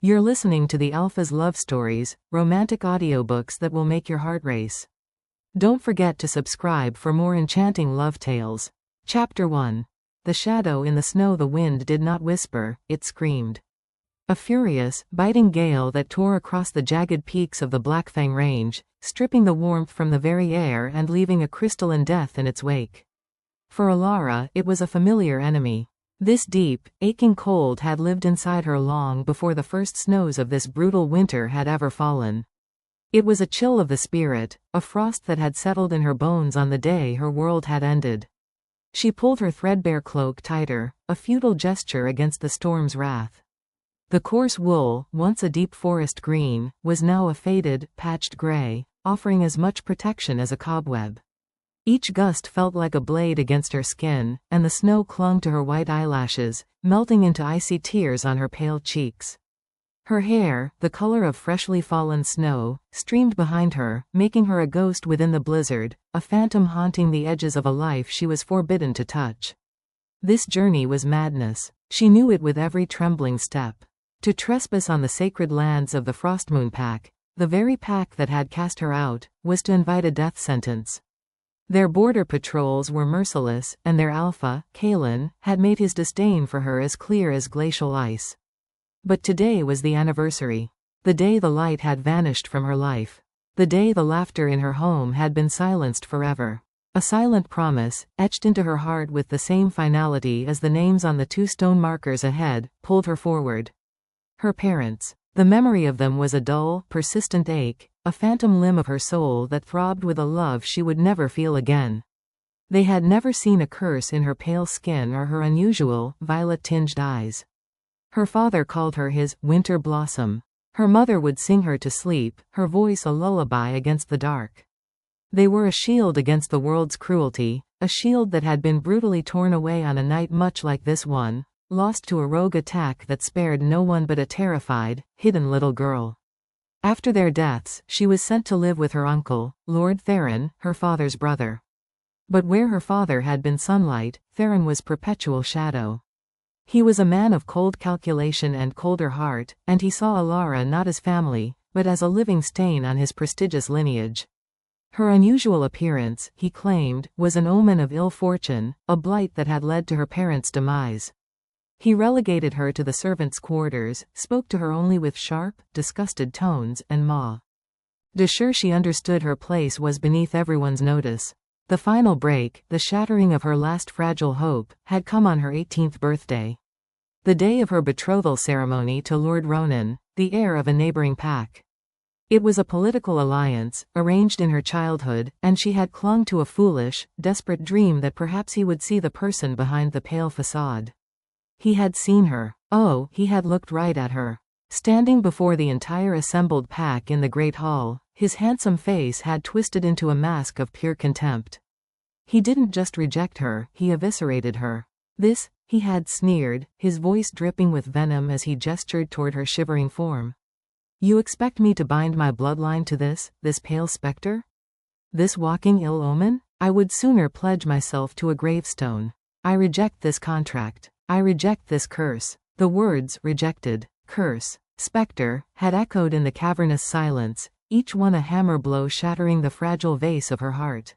You're listening to the Alpha's Love Stories, romantic audiobooks that will make your heart race. Don't forget to subscribe for more enchanting love tales. Chapter 1. The shadow in the snow. The wind did not whisper, it screamed. A furious, biting gale that tore across the jagged peaks of the Blackfang Range, stripping the warmth from the very air and leaving a crystalline death in its wake. For Elara, it was a familiar enemy. This deep, aching cold had lived inside her long before the first snows of this brutal winter had ever fallen. It was a chill of the spirit, a frost that had settled in her bones on the day her world had ended. She pulled her threadbare cloak tighter, a futile gesture against the storm's wrath. The coarse wool, once a deep forest green, was now a faded, patched gray, offering as much protection as a cobweb. Each gust felt like a blade against her skin, and the snow clung to her white eyelashes, melting into icy tears on her pale cheeks. Her hair, the color of freshly fallen snow, streamed behind her, making her a ghost within the blizzard, a phantom haunting the edges of a life she was forbidden to touch. This journey was madness. She knew it with every trembling step. To trespass on the sacred lands of the Shadowmoon Pack, the very pack that had cast her out, was to invite a death sentence. Their border patrols were merciless, and their alpha, Kaelen, had made his disdain for her as clear as glacial ice. But today was the anniversary. The day the light had vanished from her life. The day the laughter in her home had been silenced forever. A silent promise, etched into her heart with the same finality as the names on the 2 stone markers ahead, pulled her forward. Her parents. The memory of them was a dull, persistent ache, a phantom limb of her soul that throbbed with a love she would never feel again. They had never seen a curse in her pale skin or her unusual, violet-tinged eyes. Her father called her his winter blossom. Her mother would sing her to sleep, her voice a lullaby against the dark. They were a shield against the world's cruelty, a shield that had been brutally torn away on a night much like this one, lost to a rogue attack that spared no one but a terrified, hidden little girl. After their deaths, she was sent to live with her uncle, Lord Theron, her father's brother. But where her father had been sunlight, Theron was perpetual shadow. He was a man of cold calculation and colder heart, and he saw Elara not as family, but as a living stain on his prestigious lineage. Her unusual appearance, he claimed, was an omen of ill fortune, a blight that had led to her parents' demise. He relegated her to the servants' quarters, spoke to her only with sharp, disgusted tones, and de sure she understood her place was beneath everyone's notice. The final break, the shattering of her last fragile hope, had come on her 18th birthday. The day of her betrothal ceremony to Lord Ronan, the heir of a neighboring pack. It was a political alliance, arranged in her childhood, and she had clung to a foolish, desperate dream that perhaps he would see the person behind the pale facade. He had seen her. Oh, he had looked right at her. Standing before the entire assembled pack in the great hall, his handsome face had twisted into a mask of pure contempt. He didn't just reject her, he eviscerated her. This, he had sneered, his voice dripping with venom as he gestured toward her shivering form. You expect me to bind my bloodline to this pale specter? This walking ill omen? I would sooner pledge myself to a gravestone. I reject this contract. I reject this curse. The words, rejected, curse, specter, had echoed in the cavernous silence, each one a hammer blow shattering the fragile vase of her heart.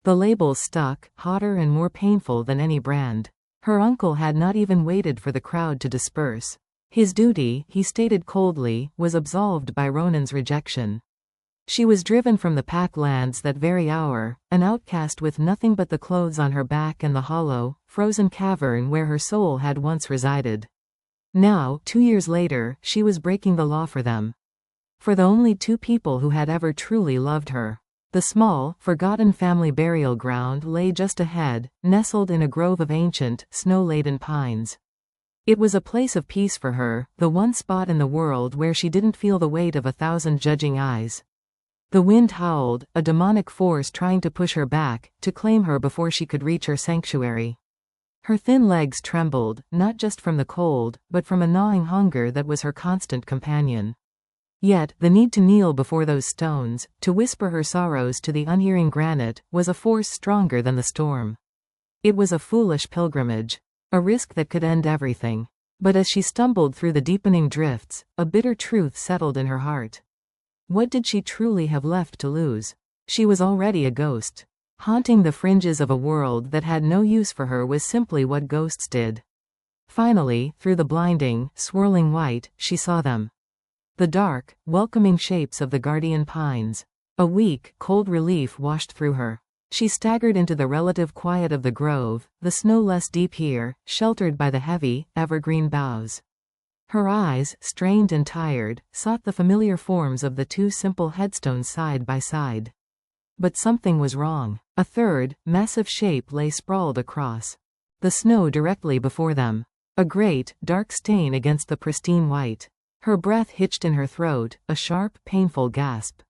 The labels stuck, hotter and more painful than any brand. Her uncle had not even waited for the crowd to disperse. His duty, he stated coldly, was absolved by Ronan's rejection. She was driven from the pack lands that very hour, an outcast with nothing but the clothes on her back and the hollow, frozen cavern where her soul had once resided. Now, 2 years later, she was breaking the law for them. For the only 2 people who had ever truly loved her. The small, forgotten family burial ground lay just ahead, nestled in a grove of ancient, snow-laden pines. It was a place of peace for her, the one spot in the world where she didn't feel the weight of 1,000 judging eyes. The wind howled, a demonic force trying to push her back, to claim her before she could reach her sanctuary. Her thin legs trembled, not just from the cold, but from a gnawing hunger that was her constant companion. Yet, the need to kneel before those stones, to whisper her sorrows to the unhearing granite, was a force stronger than the storm. It was a foolish pilgrimage. A risk that could end everything. But as she stumbled through the deepening drifts, a bitter truth settled in her heart. What did she truly have left to lose? She was already a ghost. Haunting the fringes of a world that had no use for her was simply what ghosts did. Finally, through the blinding, swirling white, she saw them. The dark, welcoming shapes of the guardian pines. A weak, cold relief washed through her. She staggered into the relative quiet of the grove, the snow less deep here, sheltered by the heavy, evergreen boughs. Her eyes, strained and tired, sought the familiar forms of the two simple headstones side by side. But something was wrong. A third, massive shape lay sprawled across the snow directly before them. A great, dark stain against the pristine white. Her breath hitched in her throat, a sharp, painful gasp.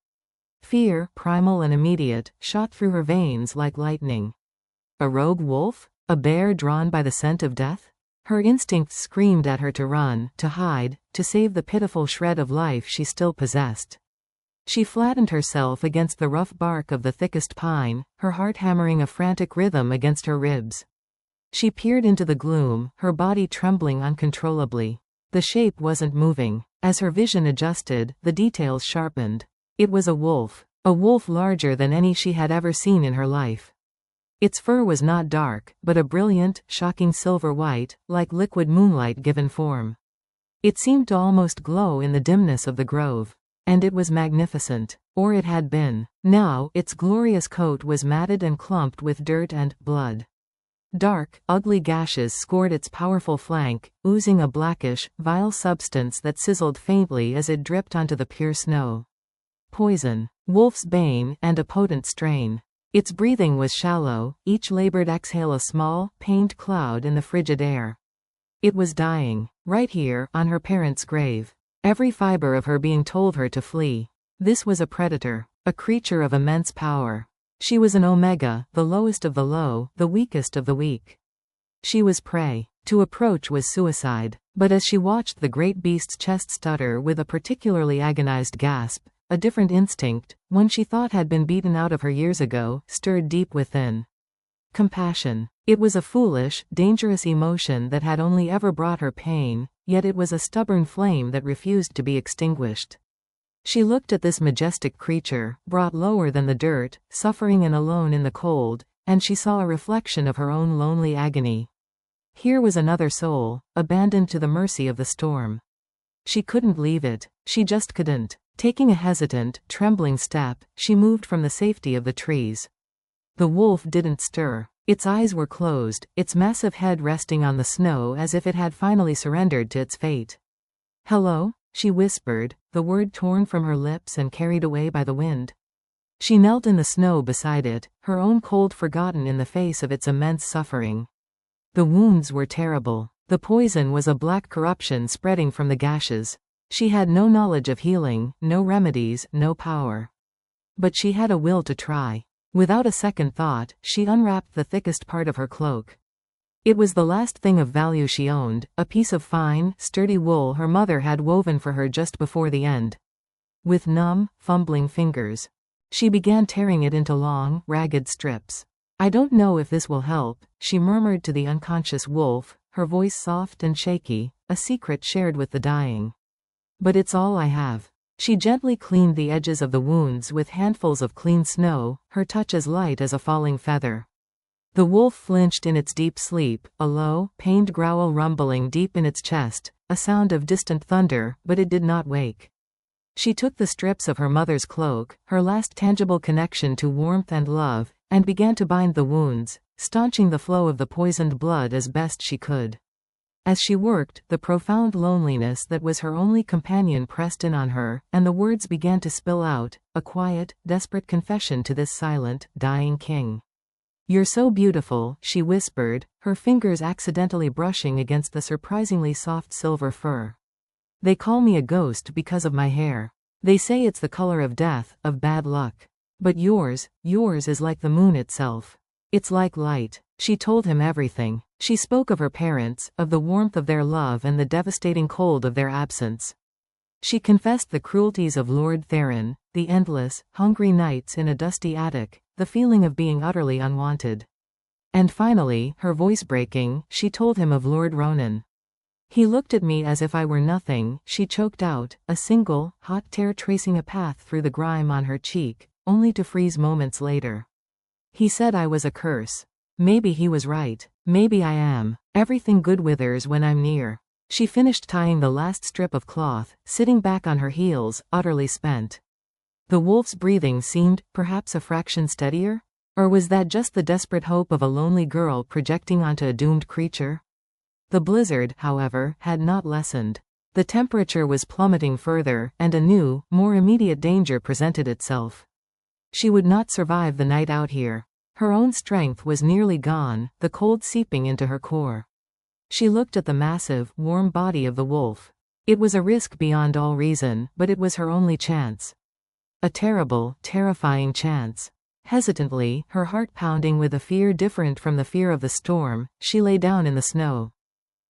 Fear, primal and immediate, shot through her veins like lightning. A rogue wolf? A bear drawn by the scent of death? Her instincts screamed at her to run, to hide, to save the pitiful shred of life she still possessed. She flattened herself against the rough bark of the thickest pine, her heart hammering a frantic rhythm against her ribs. She peered into the gloom, her body trembling uncontrollably. The shape wasn't moving. As her vision adjusted, the details sharpened. It was a wolf larger than any she had ever seen in her life. Its fur was not dark, but a brilliant, shocking silver white, like liquid moonlight given form. It seemed to almost glow in the dimness of the grove. And it was magnificent. Or it had been. Now, its glorious coat was matted and clumped with dirt and blood. Dark, ugly gashes scored its powerful flank, oozing a blackish, vile substance that sizzled faintly as it dripped onto the pure snow. Poison. Wolf's bane, and a potent strain. Its breathing was shallow, each labored exhale a small, pained cloud in the frigid air. It was dying. Right here, on her parents' grave. Every fiber of her being told her to flee. This was a predator. A creature of immense power. She was an omega, the lowest of the low, the weakest of the weak. She was prey. To approach was suicide. But as she watched the great beast's chest stutter with a particularly agonized gasp, a different instinct, one she thought had been beaten out of her years ago, stirred deep within. Compassion. It was a foolish, dangerous emotion that had only ever brought her pain, yet it was a stubborn flame that refused to be extinguished. She looked at this majestic creature, brought lower than the dirt, suffering and alone in the cold, and she saw a reflection of her own lonely agony. Here was another soul, abandoned to the mercy of the storm. She couldn't leave it. She just couldn't. Taking a hesitant, trembling step, she moved from the safety of the trees. The wolf didn't stir. Its eyes were closed, its massive head resting on the snow as if it had finally surrendered to its fate. "Hello?" she whispered, the word torn from her lips and carried away by the wind. She knelt in the snow beside it, her own cold forgotten in the face of its immense suffering. The wounds were terrible. The poison was a black corruption spreading from the gashes. She had no knowledge of healing, no remedies, no power. But she had a will to try. Without a second thought, she unwrapped the thickest part of her cloak. It was the last thing of value she owned, a piece of fine, sturdy wool her mother had woven for her just before the end. With numb, fumbling fingers, she began tearing it into long, ragged strips. "I don't know if this will help," she murmured to the unconscious wolf, her voice soft and shaky, a secret shared with the dying. "But it's all I have." She gently cleaned the edges of the wounds with handfuls of clean snow, her touch as light as a falling feather. The wolf flinched in its deep sleep, a low, pained growl rumbling deep in its chest, a sound of distant thunder, but it did not wake. She took the strips of her mother's cloak, her last tangible connection to warmth and love, and began to bind the wounds, staunching the flow of the poisoned blood as best she could. As she worked, the profound loneliness that was her only companion pressed in on her, and the words began to spill out, a quiet, desperate confession to this silent, dying king. "You're so beautiful," she whispered, her fingers accidentally brushing against the surprisingly soft silver fur. "They call me a ghost because of my hair. They say it's the color of death, of bad luck. But yours is like the moon itself. It's like light." She told him everything. She spoke of her parents, of the warmth of their love and the devastating cold of their absence. She confessed the cruelties of Lord Theron, the endless, hungry nights in a dusty attic, the feeling of being utterly unwanted. And finally, her voice breaking, she told him of Lord Ronan. He looked at me as if I were nothing, she choked out, a single, hot tear tracing a path through the grime on her cheek, only to freeze moments later. He said I was a curse. Maybe he was right. Maybe I am. Everything good withers when I'm near. She finished tying the last strip of cloth, sitting back on her heels, utterly spent. The wolf's breathing seemed, perhaps a fraction steadier? Or was that just the desperate hope of a lonely girl projecting onto a doomed creature? The blizzard, however, had not lessened. The temperature was plummeting further, and a new, more immediate danger presented itself. She would not survive the night out here. Her own strength was nearly gone, the cold seeping into her core. She looked at the massive, warm body of the wolf. It was a risk beyond all reason, but it was her only chance. A terrible, terrifying chance. Hesitantly, her heart pounding with a fear different from the fear of the storm, she lay down in the snow.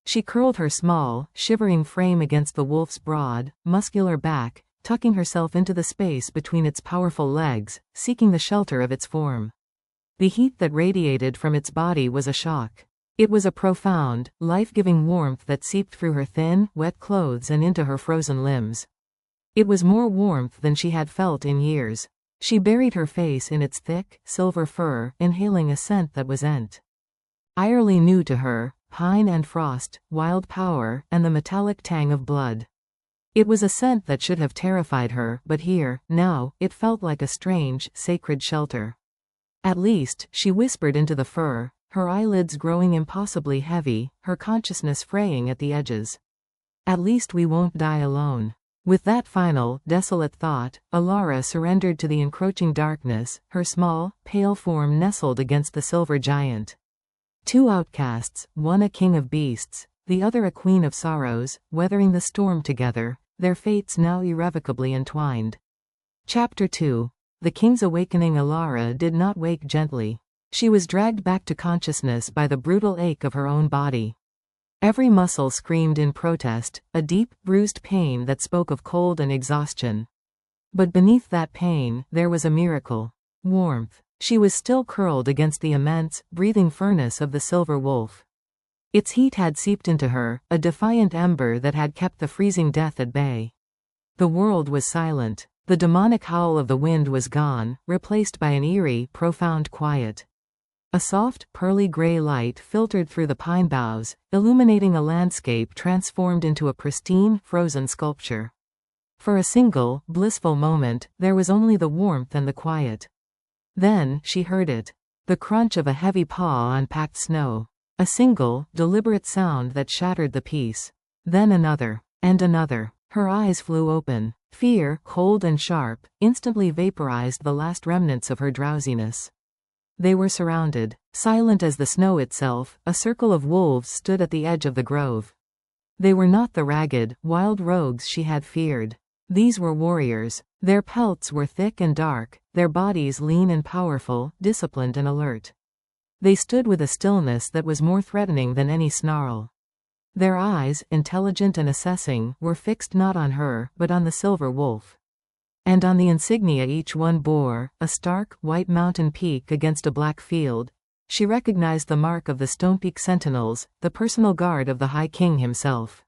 She curled her small, shivering frame against the wolf's broad, muscular back, tucking herself into the space between its powerful legs, seeking the shelter of its form. The heat that radiated from its body was a shock. It was a profound, life-giving warmth that seeped through her thin, wet clothes and into her frozen limbs. It was more warmth than she had felt in years. She buried her face in its thick, silver fur, inhaling a scent that was entirely new to her, pine and frost, wild power, and the metallic tang of blood. It was a scent that should have terrified her, but here, now, it felt like a strange, sacred shelter. At least, she whispered into the fur, her eyelids growing impossibly heavy, her consciousness fraying at the edges. At least we won't die alone. With that final, desolate thought, Elara surrendered to the encroaching darkness, her small, pale form nestled against the silver giant. Two outcasts, one a king of beasts, the other a queen of sorrows, weathering the storm together, their fates now irrevocably entwined. Chapter 2. The King's Awakening. Elara did not wake gently. She was dragged back to consciousness by the brutal ache of her own body. Every muscle screamed in protest, a deep, bruised pain that spoke of cold and exhaustion. But beneath that pain, there was a miracle. Warmth. She was still curled against the immense, breathing furnace of the silver wolf. Its heat had seeped into her, a defiant ember that had kept the freezing death at bay. The world was silent. The demonic howl of the wind was gone, replaced by an eerie, profound quiet. A soft, pearly gray light filtered through the pine boughs, illuminating a landscape transformed into a pristine, frozen sculpture. For a single, blissful moment, there was only the warmth and the quiet. Then, she heard it. The crunch of a heavy paw on packed snow. A single, deliberate sound that shattered the peace. Then another. And another. Her eyes flew open. Fear, cold and sharp, instantly vaporized the last remnants of her drowsiness. They were surrounded. Silent as the snow itself, a circle of wolves stood at the edge of the grove. They were not the ragged, wild rogues she had feared. These were warriors. Their pelts were thick and dark, their bodies lean and powerful, disciplined and alert. They stood with a stillness that was more threatening than any snarl. Their eyes, intelligent and assessing, were fixed not on her, but on the silver wolf. And on the insignia each one bore, a stark, white mountain peak against a black field, she recognized the mark of the Stonepeak Sentinels, the personal guard of the High King himself.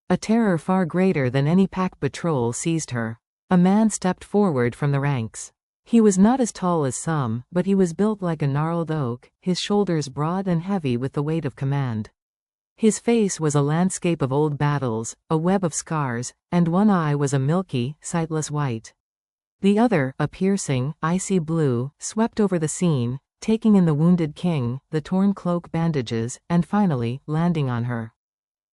A terror far greater than any pack patrol seized her. A man stepped forward from the ranks. He was not as tall as some, but he was built like a gnarled oak, his shoulders broad and heavy with the weight of command. His face was a landscape of old battles, a web of scars, and one eye was a milky, sightless white. The other, a piercing, icy blue, swept over the scene, taking in the wounded king, the torn cloak bandages, and finally, landing on her.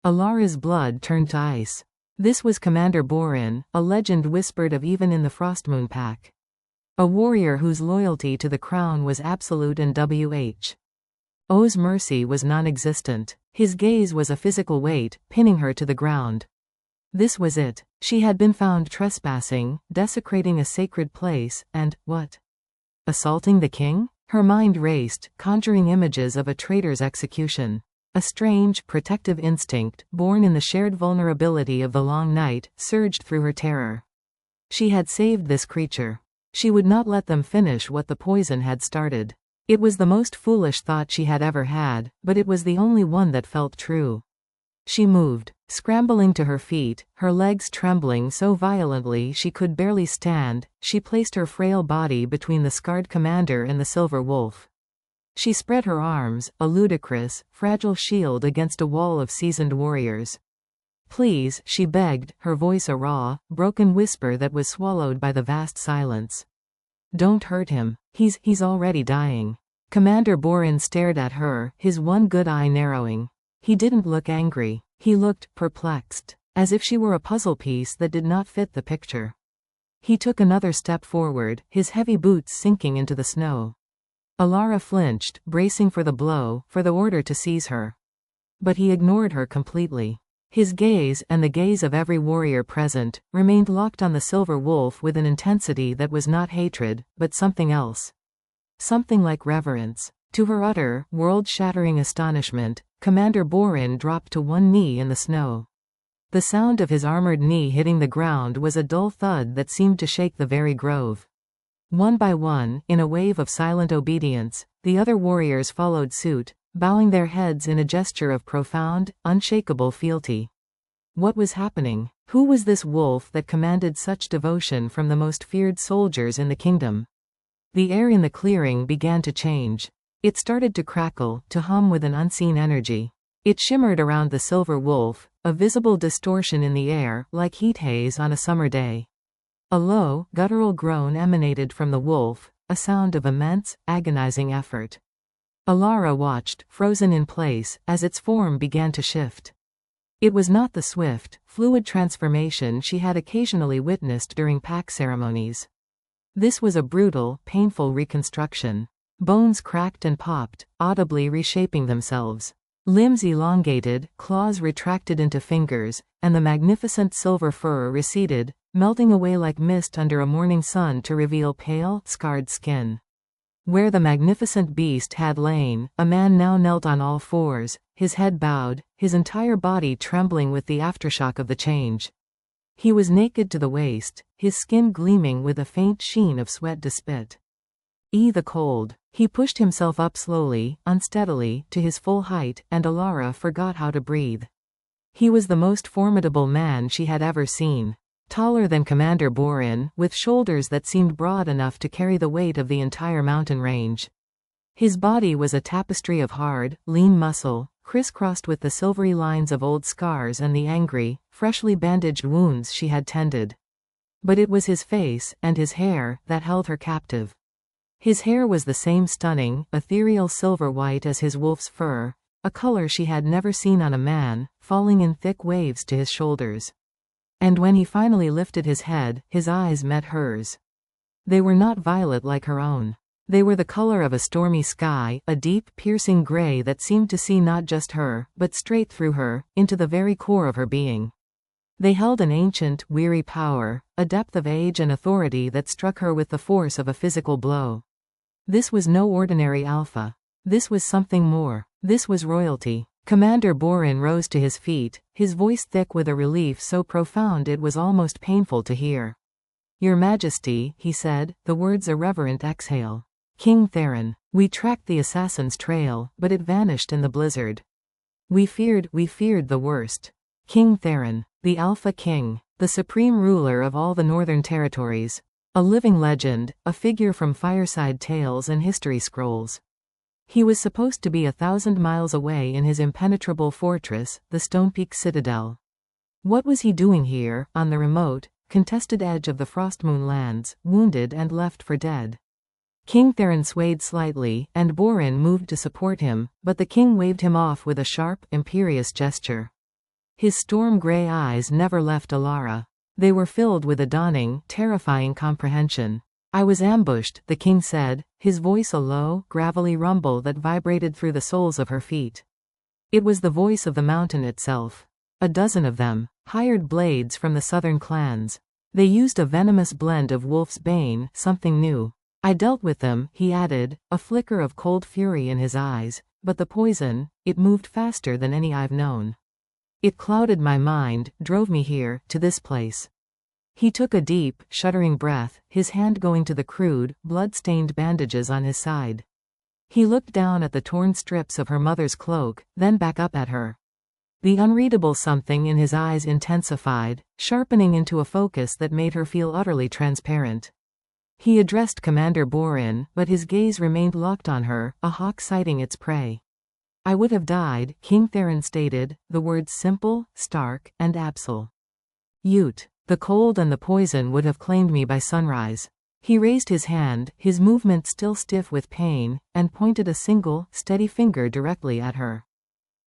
Elara's blood turned to ice. This was Commander Borin, a legend whispered of even in the Shadowmoon Pack. A warrior whose loyalty to the crown was absolute and O's mercy was non-existent. His gaze was a physical weight, pinning her to the ground. This was it. She had been found trespassing, desecrating a sacred place, and, what? Assaulting the king? Her mind raced, conjuring images of a traitor's execution. A strange, protective instinct, born in the shared vulnerability of the long night, surged through her terror. She had saved this creature. She would not let them finish what the poison had started. It was the most foolish thought she had ever had, but it was the only one that felt true. She moved, scrambling to her feet, her legs trembling so violently she could barely stand. She placed her frail body between the scarred commander and the silver wolf. She spread her arms, a ludicrous, fragile shield against a wall of seasoned warriors. "Please," she begged, her voice a raw, broken whisper that was swallowed by the vast silence. "Don't hurt him. He's already dying." Commander Borin stared at her, his one good eye narrowing. He didn't look angry. He looked perplexed, as if she were a puzzle piece that did not fit the picture. He took another step forward, his heavy boots sinking into the snow. Elara flinched, bracing for the blow, for the order to seize her. But he ignored her completely. His gaze, and the gaze of every warrior present, remained locked on the silver wolf with an intensity that was not hatred, but something else. Something like reverence. To her utter, world-shattering astonishment, Commander Borin dropped to one knee in the snow. The sound of his armored knee hitting the ground was a dull thud that seemed to shake the very grove. One by one, in a wave of silent obedience, the other warriors followed suit, bowing their heads in a gesture of profound, unshakable fealty. What was happening? Who was this wolf that commanded such devotion from the most feared soldiers in the kingdom? The air in the clearing began to change. It started to crackle, to hum with an unseen energy. It shimmered around the silver wolf, a visible distortion in the air, like heat haze on a summer day. A low, guttural groan emanated from the wolf, a sound of immense, agonizing effort. Elara watched, frozen in place, as its form began to shift. It was not the swift, fluid transformation she had occasionally witnessed during pack ceremonies. This was a brutal, painful reconstruction. Bones cracked and popped, audibly reshaping themselves. Limbs elongated, claws retracted into fingers, and the magnificent silver fur receded, melting away like mist under a morning sun to reveal pale, scarred skin. Where the magnificent beast had lain, a man now knelt on all fours, his head bowed, his entire body trembling with the aftershock of the change. He was naked to the waist, his skin gleaming with a faint sheen of sweat to spit. The cold. He pushed himself up slowly, unsteadily, to his full height, and Elara forgot how to breathe. He was the most formidable man she had ever seen. Taller than Commander Borin, with shoulders that seemed broad enough to carry the weight of the entire mountain range. His body was a tapestry of hard, lean muscle, crisscrossed with the silvery lines of old scars and the angry, freshly bandaged wounds she had tended. But it was his face, and his hair, that held her captive. His hair was the same stunning, ethereal silver white as his wolf's fur, a color she had never seen on a man, falling in thick waves to his shoulders. And when he finally lifted his head, his eyes met hers. They were not violet like her own. They were the color of a stormy sky, a deep, piercing gray that seemed to see not just her, but straight through her, into the very core of her being. They held an ancient, weary power, a depth of age and authority that struck her with the force of a physical blow. This was no ordinary alpha. This was something more. This was royalty. Commander Borin rose to his feet, his voice thick with a relief so profound it was almost painful to hear. "Your Majesty," he said, the words a reverent exhale. "King Theron. We tracked the assassin's trail, but it vanished in the blizzard. We feared the worst. King Theron. The Alpha King. The supreme ruler of all the northern territories. A living legend, a figure from fireside tales and history scrolls. He was supposed to be 1,000 miles away in his impenetrable fortress, the Stone Peak Citadel. What was he doing here, on the remote, contested edge of the Frostmoon lands, wounded and left for dead?" King Theron swayed slightly, and Borin moved to support him, but the king waved him off with a sharp, imperious gesture. His storm-gray eyes never left Elara. They were filled with a dawning, terrifying comprehension. "I was ambushed," the king said, his voice a low, gravelly rumble that vibrated through the soles of her feet. It was the voice of the mountain itself. A dozen of them, hired blades from the southern clans. They used a venomous blend of wolf's bane, something new. "I dealt with them," he added, a flicker of cold fury in his eyes, "but the poison, it moved faster than any I've known. It clouded my mind, drove me here, to this place." He took a deep, shuddering breath, his hand going to the crude, blood-stained bandages on his side. He looked down at the torn strips of her mother's cloak, then back up at her. The unreadable something in his eyes intensified, sharpening into a focus that made her feel utterly transparent. He addressed Commander Borin, but his gaze remained locked on her, a hawk sighting its prey. I would have died, King Theron stated, the words simple, stark, and absolute. The cold and the poison would have claimed me by sunrise. He raised his hand, his movement still stiff with pain, and pointed a single, steady finger directly at her.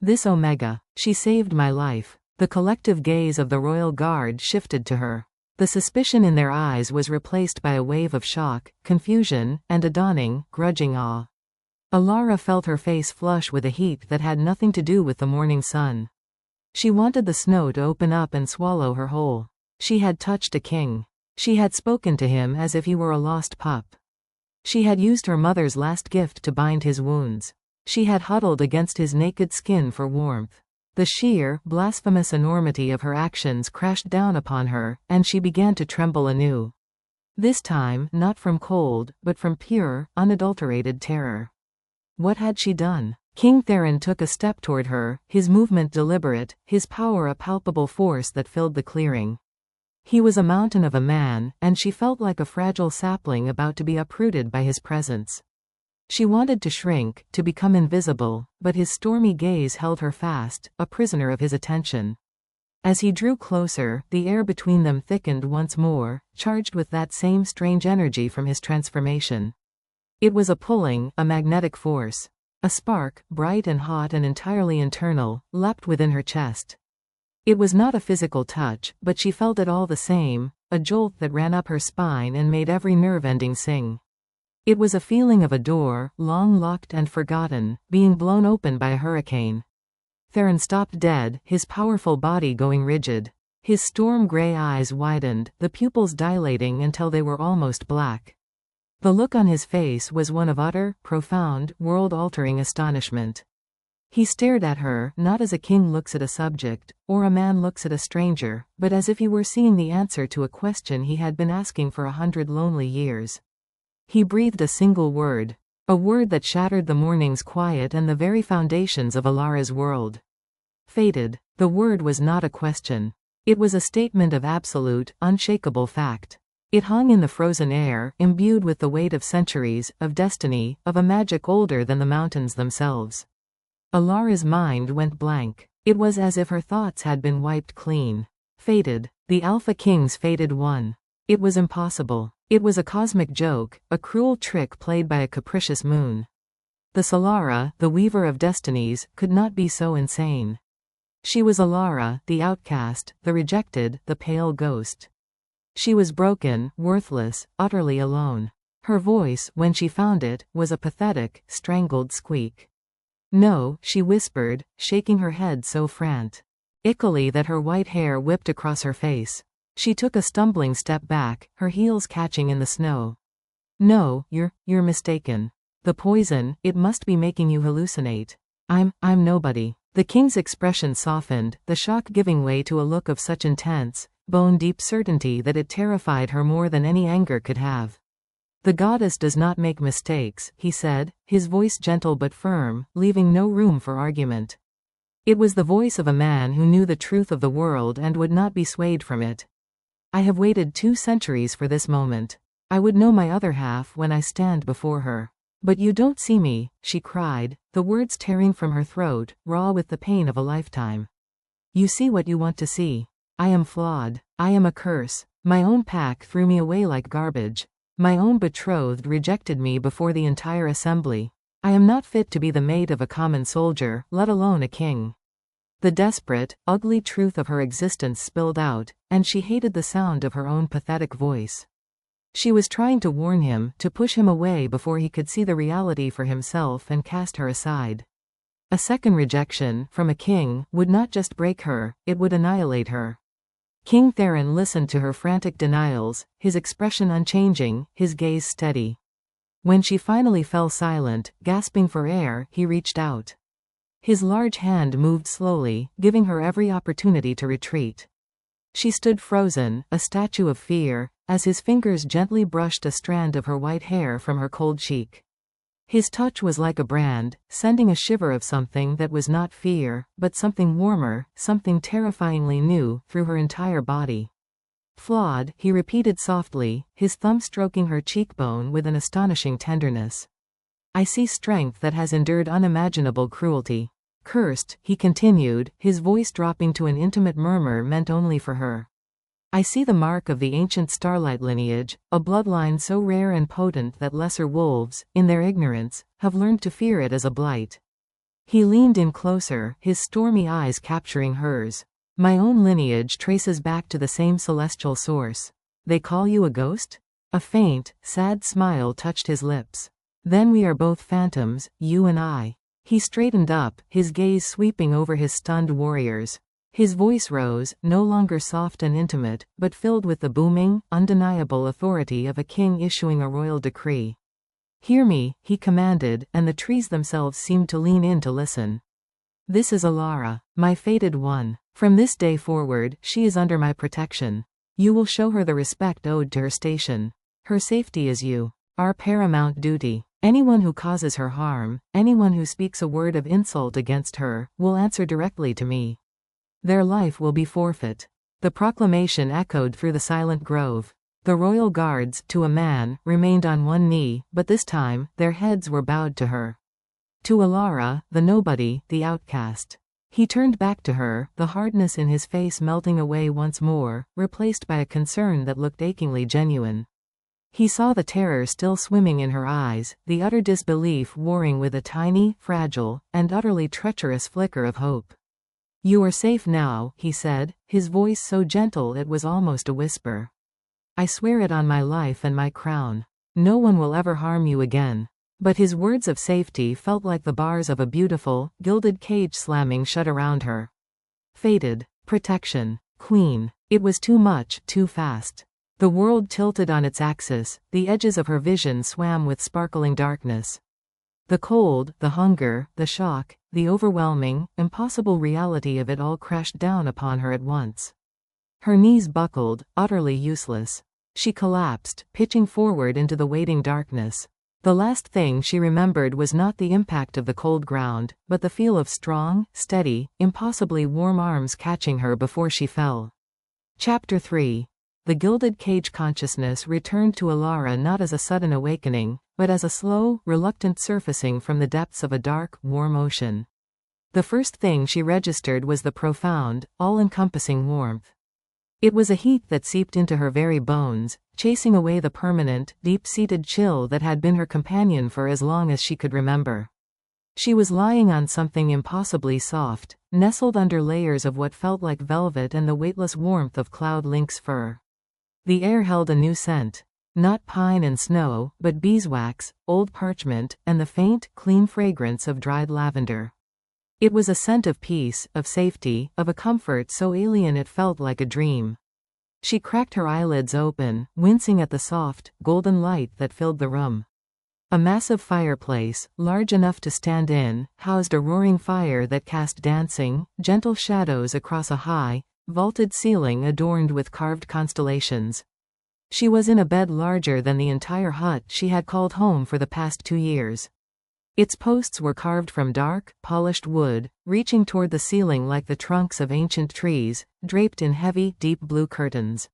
This Omega. She saved my life. The collective gaze of the royal guard shifted to her. The suspicion in their eyes was replaced by a wave of shock, confusion, and a dawning, grudging awe. Elara felt her face flush with a heat that had nothing to do with the morning sun. She wanted the snow to open up and swallow her whole. She had touched a king. She had spoken to him as if he were a lost pup. She had used her mother's last gift to bind his wounds. She had huddled against his naked skin for warmth. The sheer, blasphemous enormity of her actions crashed down upon her, and she began to tremble anew. This time, not from cold, but from pure, unadulterated terror. What had she done? King Theron took a step toward her, his movement deliberate, his power a palpable force that filled the clearing. He was a mountain of a man, and she felt like a fragile sapling about to be uprooted by his presence. She wanted to shrink, to become invisible, but his stormy gaze held her fast, a prisoner of his attention. As he drew closer, the air between them thickened once more, charged with that same strange energy from his transformation. It was a pulling, a magnetic force. A spark, bright and hot and entirely internal, leapt within her chest. It was not a physical touch, but she felt it all the same, a jolt that ran up her spine and made every nerve ending sing. It was a feeling of a door, long locked and forgotten, being blown open by a hurricane. Theron stopped dead, his powerful body going rigid. His storm-gray eyes widened, the pupils dilating until they were almost black. The look on his face was one of utter, profound, world-altering astonishment. He stared at her, not as a king looks at a subject, or a man looks at a stranger, but as if he were seeing the answer to a question he had been asking for 100 lonely years. He breathed a single word. A word that shattered the morning's quiet and the very foundations of Elara's world. Fated. The word was not a question. It was a statement of absolute, unshakable fact. It hung in the frozen air, imbued with the weight of centuries, of destiny, of a magic older than the mountains themselves. Elara's mind went blank. It was as if her thoughts had been wiped clean. Fated. The Alpha King's fated one. It was impossible. It was a cosmic joke, a cruel trick played by a capricious moon. The Solara, the weaver of destinies, could not be so insane. She was Elara, the outcast, the rejected, the pale ghost. She was broken, worthless, utterly alone. Her voice, when she found it, was a pathetic, strangled squeak. No, she whispered, shaking her head so frantically that her white hair whipped across her face. She took a stumbling step back, her heels catching in the snow. No, you're mistaken. The poison, it must be making you hallucinate. I'm nobody. The king's expression softened, the shock giving way to a look of such intense, bone-deep certainty that it terrified her more than any anger could have. The goddess does not make mistakes, he said, his voice gentle but firm, leaving no room for argument. It was the voice of a man who knew the truth of the world and would not be swayed from it. I have waited 2 centuries for this moment. I would know my other half when I stand before her. But you don't see me, she cried, the words tearing from her throat, raw with the pain of a lifetime. You see what you want to see. I am flawed. I am a curse. My own pack threw me away like garbage. My own betrothed rejected me before the entire assembly. I am not fit to be the mate of a common soldier, let alone a king. The desperate, ugly truth of her existence spilled out, and she hated the sound of her own pathetic voice. She was trying to warn him, to push him away before he could see the reality for himself and cast her aside. A second rejection, from a king, would not just break her, it would annihilate her. King Theron listened to her frantic denials, his expression unchanging, his gaze steady. When she finally fell silent, gasping for air, he reached out. His large hand moved slowly, giving her every opportunity to retreat. She stood frozen, a statue of fear, as his fingers gently brushed a strand of her white hair from her cold cheek. His touch was like a brand, sending a shiver of something that was not fear, but something warmer, something terrifyingly new, through her entire body. Flawed, he repeated softly, his thumb stroking her cheekbone with an astonishing tenderness. I see strength that has endured unimaginable cruelty. Cursed, he continued, his voice dropping to an intimate murmur meant only for her. I see the mark of the ancient starlight lineage, a bloodline so rare and potent that lesser wolves, in their ignorance, have learned to fear it as a blight. He leaned in closer, his stormy eyes capturing hers. My own lineage traces back to the same celestial source. They call you a ghost? A faint, sad smile touched his lips. Then we are both phantoms, you and I. He straightened up, his gaze sweeping over his stunned warriors. His voice rose, no longer soft and intimate, but filled with the booming, undeniable authority of a king issuing a royal decree. Hear me, he commanded, and the trees themselves seemed to lean in to listen. This is Elara, my fated one. From this day forward, she is under my protection. You will show her the respect owed to her station. Her safety is our paramount duty. Anyone who causes her harm, anyone who speaks a word of insult against her, will answer directly to me. Their life will be forfeit. The proclamation echoed through the silent grove. The royal guards, to a man, remained on one knee, but this time, their heads were bowed to her. To Elara, the nobody, the outcast. He turned back to her, the hardness in his face melting away once more, replaced by a concern that looked achingly genuine. He saw the terror still swimming in her eyes, the utter disbelief warring with a tiny, fragile, and utterly treacherous flicker of hope. You are safe now, he said, his voice so gentle it was almost a whisper. I swear it on my life and my crown. No one will ever harm you again. But his words of safety felt like the bars of a beautiful, gilded cage slamming shut around her. Fated. Protection. Queen. It was too much, too fast. The world tilted on its axis, the edges of her vision swam with sparkling darkness. The cold, the hunger, the shock, the overwhelming, impossible reality of it all crashed down upon her at once. Her knees buckled, utterly useless. She collapsed, pitching forward into the waiting darkness. The last thing she remembered was not the impact of the cold ground, but the feel of strong, steady, impossibly warm arms catching her before she fell. Chapter 3. The gilded cage consciousness returned to Elara not as a sudden awakening, but as a slow, reluctant surfacing from the depths of a dark, warm ocean. The first thing she registered was the profound, all-encompassing warmth. It was a heat that seeped into her very bones, chasing away the permanent, deep-seated chill that had been her companion for as long as she could remember. She was lying on something impossibly soft, nestled under layers of what felt like velvet and the weightless warmth of cloud lynx fur. The air held a new scent. Not pine and snow, but beeswax, old parchment, and the faint, clean fragrance of dried lavender. It was a scent of peace, of safety, of a comfort so alien it felt like a dream. She cracked her eyelids open, wincing at the soft, golden light that filled the room. A massive fireplace, large enough to stand in, housed a roaring fire that cast dancing, gentle shadows across a high, vaulted ceiling adorned with carved constellations. She was in a bed larger than the entire hut she had called home for the past 2 years. Its posts were carved from dark, polished wood, reaching toward the ceiling like the trunks of ancient trees, draped in heavy, deep blue curtains.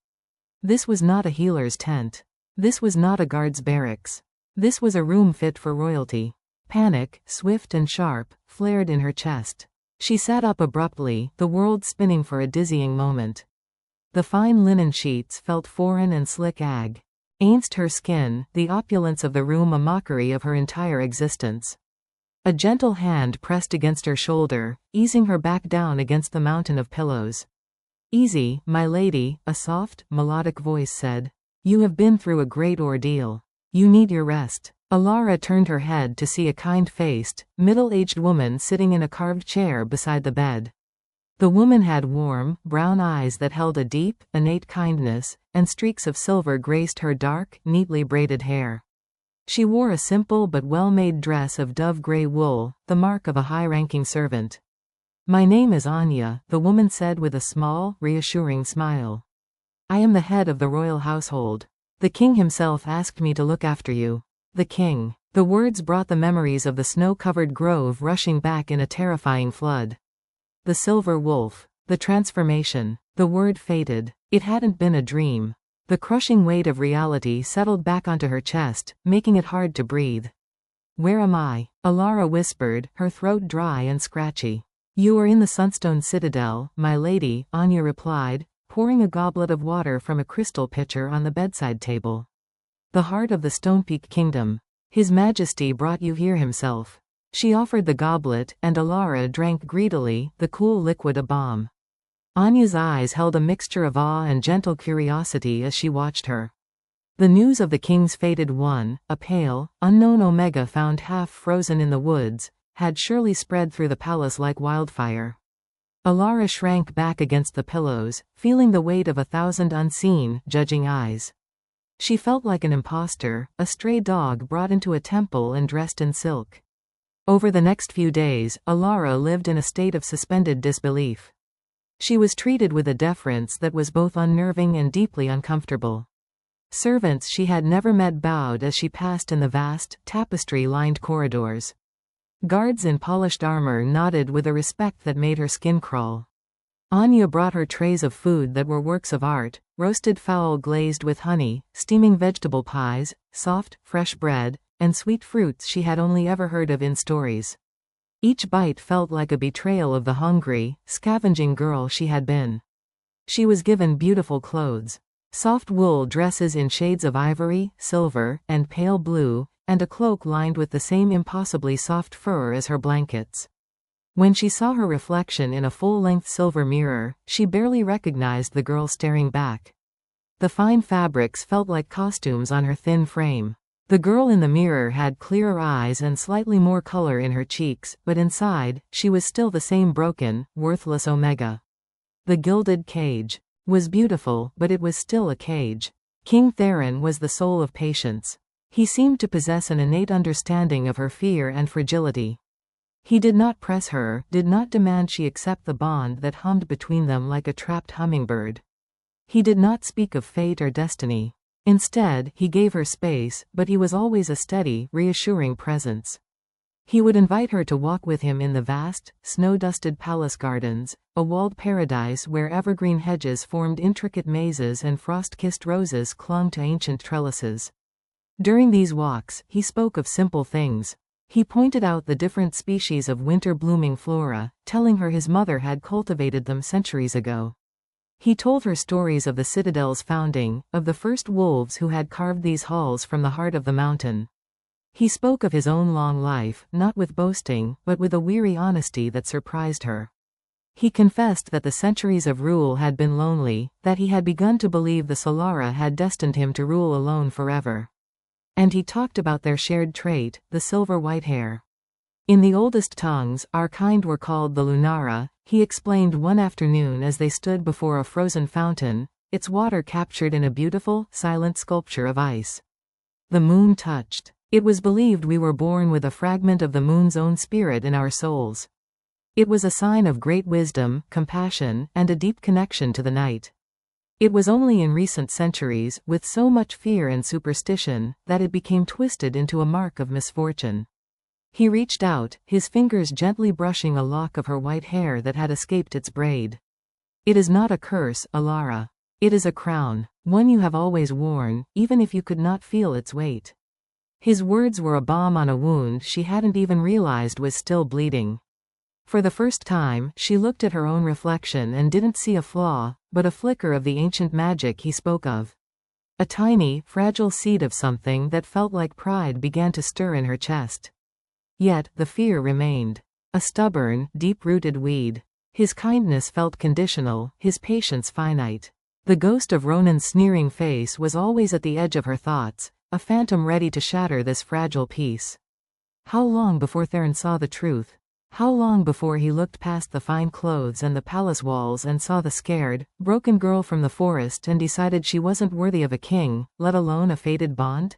This was not a healer's tent. This was not a guard's barracks. This was a room fit for royalty. Panic, swift and sharp, flared in her chest. She sat up abruptly, the world spinning for a dizzying moment. The fine linen sheets felt foreign and slick against her skin, the opulence of the room a mockery of her entire existence. A gentle hand pressed against her shoulder, easing her back down against the mountain of pillows. Easy, my lady, a soft, melodic voice said. You have been through a great ordeal. You need your rest. Elara turned her head to see a kind-faced, middle-aged woman sitting in a carved chair beside the bed. The woman had warm, brown eyes that held a deep, innate kindness, and streaks of silver graced her dark, neatly braided hair. She wore a simple but well-made dress of dove-gray wool, the mark of a high-ranking servant. My name is Anya, the woman said with a small, reassuring smile. I am the head of the royal household. The king himself asked me to look after you. The king. The words brought the memories of the snow-covered grove rushing back in a terrifying flood. The silver wolf. The transformation. The word fated. It hadn't been a dream. The crushing weight of reality settled back onto her chest, making it hard to breathe. "Where am I?" Elara whispered, her throat dry and scratchy. "You are in the Sunstone Citadel, my lady," Anya replied, pouring a goblet of water from a crystal pitcher on the bedside table. "The heart of the Stonepeak Kingdom. His Majesty brought you here himself." She offered the goblet, and Elara drank greedily, the cool liquid a balm. Anya's eyes held a mixture of awe and gentle curiosity as she watched her. The news of the king's fated one, a pale, unknown Omega found half frozen in the woods, had surely spread through the palace like wildfire. Elara shrank back against the pillows, feeling the weight of 1,000 unseen, judging eyes. She felt like an imposter, a stray dog brought into a temple and dressed in silk. Over the next few days, Elara lived in a state of suspended disbelief. She was treated with a deference that was both unnerving and deeply uncomfortable. Servants she had never met bowed as she passed in the vast, tapestry-lined corridors. Guards in polished armor nodded with a respect that made her skin crawl. Anya brought her trays of food that were works of art: roasted fowl glazed with honey, steaming vegetable pies, soft, fresh bread, and sweet fruits she had only ever heard of in stories. Each bite felt like a betrayal of the hungry, scavenging girl she had been. She was given beautiful clothes. Soft wool dresses in shades of ivory, silver, and pale blue, and a cloak lined with the same impossibly soft fur as her blankets. When she saw her reflection in a full-length silver mirror, she barely recognized the girl staring back. The fine fabrics felt like costumes on her thin frame. The girl in the mirror had clearer eyes and slightly more color in her cheeks, but inside, she was still the same broken, worthless Omega. The gilded cage was beautiful, but it was still a cage. King Theron was the soul of patience. He seemed to possess an innate understanding of her fear and fragility. He did not press her, did not demand she accept the bond that hummed between them like a trapped hummingbird. He did not speak of fate or destiny. Instead, he gave her space, but he was always a steady, reassuring presence. He would invite her to walk with him in the vast, snow-dusted palace gardens, a walled paradise where evergreen hedges formed intricate mazes and frost-kissed roses clung to ancient trellises. During these walks, he spoke of simple things. He pointed out the different species of winter-blooming flora, telling her his mother had cultivated them centuries ago. He told her stories of the citadel's founding, of the first wolves who had carved these halls from the heart of the mountain. He spoke of his own long life, not with boasting, but with a weary honesty that surprised her. He confessed that the centuries of rule had been lonely, that he had begun to believe the Solara had destined him to rule alone forever. And he talked about their shared trait, the silver-white hair. In the oldest tongues, our kind were called the Lunara, he explained one afternoon as they stood before a frozen fountain, its water captured in a beautiful, silent sculpture of ice. The moon touched. It was believed we were born with a fragment of the moon's own spirit in our souls. It was a sign of great wisdom, compassion, and a deep connection to the night. It was only in recent centuries, with so much fear and superstition, that it became twisted into a mark of misfortune. He reached out, his fingers gently brushing a lock of her white hair that had escaped its braid. "It is not a curse, Elara. It is a crown, one you have always worn, even if you could not feel its weight." His words were a balm on a wound she hadn't even realized was still bleeding. For the first time, she looked at her own reflection and didn't see a flaw, but a flicker of the ancient magic he spoke of. A tiny, fragile seed of something that felt like pride began to stir in her chest. Yet, the fear remained. A stubborn, deep-rooted weed. His kindness felt conditional, his patience finite. The ghost of Ronan's sneering face was always at the edge of her thoughts, a phantom ready to shatter this fragile peace. How long before Theron saw the truth? How long before he looked past the fine clothes and the palace walls and saw the scared, broken girl from the forest and decided she wasn't worthy of a king, let alone a fated bond?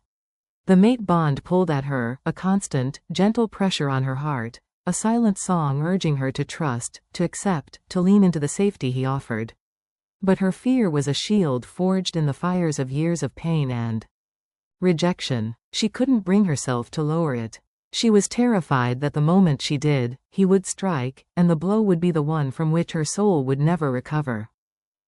The mate bond pulled at her, a constant, gentle pressure on her heart, a silent song urging her to trust, to accept, to lean into the safety he offered. But her fear was a shield forged in the fires of years of pain and Rejection. She couldn't bring herself to lower it. She was terrified that the moment she did, he would strike, and the blow would be the one from which her soul would never recover.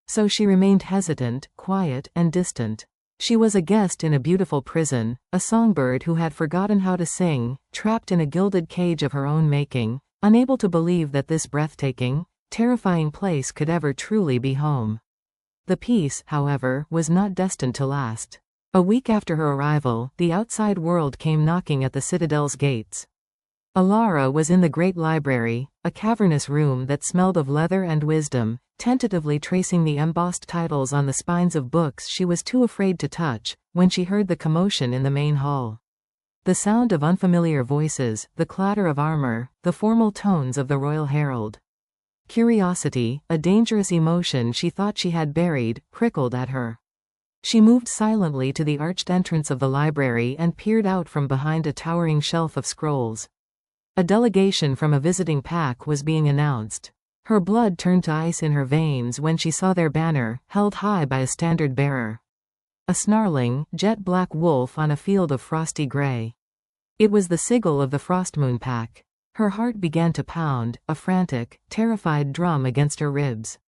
So she remained hesitant, quiet, and distant. She was a guest in a beautiful prison, a songbird who had forgotten how to sing, trapped in a gilded cage of her own making, unable to believe that this breathtaking, terrifying place could ever truly be home. The peace, however, was not destined to last. A week after her arrival, the outside world came knocking at the citadel's gates. Elara was in the great library, a cavernous room that smelled of leather and wisdom, tentatively tracing the embossed titles on the spines of books she was too afraid to touch, when she heard the commotion in the main hall. The sound of unfamiliar voices, the clatter of armor, the formal tones of the royal herald. Curiosity, a dangerous emotion she thought she had buried, prickled at her. She moved silently to the arched entrance of the library and peered out from behind a towering shelf of scrolls. A delegation from a visiting pack was being announced. Her blood turned to ice in her veins when she saw their banner, held high by a standard bearer. A snarling, jet-black wolf on a field of frosty gray. It was the sigil of the Shadowmoon Pack. Her heart began to pound, a frantic, terrified drum against her ribs.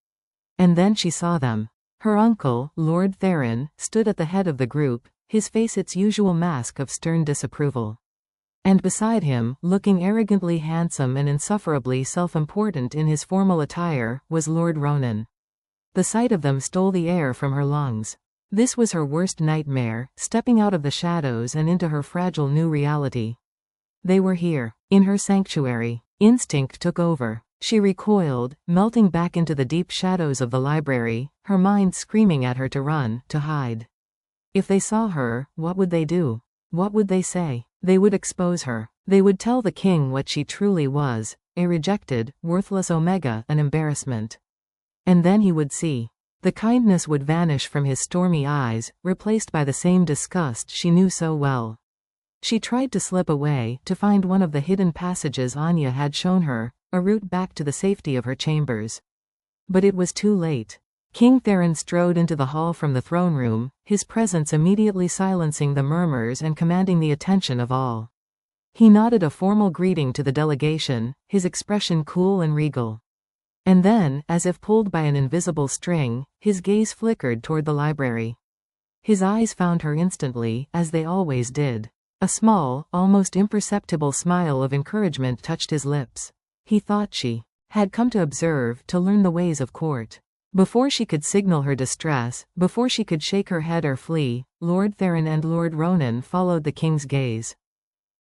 And then she saw them. Her uncle, Lord Theron, stood at the head of the group, his face its usual mask of stern disapproval. And beside him, looking arrogantly handsome and insufferably self-important in his formal attire, was Lord Ronan. The sight of them stole the air from her lungs. This was her worst nightmare, stepping out of the shadows and into her fragile new reality. They were here, in her sanctuary. Instinct took over. She recoiled, melting back into the deep shadows of the library, her mind screaming at her to run, to hide. If they saw her, what would they do? What would they say? They would expose her. They would tell the king what she truly was, a rejected, worthless omega, an embarrassment. And then he would see. The kindness would vanish from his stormy eyes, replaced by the same disgust she knew so well. She tried to slip away, to find one of the hidden passages Anya had shown her, a route back to the safety of her chambers. But it was too late. King Theron strode into the hall from the throne room, his presence immediately silencing the murmurs and commanding the attention of all. He nodded a formal greeting to the delegation, his expression cool and regal. And then, as if pulled by an invisible string, his gaze flickered toward the library. His eyes found her instantly, as they always did. A small, almost imperceptible smile of encouragement touched his lips. He thought she had come to observe, to learn the ways of court. Before she could signal her distress, before she could shake her head or flee, Lord Theron and Lord Ronan followed the king's gaze.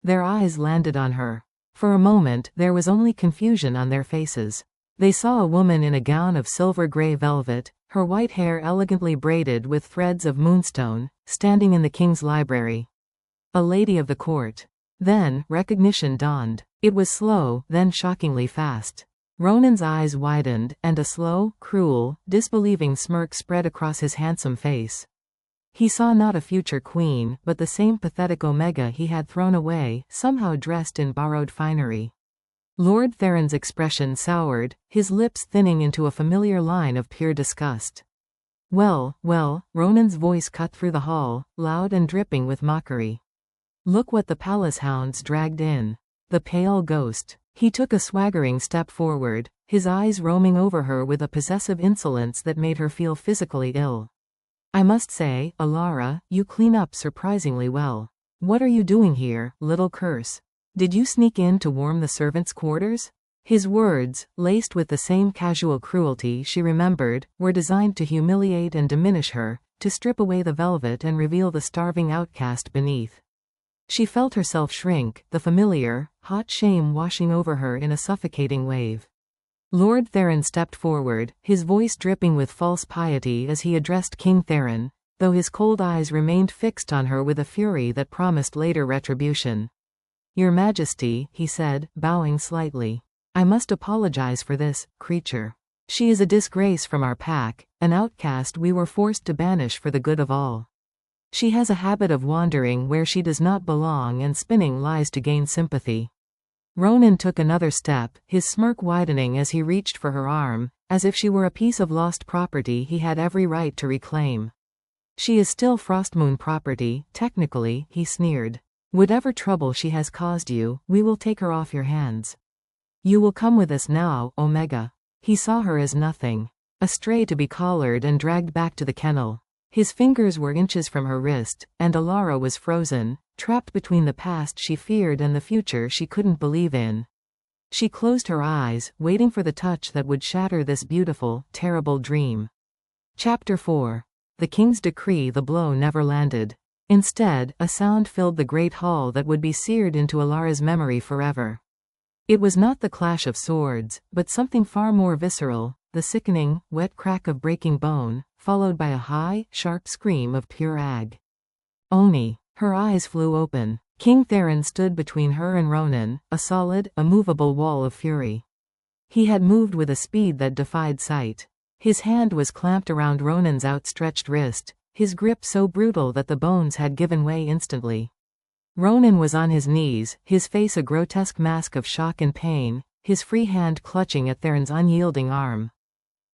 Their eyes landed on her. For a moment, there was only confusion on their faces. They saw a woman in a gown of silver-gray velvet, her white hair elegantly braided with threads of moonstone, standing in the king's library. A lady of the court. Then, recognition dawned. It was slow, then shockingly fast. Ronan's eyes widened, and a slow, cruel, disbelieving smirk spread across his handsome face. He saw not a future queen, but the same pathetic omega he had thrown away, somehow dressed in borrowed finery. Lord Theron's expression soured, his lips thinning into a familiar line of pure disgust. Well, Ronan's voice cut through the hall, loud and dripping with mockery. Look what the palace hounds dragged in. The pale ghost. He took a swaggering step forward, his eyes roaming over her with a possessive insolence that made her feel physically ill. I must say, Elara, you clean up surprisingly well. What are you doing here, little curse? Did you sneak in to warm the servants' quarters? His words, laced with the same casual cruelty she remembered, were designed to humiliate and diminish her, to strip away the velvet and reveal the starving outcast beneath. She felt herself shrink, the familiar, hot shame washing over her in a suffocating wave. Lord Theron stepped forward, his voice dripping with false piety as he addressed King Theron, though his cold eyes remained fixed on her with a fury that promised later retribution. Your Majesty, he said, bowing slightly. I must apologize for this creature. She is a disgrace from our pack, an outcast we were forced to banish for the good of all. She has a habit of wandering where she does not belong and spinning lies to gain sympathy. Ronan took another step, his smirk widening as he reached for her arm, as if she were a piece of lost property he had every right to reclaim. She is still Frostmoon property, technically, he sneered. Whatever trouble she has caused you, we will take her off your hands. You will come with us now, Omega. He saw her as nothing. A stray to be collared and dragged back to the kennel. His fingers were inches from her wrist, and Elara was frozen, trapped between the past she feared and the future she couldn't believe in. She closed her eyes, waiting for the touch that would shatter this beautiful, terrible dream. Chapter 4. The King's Decree. The blow never landed. Instead, a sound filled the great hall that would be seared into Elara's memory forever. It was not the clash of swords, but something far more visceral, the sickening, wet crack of breaking bone, followed by a high, sharp scream of pure ag. Oni. Her eyes flew open. King Theron stood between her and Ronan, a solid, immovable wall of fury. He had moved with a speed that defied sight. His hand was clamped around Ronan's outstretched wrist, his grip so brutal that the bones had given way instantly. Ronan was on his knees, his face a grotesque mask of shock and pain, his free hand clutching at Theron's unyielding arm.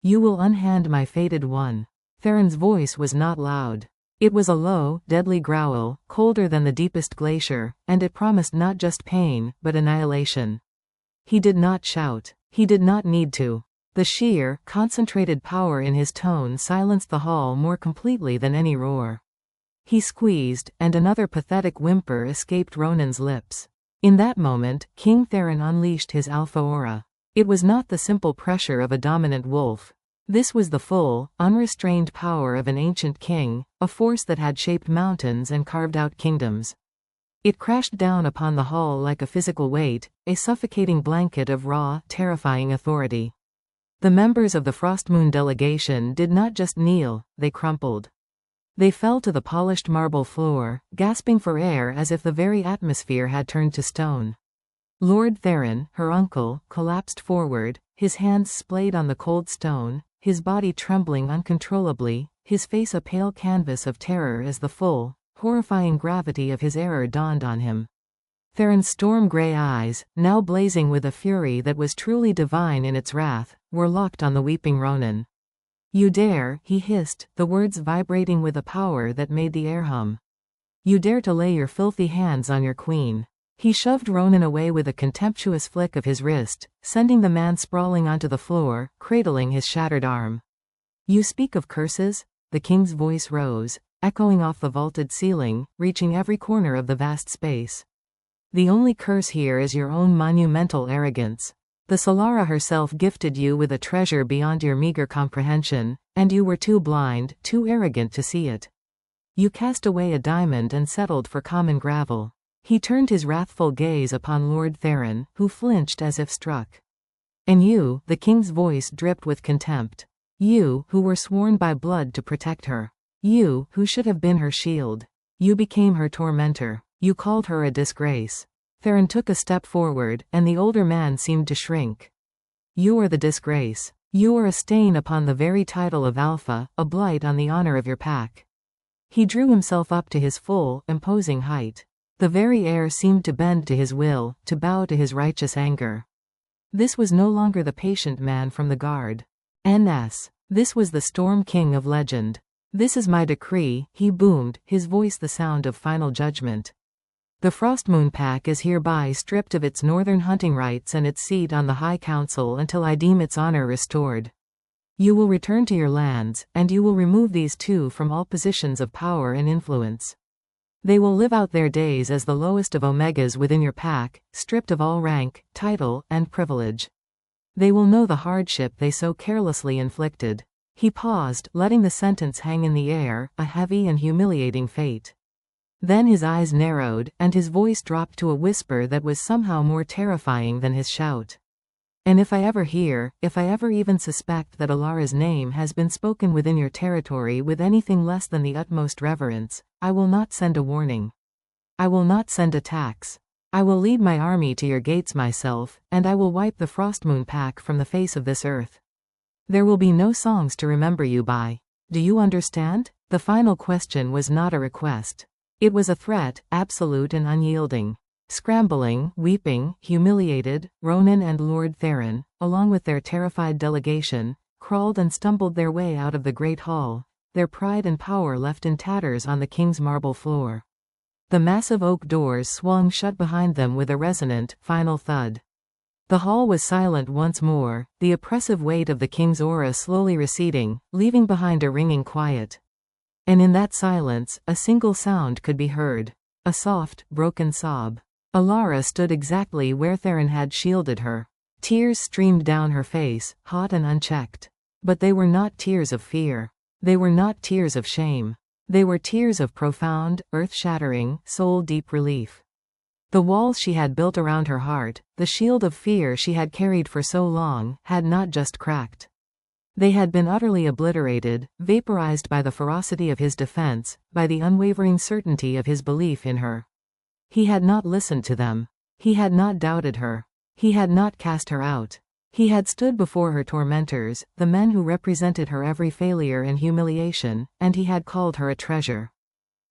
You will unhand my fated one. Theron's voice was not loud. It was a low, deadly growl, colder than the deepest glacier, and it promised not just pain, but annihilation. He did not shout. He did not need to. The sheer, concentrated power in his tone silenced the hall more completely than any roar. He squeezed, and another pathetic whimper escaped Ronan's lips. In that moment, King Theron unleashed his alpha aura. It was not the simple pressure of a dominant wolf. This was the full, unrestrained power of an ancient king, a force that had shaped mountains and carved out kingdoms. It crashed down upon the hall like a physical weight, a suffocating blanket of raw, terrifying authority. The members of the Frostmoon delegation did not just kneel, they crumpled. They fell to the polished marble floor, gasping for air as if the very atmosphere had turned to stone. Lord Theron, her uncle, collapsed forward, his hands splayed on the cold stone, his body trembling uncontrollably, his face a pale canvas of terror as the full, horrifying gravity of his error dawned on him. Theron's storm-gray eyes, now blazing with a fury that was truly divine in its wrath, were locked on the weeping Ronan. You dare, he hissed, the words vibrating with a power that made the air hum. You dare to lay your filthy hands on your queen. He shoved Ronan away with a contemptuous flick of his wrist, sending the man sprawling onto the floor, cradling his shattered arm. You speak of curses? The king's voice rose, echoing off the vaulted ceiling, reaching every corner of the vast space. The only curse here is your own monumental arrogance. The Solara herself gifted you with a treasure beyond your meager comprehension, and you were too blind, too arrogant to see it. You cast away a diamond and settled for common gravel. He turned his wrathful gaze upon Lord Theron, who flinched as if struck. And you, the king's voice dripped with contempt. You, who were sworn by blood to protect her. You, who should have been her shield. You became her tormentor. You called her a disgrace. Theron took a step forward, and the older man seemed to shrink. You are the disgrace. You are a stain upon the very title of Alpha, a blight on the honor of your pack. He drew himself up to his full, imposing height. The very air seemed to bend to his will, to bow to his righteous anger. This was no longer the patient man from the guard. N.S. This was the Storm King of legend. This is my decree, he boomed, his voice the sound of final judgment. The Frostmoon Pack is hereby stripped of its northern hunting rights and its seat on the High Council until I deem its honor restored. You will return to your lands, and you will remove these two from all positions of power and influence. They will live out their days as the lowest of omegas within your pack, stripped of all rank, title, and privilege. They will know the hardship they so carelessly inflicted. He paused, letting the sentence hang in the air, a heavy and humiliating fate. Then his eyes narrowed, and his voice dropped to a whisper that was somehow more terrifying than his shout. And if I ever hear, if I ever even suspect that Elara's name has been spoken within your territory with anything less than the utmost reverence, I will not send a warning. I will not send a tax. I will lead my army to your gates myself, and I will wipe the Frostmoon Pack from the face of this earth. There will be no songs to remember you by. Do you understand? The final question was not a request. It was a threat, absolute and unyielding. Scrambling, weeping, humiliated, Ronan and Lord Theron, along with their terrified delegation, crawled and stumbled their way out of the great hall, their pride and power left in tatters on the king's marble floor. The massive oak doors swung shut behind them with a resonant, final thud. The hall was silent once more, the oppressive weight of the king's aura slowly receding, leaving behind a ringing quiet. And in that silence, a single sound could be heard. A soft, broken sob. Elara stood exactly where Theron had shielded her. Tears streamed down her face, hot and unchecked. But they were not tears of fear. They were not tears of shame. They were tears of profound, earth-shattering, soul-deep relief. The walls she had built around her heart, the shield of fear she had carried for so long, had not just cracked. They had been utterly obliterated, vaporized by the ferocity of his defense, by the unwavering certainty of his belief in her. He had not listened to them. He had not doubted her. He had not cast her out. He had stood before her tormentors, the men who represented her every failure and humiliation, and he had called her a treasure.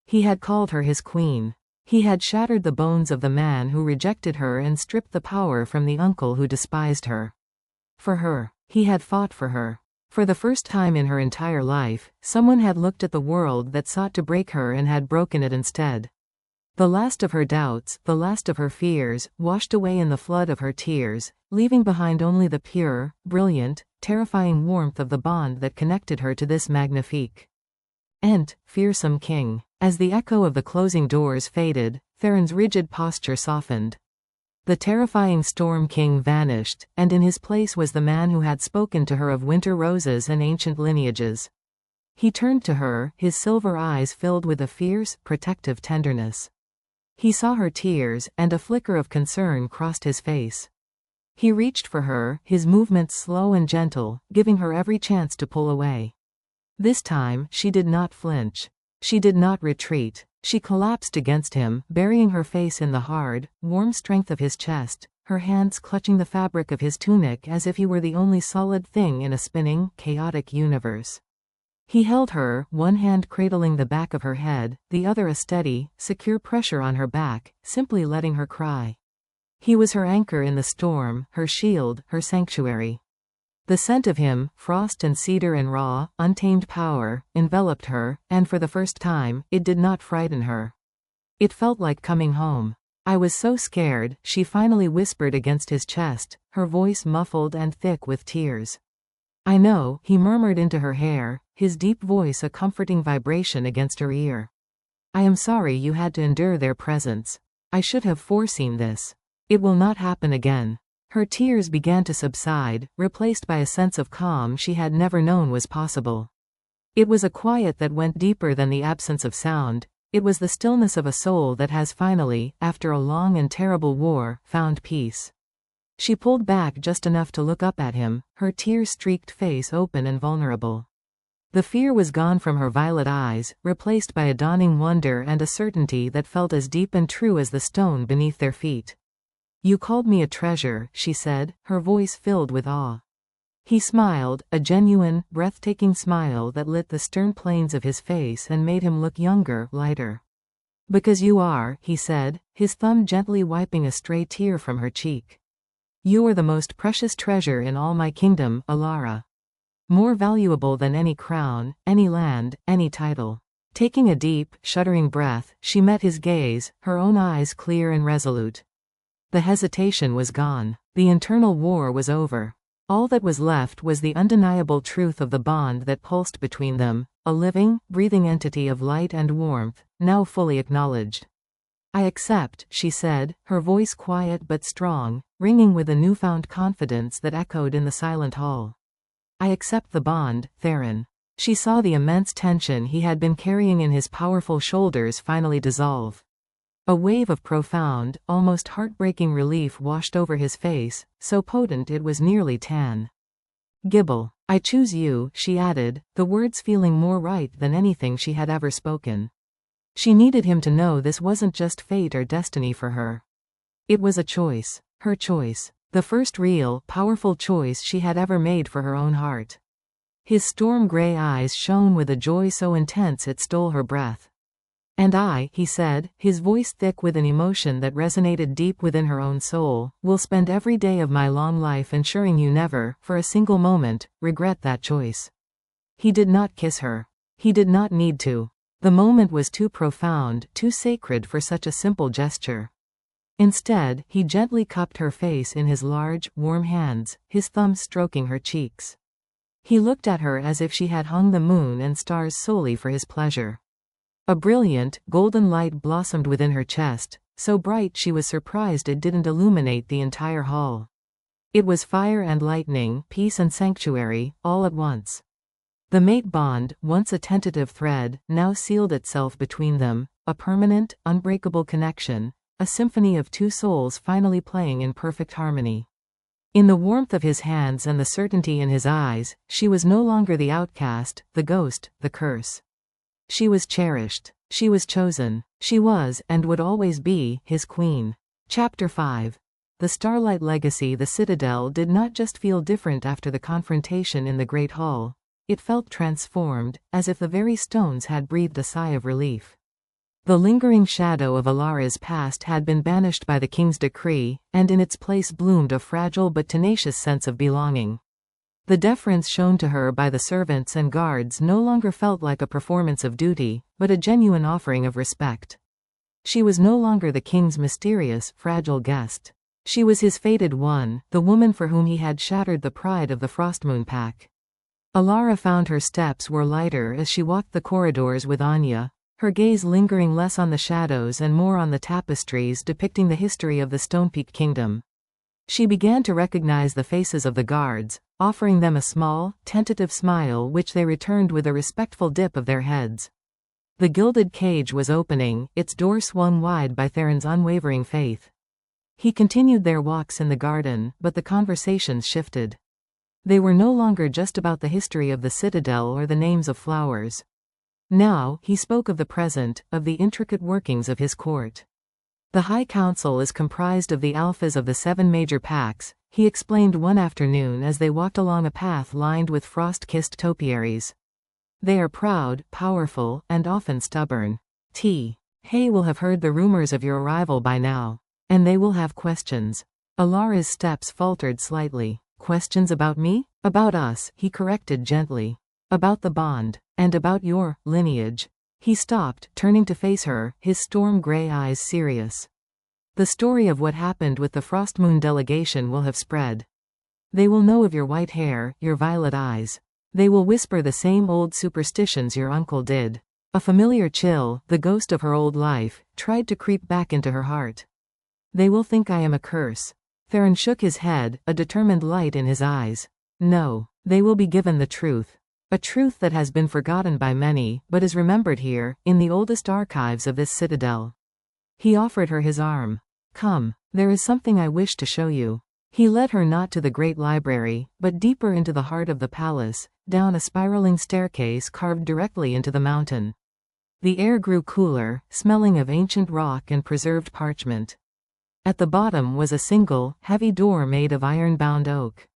He had called her his queen. He had shattered the bones of the man who rejected her and stripped the power from the uncle who despised her. For her. He had fought for her. For the first time in her entire life, someone had looked at the world that sought to break her and had broken it instead. The last of her doubts, the last of her fears, washed away in the flood of her tears, leaving behind only the pure, brilliant, terrifying warmth of the bond that connected her to this magnifique. Fearsome king. As the echo of the closing doors faded, Theron's rigid posture softened. The terrifying Storm King vanished, and in his place was the man who had spoken to her of winter roses and ancient lineages. He turned to her, his silver eyes filled with a fierce, protective tenderness. He saw her tears, and a flicker of concern crossed his face. He reached for her, his movements slow and gentle, giving her every chance to pull away. This time, she did not flinch. She did not retreat. She collapsed against him, burying her face in the hard, warm strength of his chest, her hands clutching the fabric of his tunic as if he were the only solid thing in a spinning, chaotic universe. He held her, one hand cradling the back of her head, the other a steady, secure pressure on her back, simply letting her cry. He was her anchor in the storm, her shield, her sanctuary. The scent of him, frost and cedar and raw, untamed power, enveloped her, and for the first time, it did not frighten her. It felt like coming home. I was so scared, she finally whispered against his chest, her voice muffled and thick with tears. I know, he murmured into her hair, his deep voice a comforting vibration against her ear. I am sorry you had to endure their presence. I should have foreseen this. It will not happen again. Her tears began to subside, replaced by a sense of calm she had never known was possible. It was a quiet that went deeper than the absence of sound. It was the stillness of a soul that has finally, after a long and terrible war, found peace. She pulled back just enough to look up at him, her tear-streaked face open and vulnerable. The fear was gone from her violet eyes, replaced by a dawning wonder and a certainty that felt as deep and true as the stone beneath their feet. You called me a treasure, she said, her voice filled with awe. He smiled, a genuine, breathtaking smile that lit the stern planes of his face and made him look younger, lighter. Because you are, he said, his thumb gently wiping a stray tear from her cheek. You are the most precious treasure in all my kingdom, Elara. More valuable than any crown, any land, any title. Taking a deep, shuddering breath, she met his gaze, her own eyes clear and resolute. The hesitation was gone. The internal war was over. All that was left was the undeniable truth of the bond that pulsed between them, a living, breathing entity of light and warmth, now fully acknowledged. I accept, she said, her voice quiet but strong, ringing with a newfound confidence that echoed in the silent hall. I accept the bond, Theron. She saw the immense tension he had been carrying in his powerful shoulders finally dissolve. A wave of profound, almost heartbreaking relief washed over his face, so potent it was nearly tan. Gibble. I choose you, she added, the words feeling more right than anything she had ever spoken. She needed him to know this wasn't just fate or destiny for her. It was a choice. Her choice. The first real, powerful choice she had ever made for her own heart. His storm-gray eyes shone with a joy so intense it stole her breath. And I, he said, his voice thick with an emotion that resonated deep within her own soul, will spend every day of my long life ensuring you never, for a single moment, regret that choice. He did not kiss her. He did not need to. The moment was too profound, too sacred for such a simple gesture. Instead, he gently cupped her face in his large, warm hands, his thumbs stroking her cheeks. He looked at her as if she had hung the moon and stars solely for his pleasure. A brilliant, golden light blossomed within her chest, so bright she was surprised it didn't illuminate the entire hall. It was fire and lightning, peace and sanctuary, all at once. The mate bond, once a tentative thread, now sealed itself between them, a permanent, unbreakable connection, a symphony of two souls finally playing in perfect harmony. In the warmth of his hands and the certainty in his eyes, she was no longer the outcast, the ghost, the curse. She was cherished. She was chosen. She was, and would always be, his queen. Chapter 5. The Starlight Legacy. The Citadel did not just feel different after the confrontation in the Great Hall. It felt transformed, as if the very stones had breathed a sigh of relief. The lingering shadow of Elara's past had been banished by the king's decree, and in its place bloomed a fragile but tenacious sense of belonging. The deference shown to her by the servants and guards no longer felt like a performance of duty, but a genuine offering of respect. She was no longer the king's mysterious, fragile guest. She was his fated one, the woman for whom he had shattered the pride of the Shadowmoon Pack. Elara found her steps were lighter as she walked the corridors with Anya, her gaze lingering less on the shadows and more on the tapestries depicting the history of the Stonepeak Kingdom. She began to recognize the faces of the guards, offering them a small, tentative smile which they returned with a respectful dip of their heads. The gilded cage was opening, its door swung wide by Theron's unwavering faith. He continued their walks in the garden, but the conversations shifted. They were no longer just about the history of the citadel or the names of flowers. Now, he spoke of the present, of the intricate workings of his court. The High Council is comprised of the alphas of the 7 major packs, he explained one afternoon as they walked along a path lined with frost-kissed topiaries. They are proud, powerful, and often stubborn. Hay will have heard the rumors of your arrival by now. And they will have questions. Elara's steps faltered slightly. Questions about me? About us, he corrected gently. About the bond. And about your lineage. He stopped, turning to face her, his storm-gray eyes serious. The story of what happened with the Frostmoon delegation will have spread. They will know of your white hair, your violet eyes. They will whisper the same old superstitions your uncle did. A familiar chill, the ghost of her old life, tried to creep back into her heart. They will think I am a curse. Theron shook his head, a determined light in his eyes. No, they will be given the truth. A truth that has been forgotten by many, but is remembered here, in the oldest archives of this citadel. He offered her his arm. Come, there is something I wish to show you. He led her not to the great library, but deeper into the heart of the palace, down a spiraling staircase carved directly into the mountain. The air grew cooler, smelling of ancient rock and preserved parchment. At the bottom was a single, heavy door made of iron-bound oak.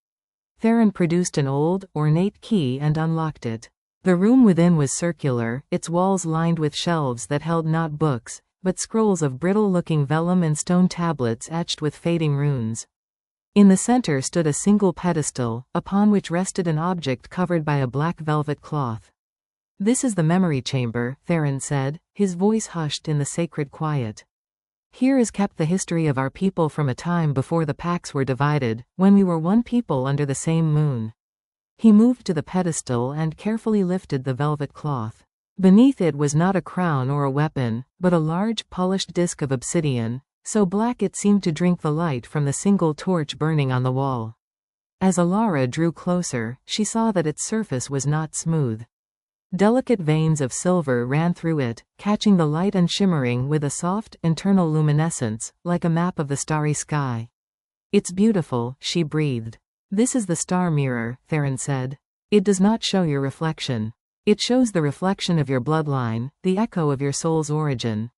Theron produced an old, ornate key and unlocked it. The room within was circular, its walls lined with shelves that held not books, but scrolls of brittle-looking vellum and stone tablets etched with fading runes. In the center stood a single pedestal, upon which rested an object covered by a black velvet cloth. This is the memory chamber, Theron said, his voice hushed in the sacred quiet. Here is kept the history of our people from a time before the packs were divided, when we were one people under the same moon. He moved to the pedestal and carefully lifted the velvet cloth. Beneath it was not a crown or a weapon, but a large, polished disc of obsidian, so black it seemed to drink the light from the single torch burning on the wall. As Elara drew closer, she saw that its surface was not smooth. Delicate veins of silver ran through it, catching the light and shimmering with a soft, internal luminescence, like a map of the starry sky. It's beautiful, she breathed. This is the star mirror, Theron said. It does not show your reflection. It shows the reflection of your bloodline, the echo of your soul's origin.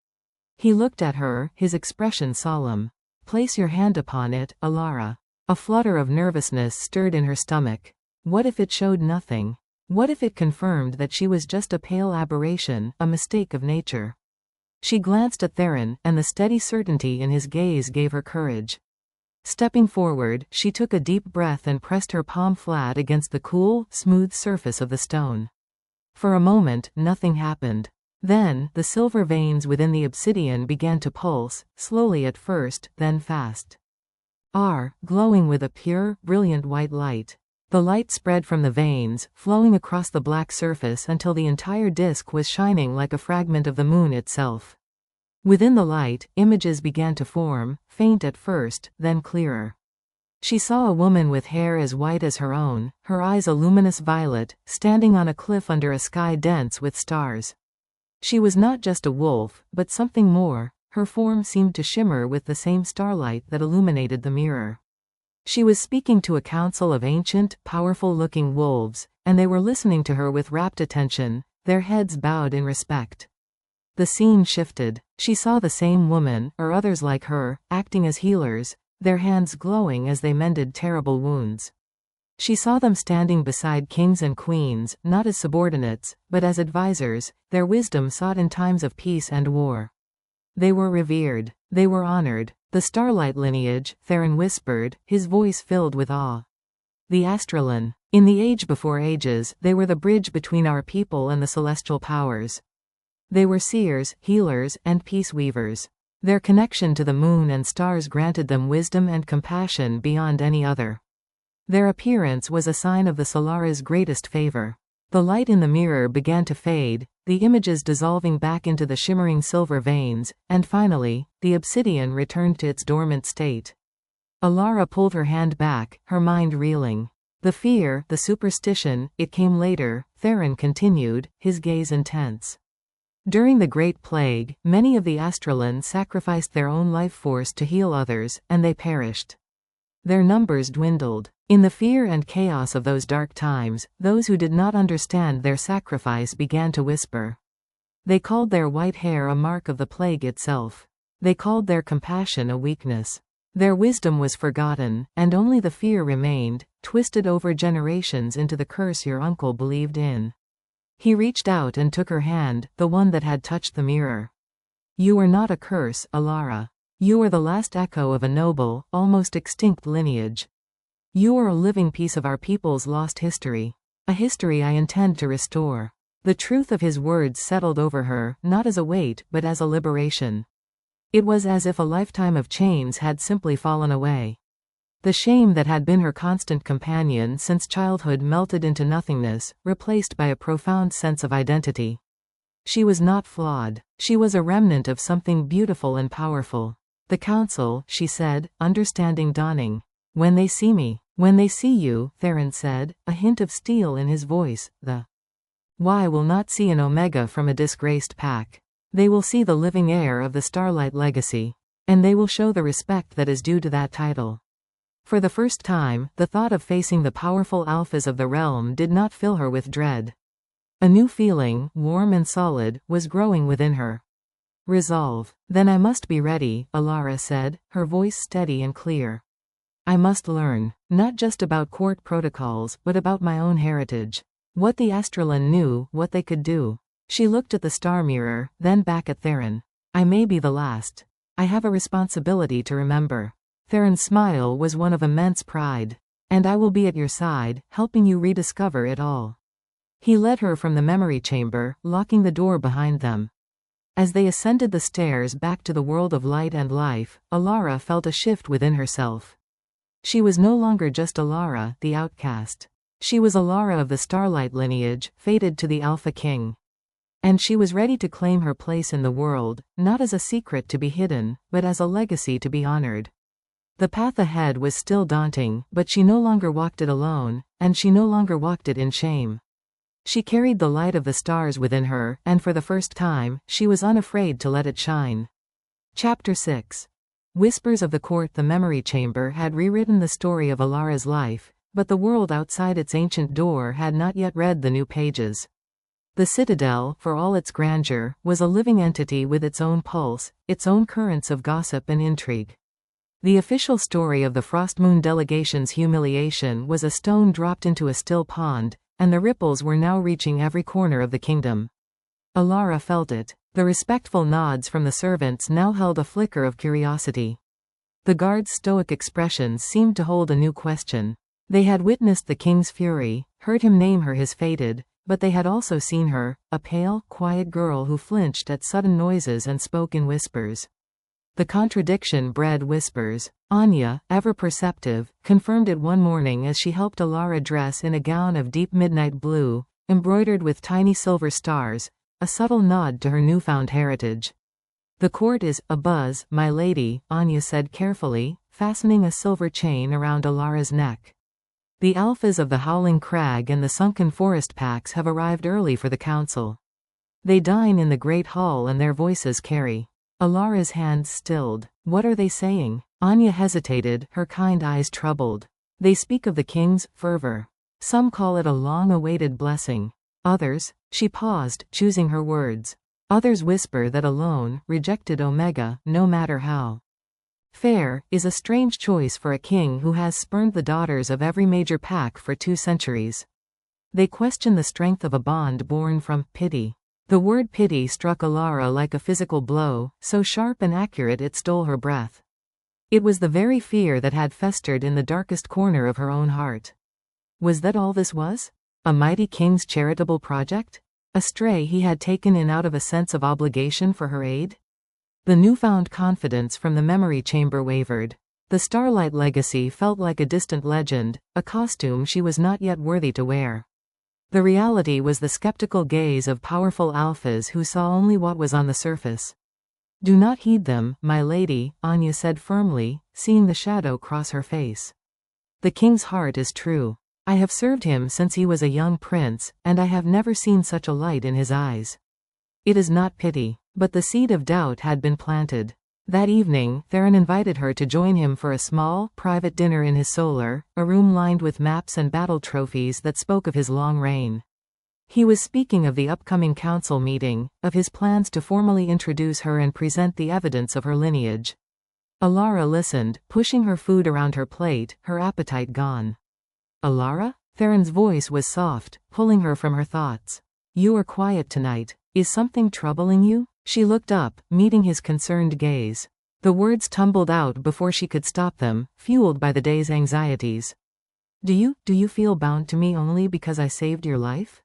He looked at her, his expression solemn. Place your hand upon it, Elara. A flutter of nervousness stirred in her stomach. What if it showed nothing? What if it confirmed that she was just a pale aberration, a mistake of nature? She glanced at Theron, and the steady certainty in his gaze gave her courage. Stepping forward, she took a deep breath and pressed her palm flat against the cool, smooth surface of the stone. For a moment, nothing happened. Then, the silver veins within the obsidian began to pulse, slowly at first, then fast. Glowing with a pure, brilliant white light. The light spread from the veins, flowing across the black surface until the entire disk was shining like a fragment of the moon itself. Within the light, images began to form, faint at first, then clearer. She saw a woman with hair as white as her own, her eyes a luminous violet, standing on a cliff under a sky dense with stars. She was not just a wolf, but something more. Her form seemed to shimmer with the same starlight that illuminated the mirror. She was speaking to a council of ancient, powerful-looking wolves, and they were listening to her with rapt attention, their heads bowed in respect. The scene shifted. She saw the same woman, or others like her, acting as healers, their hands glowing as they mended terrible wounds. She saw them standing beside kings and queens, not as subordinates, but as advisors, their wisdom sought in times of peace and war. They were revered. They were honored. The Starlight lineage, Theron whispered, his voice filled with awe. The Astralon. In the age before ages, they were the bridge between our people and the celestial powers. They were seers, healers, and peace weavers. Their connection to the moon and stars granted them wisdom and compassion beyond any other. Their appearance was a sign of the Solara's greatest favor. The light in the mirror began to fade, the images dissolving back into the shimmering silver veins, and finally, the obsidian returned to its dormant state. Elara pulled her hand back, her mind reeling. The fear, the superstition, it came later, Theron continued, his gaze intense. During the Great Plague, many of the Astralon sacrificed their own life force to heal others, and they perished. Their numbers dwindled. In the fear and chaos of those dark times, those who did not understand their sacrifice began to whisper. They called their white hair a mark of the plague itself. They called their compassion a weakness. Their wisdom was forgotten, and only the fear remained, twisted over generations into the curse your uncle believed in. He reached out and took her hand, the one that had touched the mirror. You are not a curse, Elara. You are the last echo of a noble, almost extinct lineage. You are a living piece of our people's lost history. A history I intend to restore. The truth of his words settled over her, not as a weight, but as a liberation. It was as if a lifetime of chains had simply fallen away. The shame that had been her constant companion since childhood melted into nothingness, replaced by a profound sense of identity. She was not flawed. She was a remnant of something beautiful and powerful. The council, she said, understanding dawning. When they see me. When they see you, Theron said, a hint of steel in his voice, the Y will not see an Omega from a disgraced pack. They will see the living heir of the Starlight legacy. And they will show the respect that is due to that title. For the first time, the thought of facing the powerful alphas of the realm did not fill her with dread. A new feeling, warm and solid, was growing within her. Resolve. Then I must be ready, Elara said, her voice steady and clear. I must learn, not just about court protocols, but about my own heritage. What the Astralon knew, what they could do. She looked at the star mirror, then back at Theron. I may be the last. I have a responsibility to remember. Theron's smile was one of immense pride. And I will be at your side, helping you rediscover it all. He led her from the memory chamber, locking the door behind them. As they ascended the stairs back to the world of light and life, Elara felt a shift within herself. She was no longer just Elara, the outcast. She was Elara of the Starlight lineage, fated to the Alpha King. And she was ready to claim her place in the world, not as a secret to be hidden, but as a legacy to be honored. The path ahead was still daunting, but she no longer walked it alone, and she no longer walked it in shame. She carried the light of the stars within her, and for the first time, she was unafraid to let it shine. Chapter 6. Whispers of the Court. The memory chamber had rewritten the story of Elara's life, but the world outside its ancient door had not yet read the new pages. The Citadel, for all its grandeur, was a living entity with its own pulse, its own currents of gossip and intrigue. The official story of the Frostmoon delegation's humiliation was a stone dropped into a still pond, and the ripples were now reaching every corner of the kingdom. Elara felt it. The respectful nods from the servants now held a flicker of curiosity. The guards' stoic expressions seemed to hold a new question. They had witnessed the king's fury, heard him name her his fated, But they had also seen her, a pale, quiet girl who flinched at sudden noises and spoke in whispers. The contradiction bred whispers. Anya, ever perceptive, confirmed it one morning as she helped Elara dress in a gown of deep midnight blue, embroidered with tiny silver stars, a subtle nod to her newfound heritage. "The court is abuzz, my lady," Anya said carefully, fastening a silver chain around Elara's neck. "The alphas of the Howling Crag and the Sunken Forest packs have arrived early for the council. They dine in the Great Hall and their voices carry." Elara's hands stilled. "What are they saying?" Anya hesitated, her kind eyes troubled. "They speak of the king's fervor. Some call it a long-awaited blessing. Others," she paused, choosing her words, "others whisper that alone, rejected Omega, no matter how fair, is a strange choice for a king who has spurned the daughters of every major pack for 2 centuries. They question the strength of a bond born from pity." The word pity struck Elara like a physical blow, so sharp and accurate it stole her breath. It was the very fear that had festered in the darkest corner of her own heart. Was that all this was? A mighty king's charitable project? A stray he had taken in out of a sense of obligation for her aid? The newfound confidence from the memory chamber wavered. The Starlight legacy felt like a distant legend, a costume she was not yet worthy to wear. The reality was the skeptical gaze of powerful alphas who saw only what was on the surface. "Do not heed them, my lady," Anya said firmly, seeing the shadow cross her face. "The king's heart is true. I have served him since he was a young prince, and I have never seen such a light in his eyes. It is not pity." But the seed of doubt had been planted. That evening, Theron invited her to join him for a small, private dinner in his solar, a room lined with maps and battle trophies that spoke of his long reign. He was speaking of the upcoming council meeting, of his plans to formally introduce her and present the evidence of her lineage. Elara listened, pushing her food around her plate, her appetite gone. "Elara?" Theron's voice was soft, pulling her from her thoughts. "You are quiet tonight. Is something troubling you?" She looked up, meeting his concerned gaze. The words tumbled out before she could stop them, fueled by the day's anxieties. Do you feel bound to me only because I saved your life?"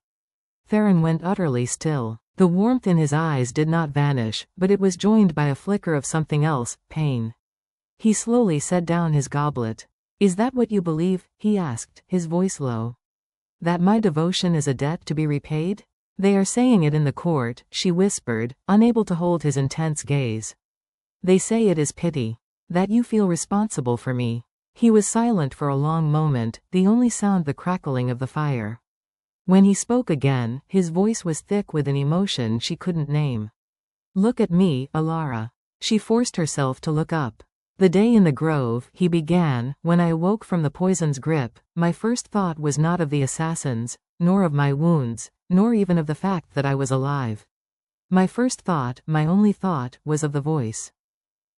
Theron went utterly still. The warmth in his eyes did not vanish, but it was joined by a flicker of something else, pain. He slowly set down his goblet. "Is that what you believe?" he asked, his voice low. "That my devotion is a debt to be repaid?" "They are saying it in the court," she whispered, unable to hold his intense gaze. "They say it is pity. That you feel responsible for me." He was silent for a long moment, the only sound the crackling of the fire. When he spoke again, his voice was thick with an emotion she couldn't name. "Look at me, Elara." She forced herself to look up. "The day in the grove," he began, "when I awoke from the poison's grip, my first thought was not of the assassins, nor of my wounds, nor even of the fact that I was alive. My first thought, my only thought, was of the voice."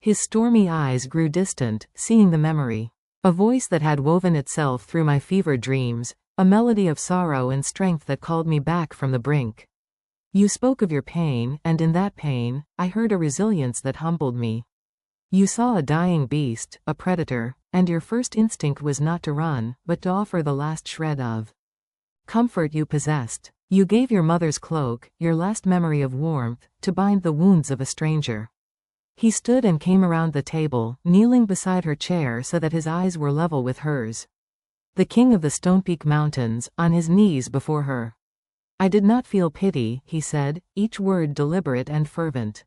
His stormy eyes grew distant, seeing the memory. "A voice that had woven itself through my fevered dreams, a melody of sorrow and strength that called me back from the brink. You spoke of your pain, and in that pain, I heard a resilience that humbled me. You saw a dying beast, a predator, and your first instinct was not to run, but to offer the last shred of comfort you possessed. You gave your mother's cloak, your last memory of warmth, to bind the wounds of a stranger." He stood and came around the table, kneeling beside her chair so that his eyes were level with hers. The king of the Stonepeak Mountains, on his knees before her. "I did not feel pity," he said, each word deliberate and fervent.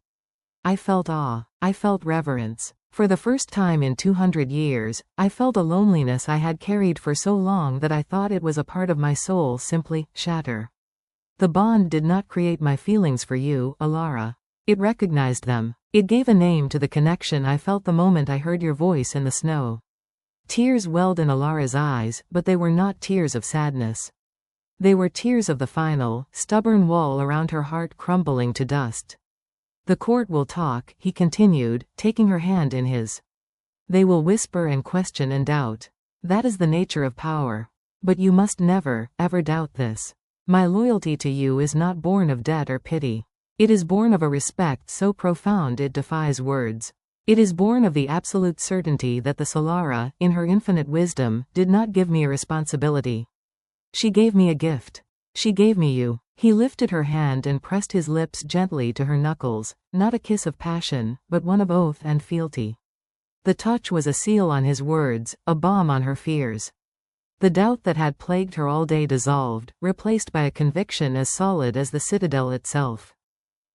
"I felt awe. I felt reverence. For the first time in 200 years, I felt a loneliness I had carried for so long that I thought it was a part of my soul simply shatter. The bond did not create my feelings for you, Elara. It recognized them. It gave a name to the connection I felt the moment I heard your voice in the snow." Tears welled in Elara's eyes, but they were not tears of sadness. They were tears of the final, stubborn wall around her heart crumbling to dust. "The court will talk," he continued, taking her hand in his. "They will whisper and question and doubt. That is the nature of power. But you must never, ever doubt this. My loyalty to you is not born of debt or pity. It is born of a respect so profound it defies words. It is born of the absolute certainty that the Solara, in her infinite wisdom, did not give me a responsibility. She gave me a gift. She gave me you. He lifted her hand and pressed his lips gently to her knuckles, not a kiss of passion, but one of oath and fealty. The touch was a seal on his words, a balm on her fears. The doubt that had plagued her all day dissolved, replaced by a conviction as solid as the citadel itself.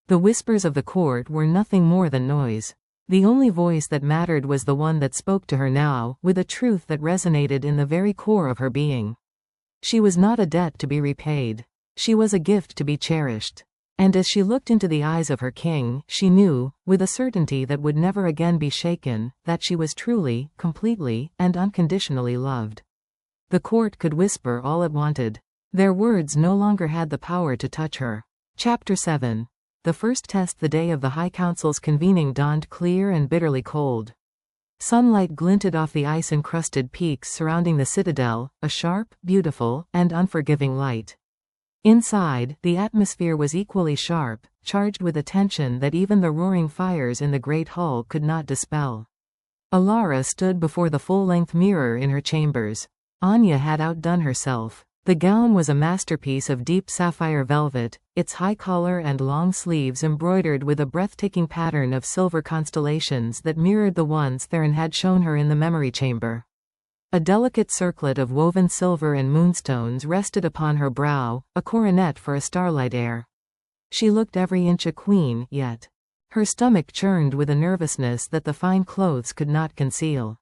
The whispers of the court were nothing more than noise. The only voice that mattered was the one that spoke to her now, with a truth that resonated in the very core of her being. She was not a debt to be repaid. She was a gift to be cherished. And as she looked into the eyes of her king, she knew, with a certainty that would never again be shaken, that she was truly, completely, and unconditionally loved. The court could whisper all it wanted. Their words no longer had the power to touch her. Chapter 7. The first test. The day of the High Council's convening dawned clear and bitterly cold. Sunlight glinted off the ice-encrusted peaks surrounding the citadel, a sharp, beautiful, and unforgiving light. Inside, the atmosphere was equally sharp, charged with a tension that even the roaring fires in the great hall could not dispel. Elara stood before the full-length mirror in her chambers. Anya had outdone herself. The gown was a masterpiece of deep sapphire velvet, its high collar and long sleeves embroidered with a breathtaking pattern of silver constellations that mirrored the ones Theron had shown her in the memory chamber. A delicate circlet of woven silver and moonstones rested upon her brow, a coronet for a starlight heir. She looked every inch a queen, yet her stomach churned with a nervousness that the fine clothes could not conceal.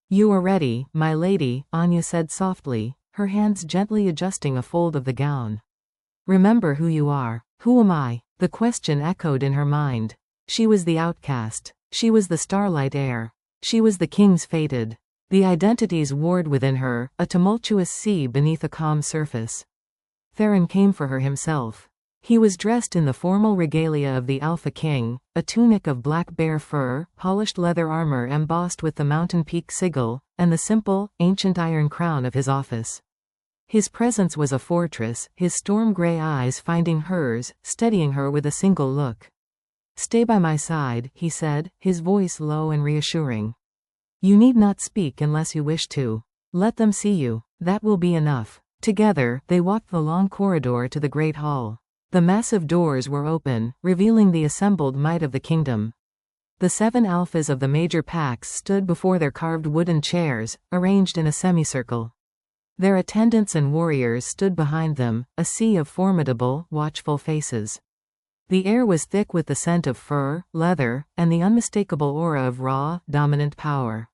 "You are ready, my lady," Anya said softly, her hands gently adjusting a fold of the gown. "Remember who you are." "Who am I?" The question echoed in her mind. She was the outcast. She was the starlight heir. She was the king's fated. The identities warred within her, a tumultuous sea beneath a calm surface. Theron came for her himself. He was dressed in the formal regalia of the Alpha King, a tunic of black bear fur, polished leather armor embossed with the mountain peak sigil, and the simple, ancient iron crown of his office. His presence was a fortress, his storm-gray eyes finding hers, steadying her with a single look. "Stay by my side," he said, his voice low and reassuring. "You need not speak unless you wish to. Let them see you. That will be enough." Together, they walked the long corridor to the great hall. The massive doors were open, revealing the assembled might of the kingdom. The 7 alphas of the major packs stood before their carved wooden chairs, arranged in a semicircle. Their attendants and warriors stood behind them, a sea of formidable, watchful faces. The air was thick with the scent of fur, leather, and the unmistakable aura of raw, dominant power.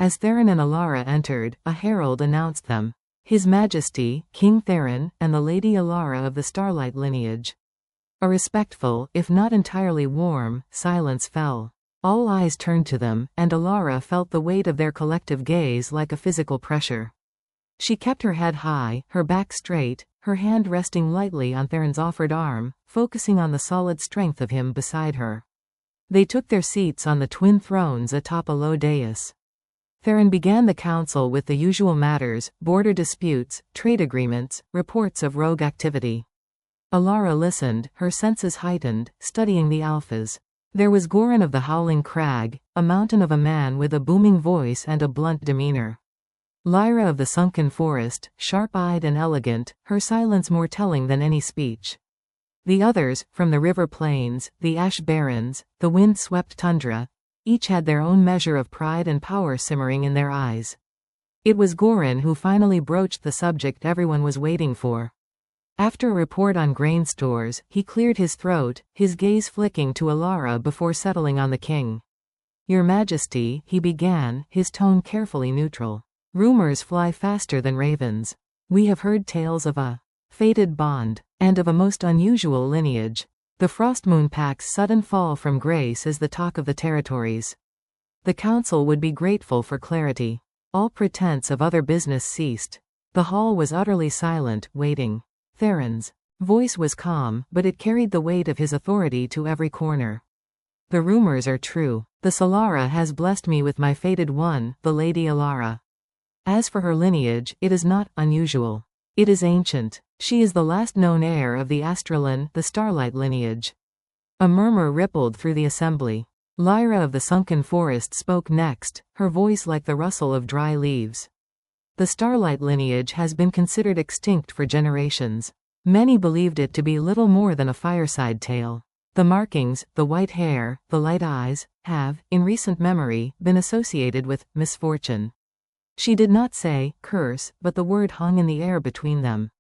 As Theron and Elara entered, a herald announced them. His Majesty, King Theron, and the Lady Elara of the Starlight lineage. A respectful, if not entirely warm, silence fell. All eyes turned to them, and Elara felt the weight of their collective gaze like a physical pressure. She kept her head high, her back straight, her hand resting lightly on Theron's offered arm, focusing on the solid strength of him beside her. They took their seats on the twin thrones atop a low dais. Theron began the council with the usual matters: border disputes, trade agreements, reports of rogue activity. Elara listened, her senses heightened, studying the alphas. There was Goran of the Howling Crag, a mountain of a man with a booming voice and a blunt demeanor. Lyra of the Sunken Forest, sharp-eyed and elegant, her silence more telling than any speech. The others, from the river plains, the ash barrens, the wind-swept tundra, each had their own measure of pride and power simmering in their eyes. It was Goran who finally broached the subject everyone was waiting for. After a report on grain stores, he cleared his throat, his gaze flicking to Elara before settling on the king. "Your Majesty," he began, his tone carefully neutral. "Rumors fly faster than ravens. We have heard tales of a fated bond, and of a most unusual lineage. The Frostmoon Pack's sudden fall from grace is the talk of the territories. The council would be grateful for clarity." All pretense of other business ceased. The hall was utterly silent, waiting. Theron's voice was calm, but it carried the weight of his authority to every corner. "The rumors are true. The Solara has blessed me with my fated one, the Lady Elara. As for her lineage, it is not unusual. It is ancient. She is the last known heir of the Astralan, the Starlight lineage." A murmur rippled through the assembly. Lyra of the Sunken Forest spoke next, her voice like the rustle of dry leaves. "The Starlight lineage has been considered extinct for generations. Many believed it to be little more than a fireside tale. The markings, the white hair, the light eyes, have, in recent memory, been associated with misfortune. She did not say curse, but the word hung in the air between them.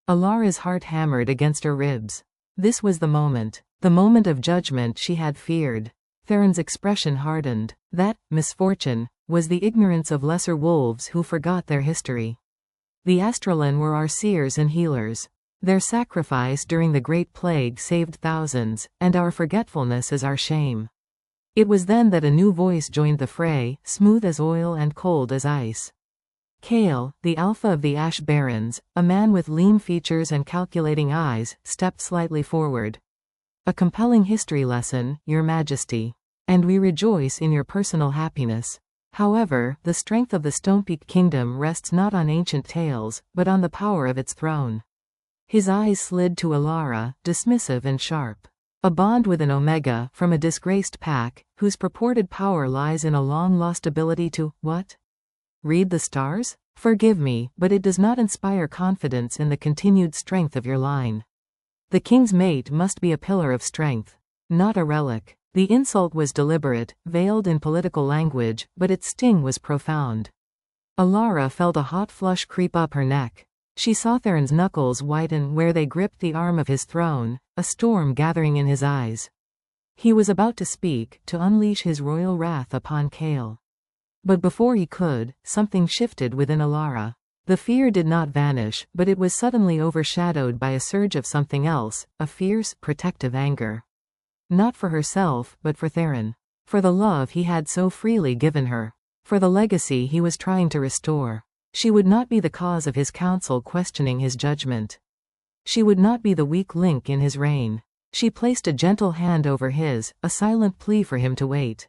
Elara's heart hammered against her ribs. This was the moment of judgment she had feared. Theron's expression hardened. That misfortune was the ignorance of lesser wolves who forgot their history. The Astralan were our seers and healers. Their sacrifice during the Great Plague saved thousands, and our forgetfulness is our shame. It was then that a new voice joined the fray, smooth as oil and cold as ice. Kael, the Alpha of the Ash Barrens, a man with lean features and calculating eyes, stepped slightly forward. A compelling history lesson, Your Majesty. And we rejoice in your personal happiness. However, the strength of the Stonepeak Kingdom rests not on ancient tales, but on the power of its throne. His eyes slid to Elara, dismissive and sharp. A bond with an Omega, from a disgraced pack, whose purported power lies in a long-lost ability to, what? Read the stars? Forgive me, but it does not inspire confidence in the continued strength of your line. The king's mate must be a pillar of strength, not a relic. The insult was deliberate, veiled in political language, but its sting was profound. Elara felt a hot flush creep up her neck. She saw Theron's knuckles whiten where they gripped the arm of his throne, a storm gathering in his eyes. He was about to speak, to unleash his royal wrath upon Kael. But before he could, something shifted within Elara. The fear did not vanish, but it was suddenly overshadowed by a surge of something else, a fierce, protective anger. Not for herself, but for Theron. For the love he had so freely given her. For the legacy he was trying to restore. She would not be the cause of his council questioning his judgment. She would not be the weak link in his reign. She placed a gentle hand over his, a silent plea for him to wait.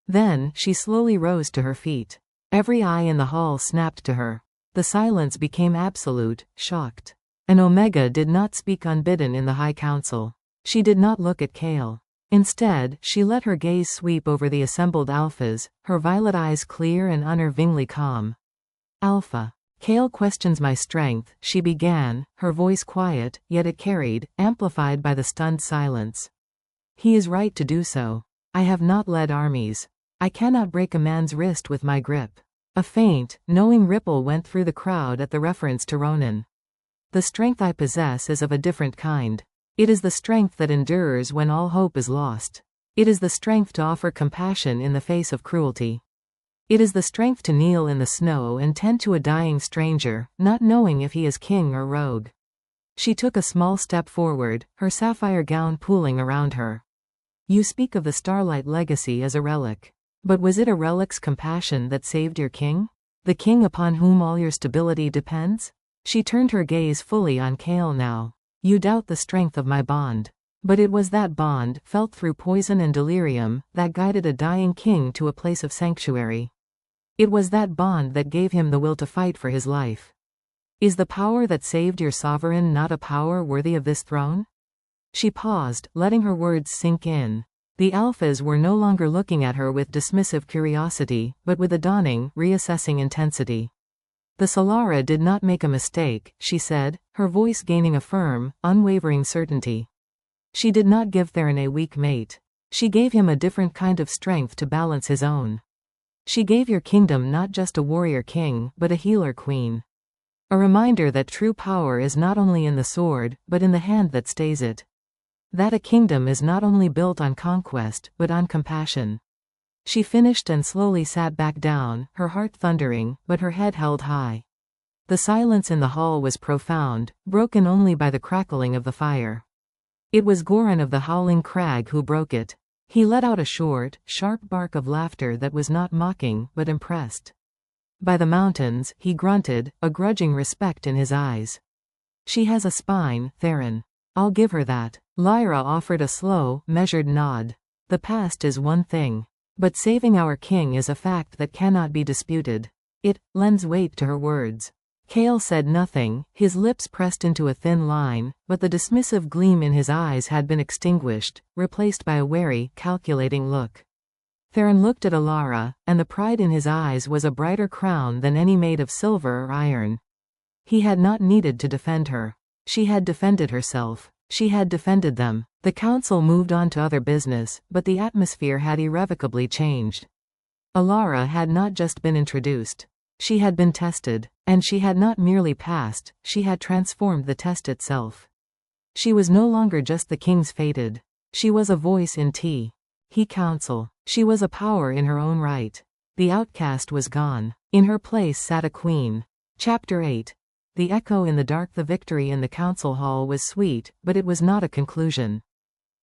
Then, she slowly rose to her feet. Every eye in the hall snapped to her. The silence became absolute, shocked. An Omega did not speak unbidden in the High Council. She did not look at Kael. Instead, she let her gaze sweep over the assembled alphas, her violet eyes clear and unnervingly calm. Alpha. Kael questions my strength, she began, her voice quiet, yet it carried, amplified by the stunned silence. He is right to do so. I have not led armies. I cannot break a man's wrist with my grip. A faint, knowing ripple went through the crowd at the reference to Ronan. The strength I possess is of a different kind. It is the strength that endures when all hope is lost. It is the strength to offer compassion in the face of cruelty. It is the strength to kneel in the snow and tend to a dying stranger, not knowing if he is king or rogue. She took a small step forward, her sapphire gown pooling around her. You speak of the Starlight legacy as a relic. But was it a relic's compassion that saved your king? The king upon whom all your stability depends? She turned her gaze fully on Kael now. You doubt the strength of my bond. But it was that bond, felt through poison and delirium, that guided a dying king to a place of sanctuary. It was that bond that gave him the will to fight for his life. Is the power that saved your sovereign not a power worthy of this throne? She paused, letting her words sink in. The alphas were no longer looking at her with dismissive curiosity, but with a dawning, reassessing intensity. The Solara did not make a mistake, she said, her voice gaining a firm, unwavering certainty. She did not give Theron a weak mate. She gave him a different kind of strength to balance his own. She gave your kingdom not just a warrior king, but a healer queen. A reminder that true power is not only in the sword, but in the hand that stays it. That a kingdom is not only built on conquest, but on compassion. She finished and slowly sat back down, her heart thundering, but her head held high. The silence in the hall was profound, broken only by the crackling of the fire. It was Goran of the Howling Crag who broke it. He let out a short, sharp bark of laughter that was not mocking, but impressed. By the mountains, he grunted, a grudging respect in his eyes. She has a spine, Theron. I'll give her that. Lyra offered a slow, measured nod. The past is one thing. But saving our king is a fact that cannot be disputed. It lends weight to her words. Kael said nothing, his lips pressed into a thin line, but the dismissive gleam in his eyes had been extinguished, replaced by a wary, calculating look. Theron looked at Elara, and the pride in his eyes was a brighter crown than any made of silver or iron. He had not needed to defend her. She had defended herself. She had defended them. The council moved on to other business, but the atmosphere had irrevocably changed. Elara had not just been introduced. She had been tested. And she had not merely passed, she had transformed the test itself. She was no longer just the king's fated. She was a voice in he council. She was a power in her own right. The outcast was gone. In her place sat a queen. Chapter 8. The echo in the dark. The victory in the council hall was sweet, but it was not a conclusion.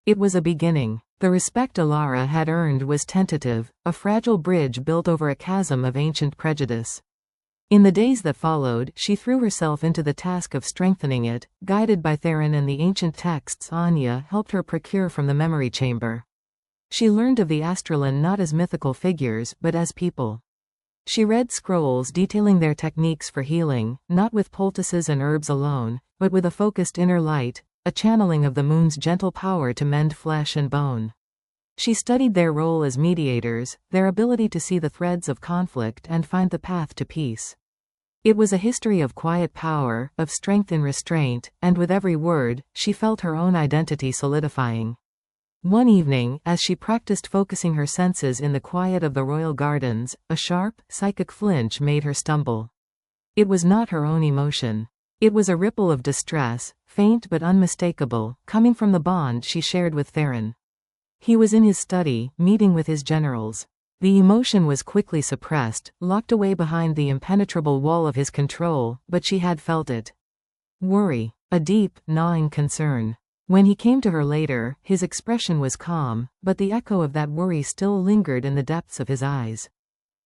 It was a beginning. The respect Elara had earned was tentative, a fragile bridge built over a chasm of ancient prejudice. In the days that followed, she threw herself into the task of strengthening it, guided by Theron and the ancient texts Anya helped her procure from the memory chamber. She learned of the Astralen not as mythical figures, but as people. She read scrolls detailing their techniques for healing, not with poultices and herbs alone, but with a focused inner light, a channeling of the moon's gentle power to mend flesh and bone. She studied their role as mediators, their ability to see the threads of conflict and find the path to peace. It was a history of quiet power, of strength in restraint, and with every word, she felt her own identity solidifying. One evening, as she practiced focusing her senses in the quiet of the royal gardens, a sharp, psychic flinch made her stumble. It was not her own emotion. It was a ripple of distress, faint but unmistakable, coming from the bond she shared with Theron. He was in his study, meeting with his generals. The emotion was quickly suppressed, locked away behind the impenetrable wall of his control, but she had felt it. Worry. A deep, gnawing concern. When he came to her later, his expression was calm, but the echo of that worry still lingered in the depths of his eyes.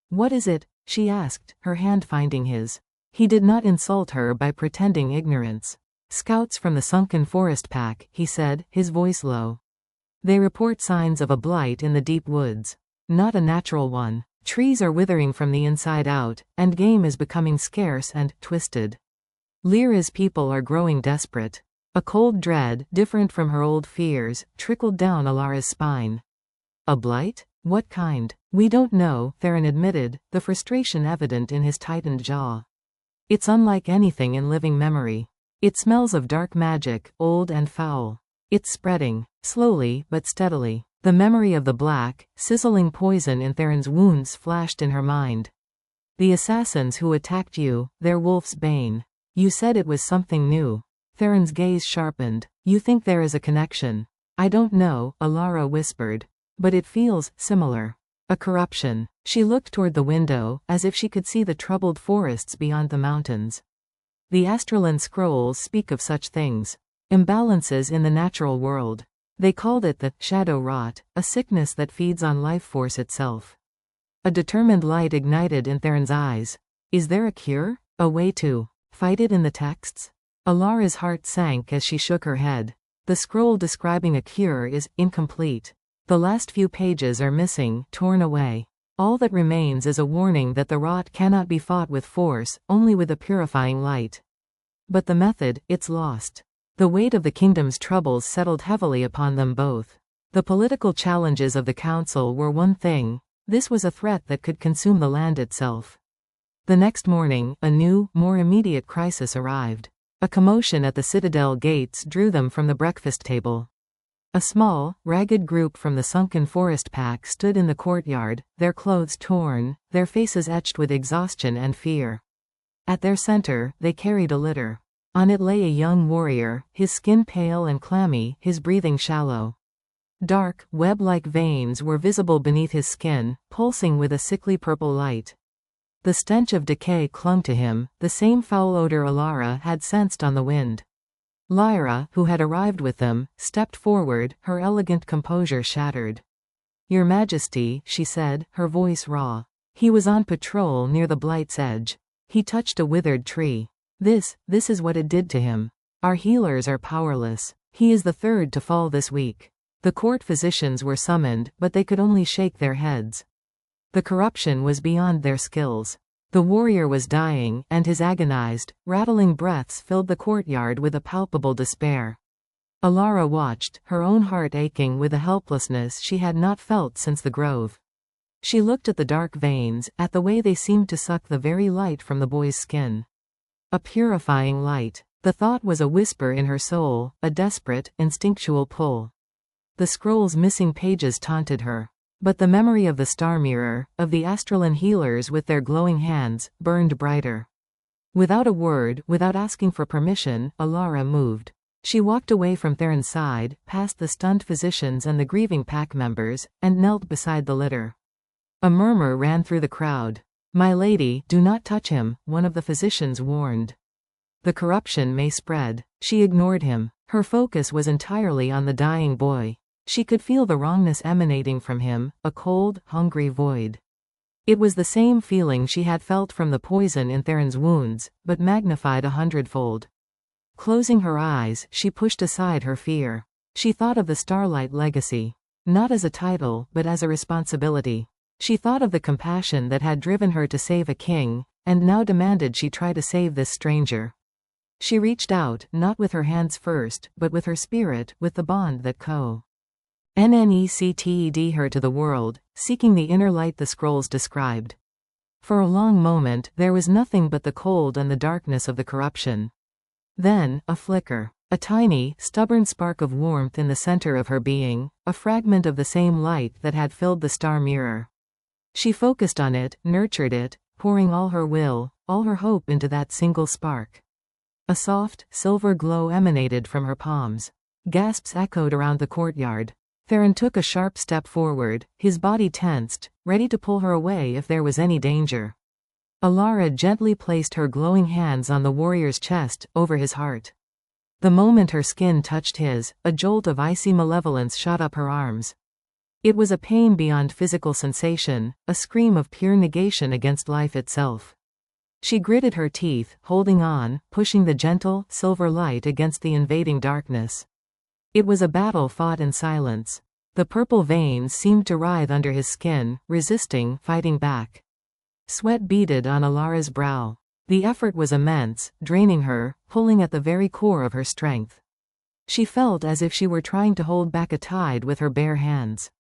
"What is it?" she asked, her hand finding his. He did not insult her by pretending ignorance. "Scouts from the sunken forest pack," he said, his voice low. "They report signs of a blight in the deep woods. Not a natural one. Trees are withering from the inside out, and game is becoming scarce and twisted. Lyra's people are growing desperate." A cold dread, different from her old fears, trickled down Elara's spine. "A blight? What kind?" "We don't know," Theron admitted, the frustration evident in his tightened jaw. "It's unlike anything in living memory. It smells of dark magic, old and foul. It's spreading, slowly but steadily." The memory of the black, sizzling poison in Theron's wounds flashed in her mind. "The assassins who attacked you, their wolf's bane. You said it was something new." Theron's gaze sharpened. "You think there is a connection?" "I don't know," Elara whispered. "But it feels similar. A corruption." She looked toward the window, as if she could see the troubled forests beyond the mountains. The Astralen scrolls speak of such things. Imbalances in the natural world. They called it the shadow rot, a sickness that feeds on life force itself. A determined light ignited in Theron's eyes. "Is there a cure? A way to fight it in the texts?" Elara's heart sank as she shook her head. "The scroll describing a cure is incomplete. The last few pages are missing, torn away. All that remains is a warning that the rot cannot be fought with force, only with a purifying light. But the method, it's lost." The weight of the kingdom's troubles settled heavily upon them both. The political challenges of the council were one thing. This was a threat that could consume the land itself. The next morning, a new, more immediate crisis arrived. A commotion at the citadel gates drew them from the breakfast table. A small, ragged group from the sunken forest pack stood in the courtyard, their clothes torn, their faces etched with exhaustion and fear. At their center, they carried a litter. On it lay a young warrior, his skin pale and clammy, his breathing shallow. Dark, web-like veins were visible beneath his skin, pulsing with a sickly purple light. The stench of decay clung to him, the same foul odor Elara had sensed on the wind. Lyra, who had arrived with them, stepped forward, her elegant composure shattered. "Your Majesty," she said, her voice raw. He was on patrol near the blight's edge. He touched a withered tree. This is what it did to him. Our healers are powerless. He is the third to fall this week." The court physicians were summoned, but they could only shake their heads. The corruption was beyond their skills. The warrior was dying, and his agonized, rattling breaths filled the courtyard with a palpable despair. Elara watched, her own heart aching with a helplessness she had not felt since the grove. She looked at the dark veins, at the way they seemed to suck the very light from the boy's skin. A purifying light. The thought was a whisper in her soul, a desperate, instinctual pull. The scroll's missing pages taunted her. But the memory of the star mirror, of the Astralan healers with their glowing hands, burned brighter. Without a word, without asking for permission, Elara moved. She walked away from Theron's side, past the stunned physicians and the grieving pack members, and knelt beside the litter. A murmur ran through the crowd. "My lady, do not touch him," one of the physicians warned. "The corruption may spread." She ignored him. Her focus was entirely on the dying boy. She could feel the wrongness emanating from him, a cold, hungry void. It was the same feeling she had felt from the poison in Theron's wounds, but magnified 100-fold. Closing her eyes, she pushed aside her fear. She thought of the Starlight legacy. Not as a title, but as a responsibility. She thought of the compassion that had driven her to save a king, and now demanded she try to save this stranger. She reached out, not with her hands first, but with her spirit, with the bond that connected her to the world, seeking the inner light the scrolls described. For a long moment, there was nothing but the cold and the darkness of the corruption. Then, a flicker. A tiny, stubborn spark of warmth in the center of her being, a fragment of the same light that had filled the star mirror. She focused on it, nurtured it, pouring all her will, all her hope into that single spark. A soft, silver glow emanated from her palms. Gasps echoed around the courtyard. Theron took a sharp step forward, his body tensed, ready to pull her away if there was any danger. Elara gently placed her glowing hands on the warrior's chest, over his heart. The moment her skin touched his, a jolt of icy malevolence shot up her arms. It was a pain beyond physical sensation, a scream of pure negation against life itself. She gritted her teeth, holding on, pushing the gentle, silver light against the invading darkness. It was a battle fought in silence. The purple veins seemed to writhe under his skin, resisting, fighting back. Sweat beaded on Elara's brow. The effort was immense, draining her, pulling at the very core of her strength. She felt as if she were trying to hold back a tide with her bare hands.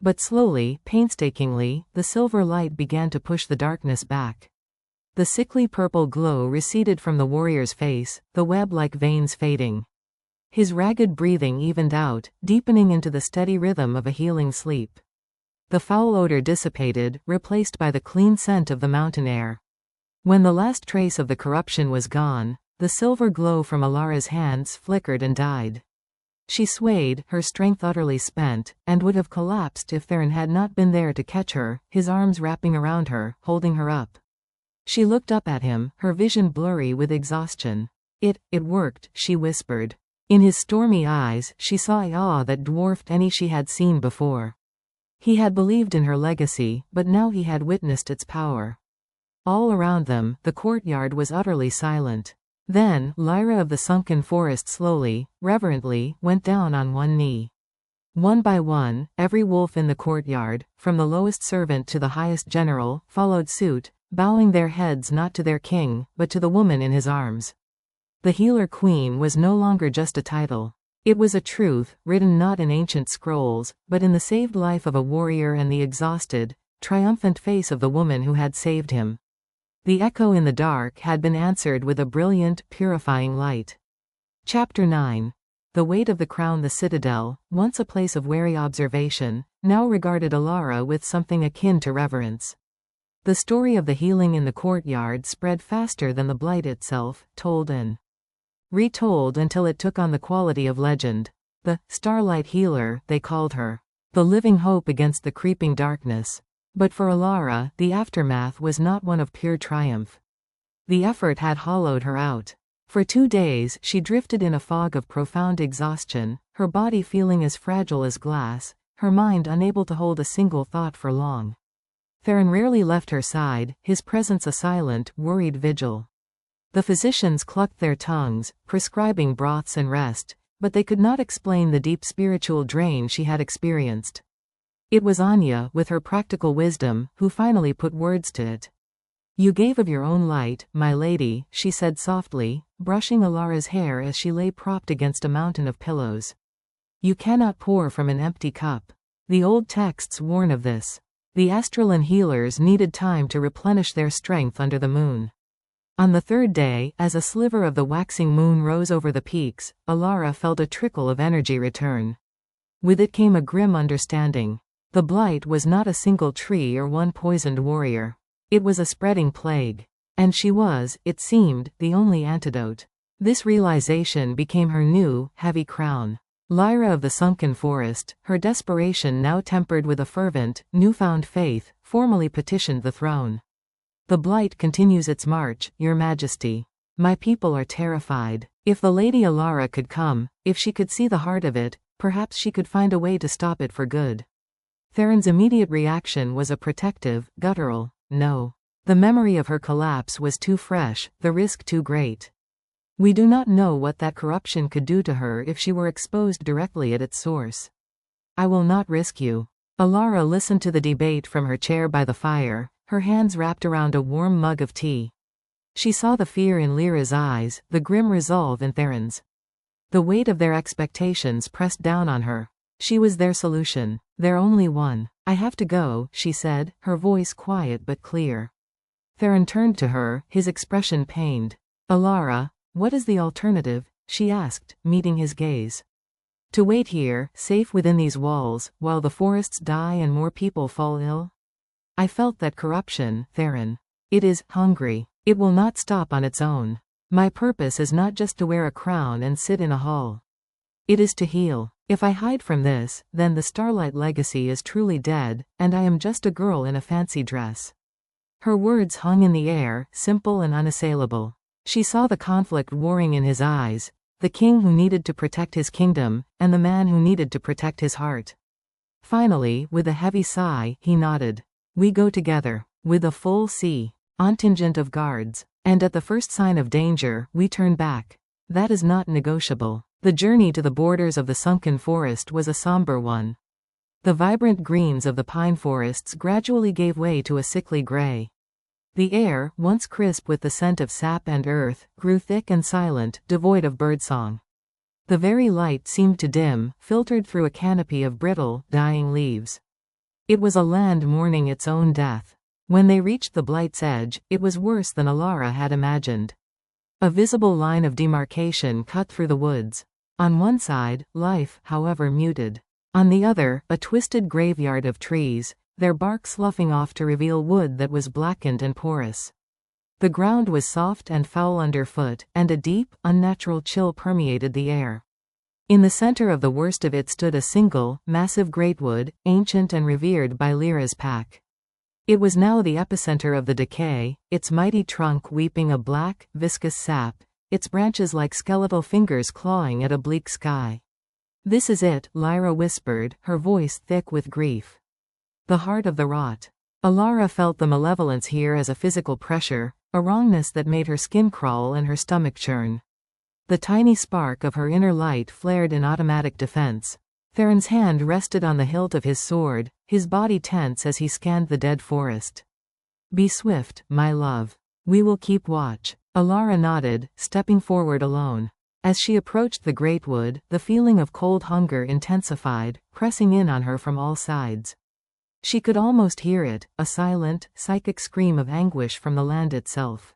But slowly, painstakingly, the silver light began to push the darkness back. The sickly purple glow receded from the warrior's face, the web-like veins fading. His ragged breathing evened out, deepening into the steady rhythm of a healing sleep. The foul odor dissipated, replaced by the clean scent of the mountain air. When the last trace of the corruption was gone, the silver glow from Elara's hands flickered and died. She swayed, her strength utterly spent, and would have collapsed if Theron had not been there to catch her, his arms wrapping around her, holding her up. She looked up at him, her vision blurry with exhaustion. It worked," she whispered. In his stormy eyes, she saw awe that dwarfed any she had seen before. He had believed in her legacy, but now he had witnessed its power. All around them, the courtyard was utterly silent. Then, Lyra of the Sunken Forest slowly, reverently, went down on one knee. One by one, every wolf in the courtyard, from the lowest servant to the highest general, followed suit, bowing their heads not to their king, but to the woman in his arms. The healer queen was no longer just a title. It was a truth, written not in ancient scrolls, but in the saved life of a warrior and the exhausted, triumphant face of the woman who had saved him. The echo in the dark had been answered with a brilliant, purifying light. Chapter 9. The weight of the crown. The citadel, once a place of wary observation, now regarded Elara with something akin to reverence. The story of the healing in the courtyard spread faster than the blight itself, told and retold until it took on the quality of legend. The Starlight Healer, they called her. The living hope against the creeping darkness. But for Elara, the aftermath was not one of pure triumph. The effort had hollowed her out. For 2 days, she drifted in a fog of profound exhaustion, her body feeling as fragile as glass, her mind unable to hold a single thought for long. Theron rarely left her side, his presence a silent, worried vigil. The physicians clucked their tongues, prescribing broths and rest, but they could not explain the deep spiritual drain she had experienced. It was Anya, with her practical wisdom, who finally put words to it. "You gave of your own light, my lady," she said softly, brushing Elara's hair as she lay propped against a mountain of pillows. "You cannot pour from an empty cup. The old texts warn of this. The Astralan healers needed time to replenish their strength under the moon. On the third day, as a sliver of the waxing moon rose over the peaks, Elara felt a trickle of energy return. With it came a grim understanding. The blight was not a single tree or one poisoned warrior. It was a spreading plague. And she was, it seemed, the only antidote. This realization became her new, heavy crown. Lyra of the Sunken Forest, her desperation now tempered with a fervent, newfound faith, formally petitioned the throne. The blight continues its march, Your Majesty. My people are terrified. If the Lady Elara could come, if she could see the heart of it, perhaps she could find a way to stop it for good. Theron's immediate reaction was a protective, guttural, no. The memory of her collapse was too fresh, the risk too great. We do not know what that corruption could do to her if she were exposed directly at its source. I will not risk you. Elara listened to the debate from her chair by the fire, her hands wrapped around a warm mug of tea. She saw the fear in Lyra's eyes, the grim resolve in Theron's. The weight of their expectations pressed down on her. She was their solution, their only one. I have to go, she said, her voice quiet but clear. Theron turned to her, his expression pained. Elara, what is the alternative? She asked, meeting his gaze. To wait here, safe within these walls, while the forests die and more people fall ill? I felt that corruption, Theron. It is hungry. It will not stop on its own. My purpose is not just to wear a crown and sit in a hall. It is to heal. If I hide from this, then the Starlight legacy is truly dead, and I am just a girl in a fancy dress. Her words hung in the air, simple and unassailable. She saw the conflict warring in his eyes, the king who needed to protect his kingdom, and the man who needed to protect his heart. Finally, with a heavy sigh, he nodded. We go together, with a full contingent of guards, and at the first sign of danger, we turn back. That is not negotiable. The journey to the borders of the Sunken Forest was a somber one. The vibrant greens of the pine forests gradually gave way to a sickly gray. The air, once crisp with the scent of sap and earth, grew thick and silent, devoid of birdsong. The very light seemed to dim, filtered through a canopy of brittle, dying leaves. It was a land mourning its own death. When they reached the blight's edge, it was worse than Elara had imagined. A visible line of demarcation cut through the woods. On one side, life, however muted. On the other, a twisted graveyard of trees, their bark sloughing off to reveal wood that was blackened and porous. The ground was soft and foul underfoot, and a deep, unnatural chill permeated the air. In the center of the worst of it stood a single, massive greatwood, ancient and revered by Lyra's pack. It was now the epicenter of the decay, its mighty trunk weeping a black, viscous sap, its branches like skeletal fingers clawing at a bleak sky. This is it, Lyra whispered, her voice thick with grief. The heart of the rot. Elara felt the malevolence here as a physical pressure, a wrongness that made her skin crawl and her stomach churn. The tiny spark of her inner light flared in automatic defense. Theron's hand rested on the hilt of his sword, his body tense as he scanned the dead forest. Be swift, my love. We will keep watch. Elara nodded, stepping forward alone. As she approached the great wood, the feeling of cold hunger intensified, pressing in on her from all sides. She could almost hear it, a silent, psychic scream of anguish from the land itself.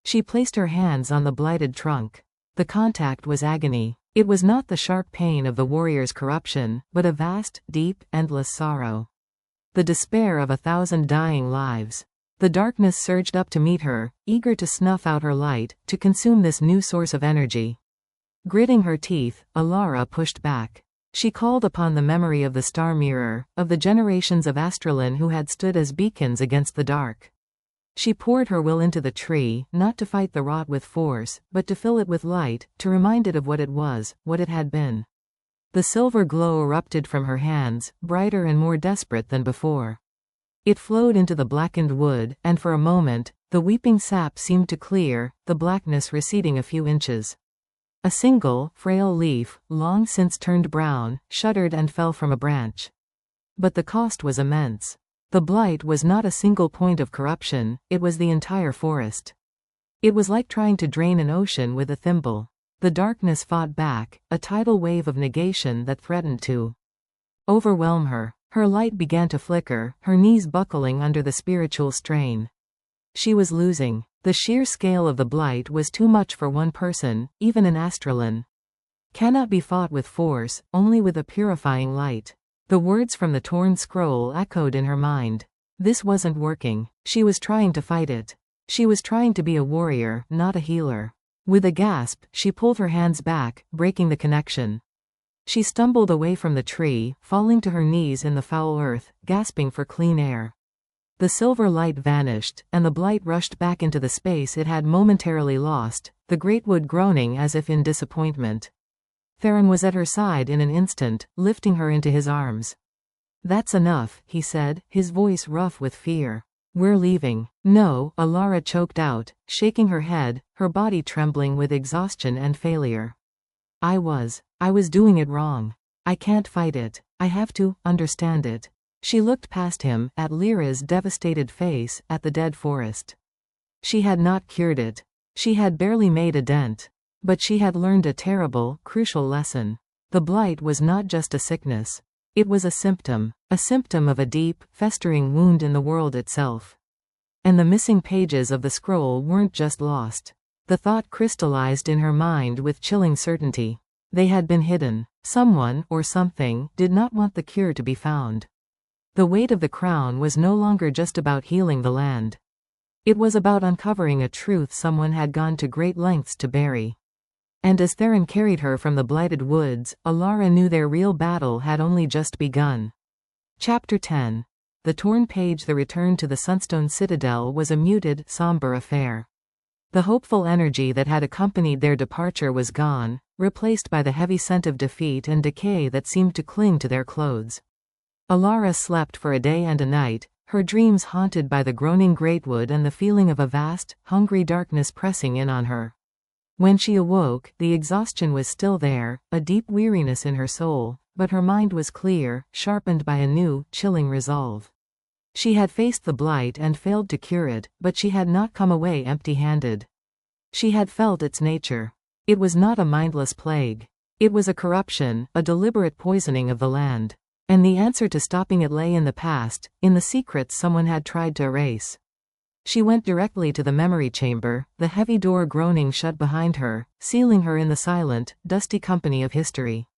She placed her hands on the blighted trunk. The contact was agony. It was not the sharp pain of the warrior's corruption, but a vast, deep, endless sorrow. The despair of 1,000 dying lives. The darkness surged up to meet her, eager to snuff out her light, to consume this new source of energy. Gritting her teeth, Elara pushed back. She called upon the memory of the star mirror, of the generations of Astralin who had stood as beacons against the dark. She poured her will into the tree, not to fight the rot with force, but to fill it with light, to remind it of what it was, what it had been. The silver glow erupted from her hands, brighter and more desperate than before. It flowed into the blackened wood, and for a moment, the weeping sap seemed to clear, the blackness receding a few inches. A single, frail leaf, long since turned brown, shuddered and fell from a branch. But the cost was immense. The blight was not a single point of corruption, it was the entire forest. It was like trying to drain an ocean with a thimble. The darkness fought back, a tidal wave of negation that threatened to overwhelm her. Her light began to flicker, her knees buckling under the spiritual strain. She was losing. The sheer scale of the blight was too much for one person, even an astrolin. Cannot be fought with force, only with a purifying light. The words from the torn scroll echoed in her mind. This wasn't working. She was trying to fight it. She was trying to be a warrior, not a healer. With a gasp, she pulled her hands back, breaking the connection. She stumbled away from the tree, falling to her knees in the foul earth, gasping for clean air. The silver light vanished, and the blight rushed back into the space it had momentarily lost, the great wood groaning as if in disappointment. Theron was at her side in an instant, lifting her into his arms. "That's enough," he said, his voice rough with fear. "We're leaving." "No," Elara choked out, shaking her head, her body trembling with exhaustion and failure. I was doing it wrong. I can't fight it. I have to understand it." She looked past him, at Lyra's devastated face, at the dead forest. She had not cured it. She had barely made a dent. But she had learned a terrible, crucial lesson. The blight was not just a sickness. It was a symptom of a deep, festering wound in the world itself. And the missing pages of the scroll weren't just lost. The thought crystallized in her mind with chilling certainty. They had been hidden. Someone, or something, did not want the cure to be found. The weight of the crown was no longer just about healing the land. It was about uncovering a truth someone had gone to great lengths to bury. And as Theron carried her from the blighted woods, Elara knew their real battle had only just begun. Chapter 10. The torn page. The return to the Sunstone Citadel was a muted, somber affair. The hopeful energy that had accompanied their departure was gone, replaced by the heavy scent of defeat and decay that seemed to cling to their clothes. Elara slept for a day and a night, her dreams haunted by the groaning greatwood and the feeling of a vast, hungry darkness pressing in on her. When she awoke, the exhaustion was still there, a deep weariness in her soul, but her mind was clear, sharpened by a new, chilling resolve. She had faced the blight and failed to cure it, but she had not come away empty-handed. She had felt its nature. It was not a mindless plague. It was a corruption, a deliberate poisoning of the land. And the answer to stopping it lay in the past, in the secrets someone had tried to erase. She went directly to the memory chamber, the heavy door groaning shut behind her, sealing her in the silent, dusty company of history.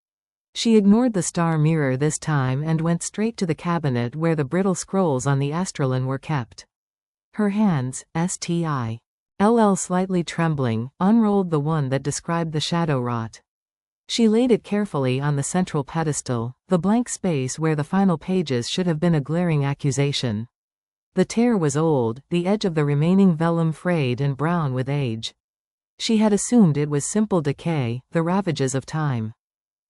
She ignored the star mirror this time and went straight to the cabinet where the brittle scrolls on the astrolin were kept. Her hands, still slightly trembling, unrolled the one that described the shadow rot. She laid it carefully on the central pedestal, the blank space where the final pages should have been a glaring accusation. The tear was old, the edge of the remaining vellum frayed and brown with age. She had assumed it was simple decay, the ravages of time.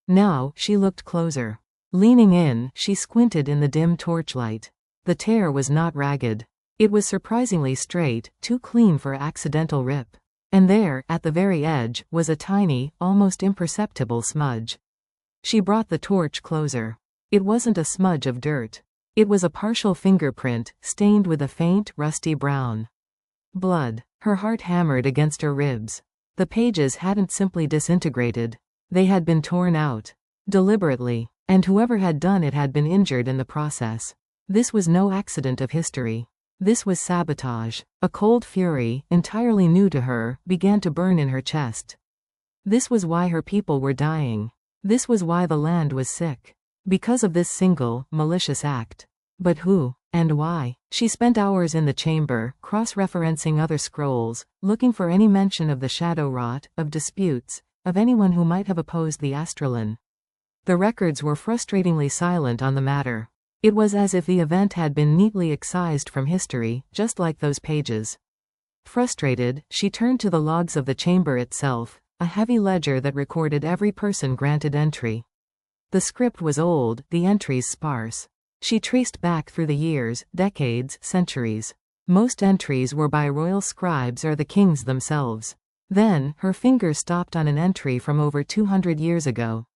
Now, she looked closer. Leaning in, she squinted in the dim torchlight. The tear was not ragged. It was surprisingly straight, too clean for accidental rip. And there, at the very edge, was a tiny, almost imperceptible smudge. She brought the torch closer. It wasn't a smudge of dirt. It was a partial fingerprint, stained with a faint, rusty brown. Blood. Her heart hammered against her ribs. The pages hadn't simply disintegrated. They had been torn out. Deliberately. And whoever had done it had been injured in the process. This was no accident of history. This was sabotage. A cold fury, entirely new to her, began to burn in her chest. This was why her people were dying. This was why the land was sick. Because of this single, malicious act. But who? And why? She spent hours in the chamber, cross-referencing other scrolls, looking for any mention of the shadow rot, of disputes, of anyone who might have opposed the astrolin. The records were frustratingly silent on the matter. It was as if the event had been neatly excised from history, just like those pages. Frustrated, she turned to the logs of the chamber itself, a heavy ledger that recorded every person granted entry. The script was old, the entries sparse. She traced back through the years, decades, centuries. Most entries were by royal scribes or the kings themselves. Then, her fingers stopped on an entry from over 200 years ago.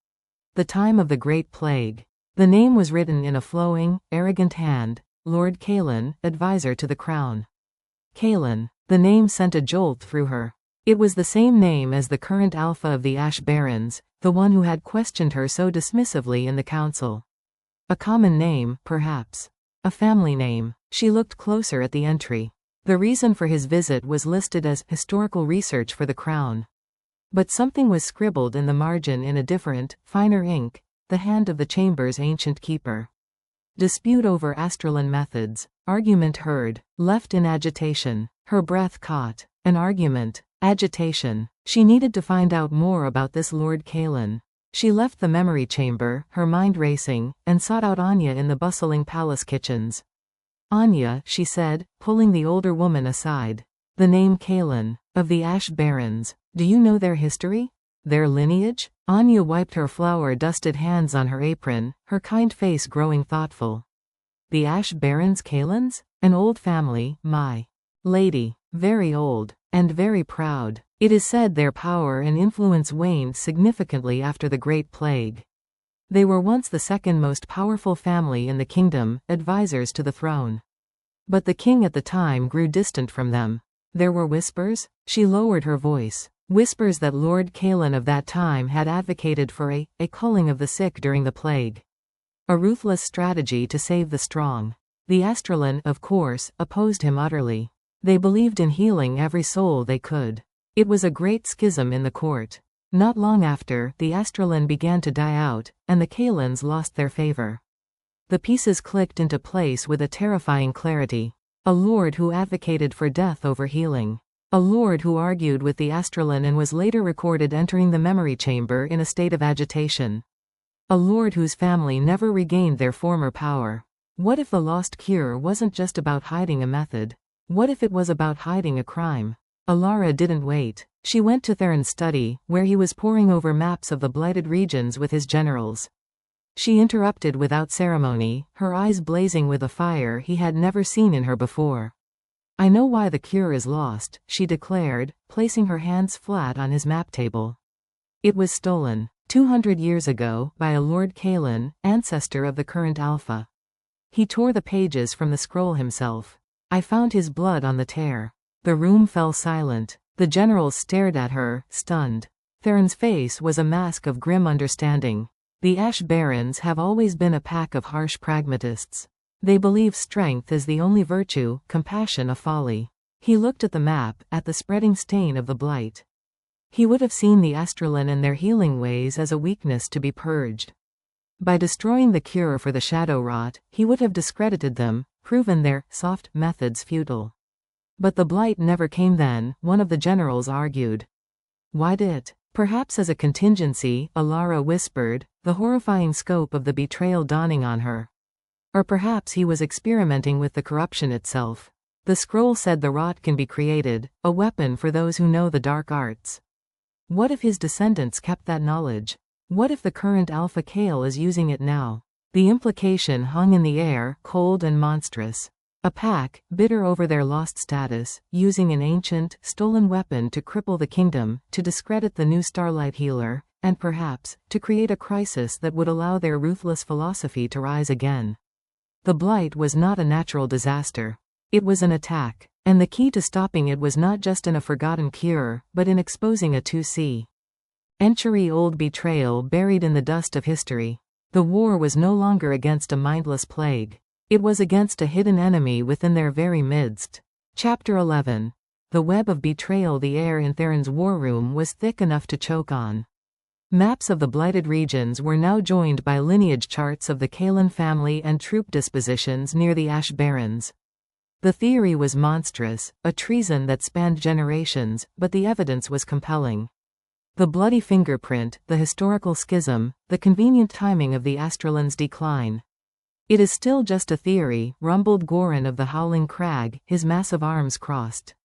The time of the Great Plague. The name was written in a flowing, arrogant hand, Lord Kaelen, advisor to the crown. Kaelen. The name sent a jolt through her. It was the same name as the current alpha of the Ash Barons, the one who had questioned her so dismissively in the council. A common name, perhaps. A family name. She looked closer at the entry. The reason for his visit was listed as historical research for the crown. But something was scribbled in the margin in a different, finer ink, the hand of the chamber's ancient keeper. Dispute over Astralan methods. Argument heard. Left in agitation. Her breath caught. An argument. Agitation. She needed to find out more about this Lord Kaelen. She left the memory chamber, her mind racing, and sought out Anya in the bustling palace kitchens. Anya, she said, pulling the older woman aside. The name Kaelen, of the Ash Barons. Do you know their history? Their lineage? Anya wiped her flour-dusted hands on her apron, her kind face growing thoughtful. The Ash Barons Kaelens? An old family, my lady. Very old. And very proud. It is said their power and influence waned significantly after the Great Plague. They were once the second most powerful family in the kingdom, advisors to the throne. But the king at the time grew distant from them. There were whispers? She lowered her voice. Whispers that Lord Kaelen of that time had advocated for a culling of the sick during the plague. A ruthless strategy to save the strong. The Astralan, of course, opposed him utterly. They believed in healing every soul they could. It was a great schism in the court. Not long after, the Astralan began to die out, and the Kaelens lost their favor. The pieces clicked into place with a terrifying clarity. A lord who advocated for death over healing. A lord who argued with the Astralan and was later recorded entering the memory chamber in a state of agitation. A lord whose family never regained their former power. What if the lost cure wasn't just about hiding a method? What if it was about hiding a crime? Elara didn't wait. She went to Theron's study, where he was poring over maps of the blighted regions with his generals. She interrupted without ceremony, her eyes blazing with a fire he had never seen in her before. I know why the cure is lost, she declared, placing her hands flat on his map table. It was stolen, 200 years ago, by a Lord Kaelen, ancestor of the current Alpha. He tore the pages from the scroll himself. I found his blood on the tear. The room fell silent. The generals stared at her, stunned. Theron's face was a mask of grim understanding. The Ash Barons have always been a pack of harsh pragmatists. They believe strength is the only virtue, compassion a folly. He looked at the map, at the spreading stain of the blight. He would have seen the Astralan and their healing ways as a weakness to be purged. By destroying the cure for the shadow rot, he would have discredited them, proven their soft methods futile. But the blight never came then, one of the generals argued. Why did? Perhaps as a contingency, Elara whispered, the horrifying scope of the betrayal dawning on her. Or perhaps he was experimenting with the corruption itself. The scroll said the rot can be created, a weapon for those who know the dark arts. What if his descendants kept that knowledge? What if the current Alpha Kael is using it now? The implication hung in the air, cold and monstrous. A pack, bitter over their lost status, using an ancient, stolen weapon to cripple the kingdom, to discredit the new Starlight Healer, and perhaps, to create a crisis that would allow their ruthless philosophy to rise again. The blight was not a natural disaster. It was an attack, and the key to stopping it was not just in a forgotten cure, but in exposing a 2-century-old betrayal buried in the dust of history. The war was no longer against a mindless plague. It was against a hidden enemy within their very midst. Chapter 11. The web of betrayal. The air in Theron's war room was thick enough to choke on. Maps of the blighted regions were now joined by lineage charts of the Kaelen family and troop dispositions near the Ash Barons. The theory was monstrous, a treason that spanned generations, but the evidence was compelling. The bloody fingerprint, the historical schism, the convenient timing of the Astralan's decline. It is still just a theory, rumbled Goran of the Howling Crag, his massive arms crossed.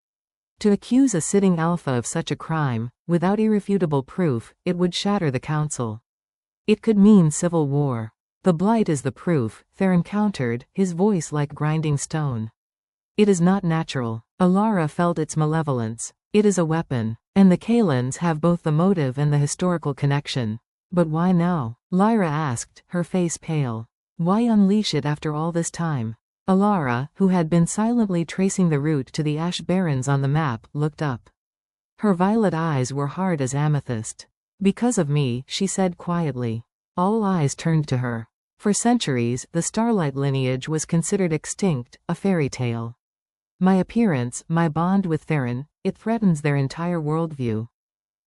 To accuse a sitting alpha of such a crime, without irrefutable proof, it would shatter the council. It could mean civil war. The blight is the proof, Theron countered, his voice like grinding stone. It is not natural. Elara felt its malevolence. It is a weapon. And the Kaelens have both the motive and the historical connection. But why now? Lyra asked, her face pale. Why unleash it after all this time? Elara, who had been silently tracing the route to the Ash Barons on the map, looked up. Her violet eyes were hard as amethyst. Because of me, she said quietly. All eyes turned to her. For centuries, the Starlight lineage was considered extinct, a fairy tale. My appearance, my bond with Theron, it threatens their entire worldview.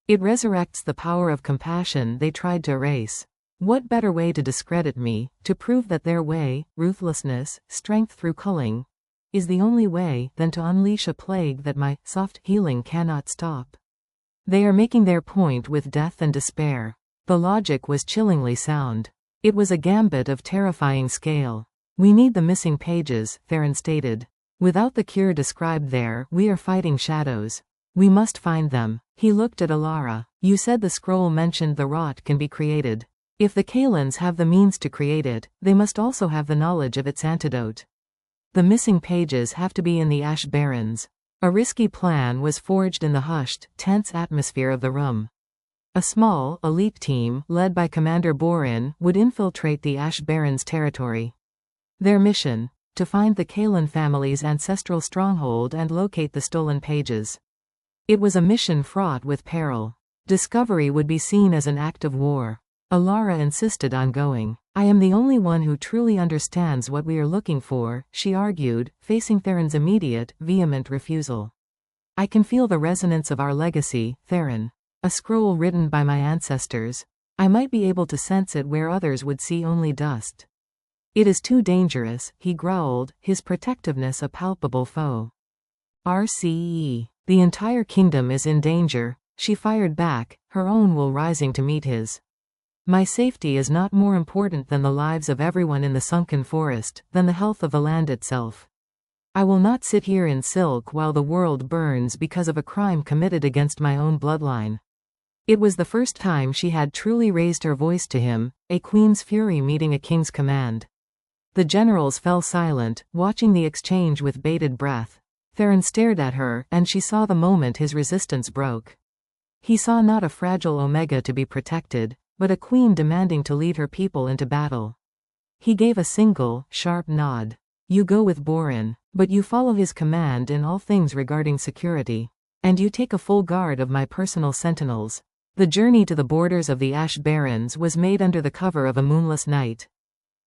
It resurrects the power of compassion they tried to erase. What better way to discredit me, to prove that their way, ruthlessness, strength through culling, is the only way, than to unleash a plague that my soft healing cannot stop. They are making their point with death and despair. The logic was chillingly sound. It was a gambit of terrifying scale. We need the missing pages, Theron stated. Without the cure described there, we are fighting shadows. We must find them. He looked at Elara. You said the scroll mentioned the rot can be created. If the Kaelens have the means to create it, they must also have the knowledge of its antidote. The missing pages have to be in the Ash Barrens. A risky plan was forged in the hushed, tense atmosphere of the room. A small, elite team, led by Commander Borin, would infiltrate the Ash Barrens territory. Their mission: to find the Kaelen family's ancestral stronghold and locate the stolen pages. It was a mission fraught with peril. Discovery would be seen as an act of war. Elara insisted on going. I am the only one who truly understands what we are looking for, she argued, facing Theron's immediate, vehement refusal. I can feel the resonance of our legacy, Theron. A scroll written by my ancestors. I might be able to sense it where others would see only dust. It is too dangerous, he growled, his protectiveness a palpable foe. RCE. The entire kingdom is in danger, she fired back, her own will rising to meet his. My safety is not more important than the lives of everyone in the sunken forest, than the health of the land itself. I will not sit here in silk while the world burns because of a crime committed against my own bloodline. It was the first time she had truly raised her voice to him, a queen's fury meeting a king's command. The generals fell silent, watching the exchange with bated breath. Theron stared at her, and she saw the moment his resistance broke. He saw not a fragile Omega to be protected, but a queen demanding to lead her people into battle. He gave a single, sharp nod. You go with Borin, but you follow his command in all things regarding security. And you take a full guard of my personal sentinels. The journey to the borders of the Ash Barrens was made under the cover of a moonless night.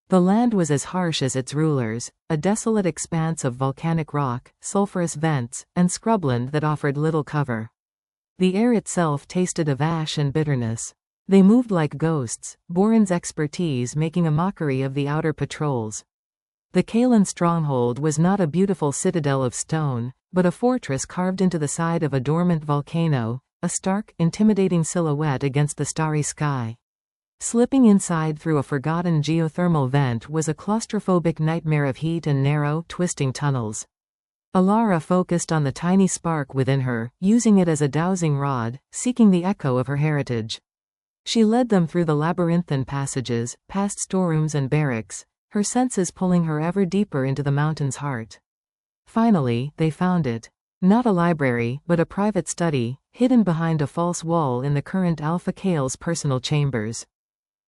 The land was as harsh as its rulers, a desolate expanse of volcanic rock, sulphurous vents, and scrubland that offered little cover. The air itself tasted of ash and bitterness. They moved like ghosts, Borin's expertise making a mockery of the outer patrols. The Kaelen stronghold was not a beautiful citadel of stone, but a fortress carved into the side of a dormant volcano, a stark, intimidating silhouette against the starry sky. Slipping inside through a forgotten geothermal vent was a claustrophobic nightmare of heat and narrow, twisting tunnels. Elara focused on the tiny spark within her, using it as a dowsing rod, seeking the echo of her heritage. She led them through the labyrinthine passages, past storerooms and barracks, her senses pulling her ever deeper into the mountain's heart. Finally, they found it. Not a library, but a private study, hidden behind a false wall in the current Alpha Kael's personal chambers.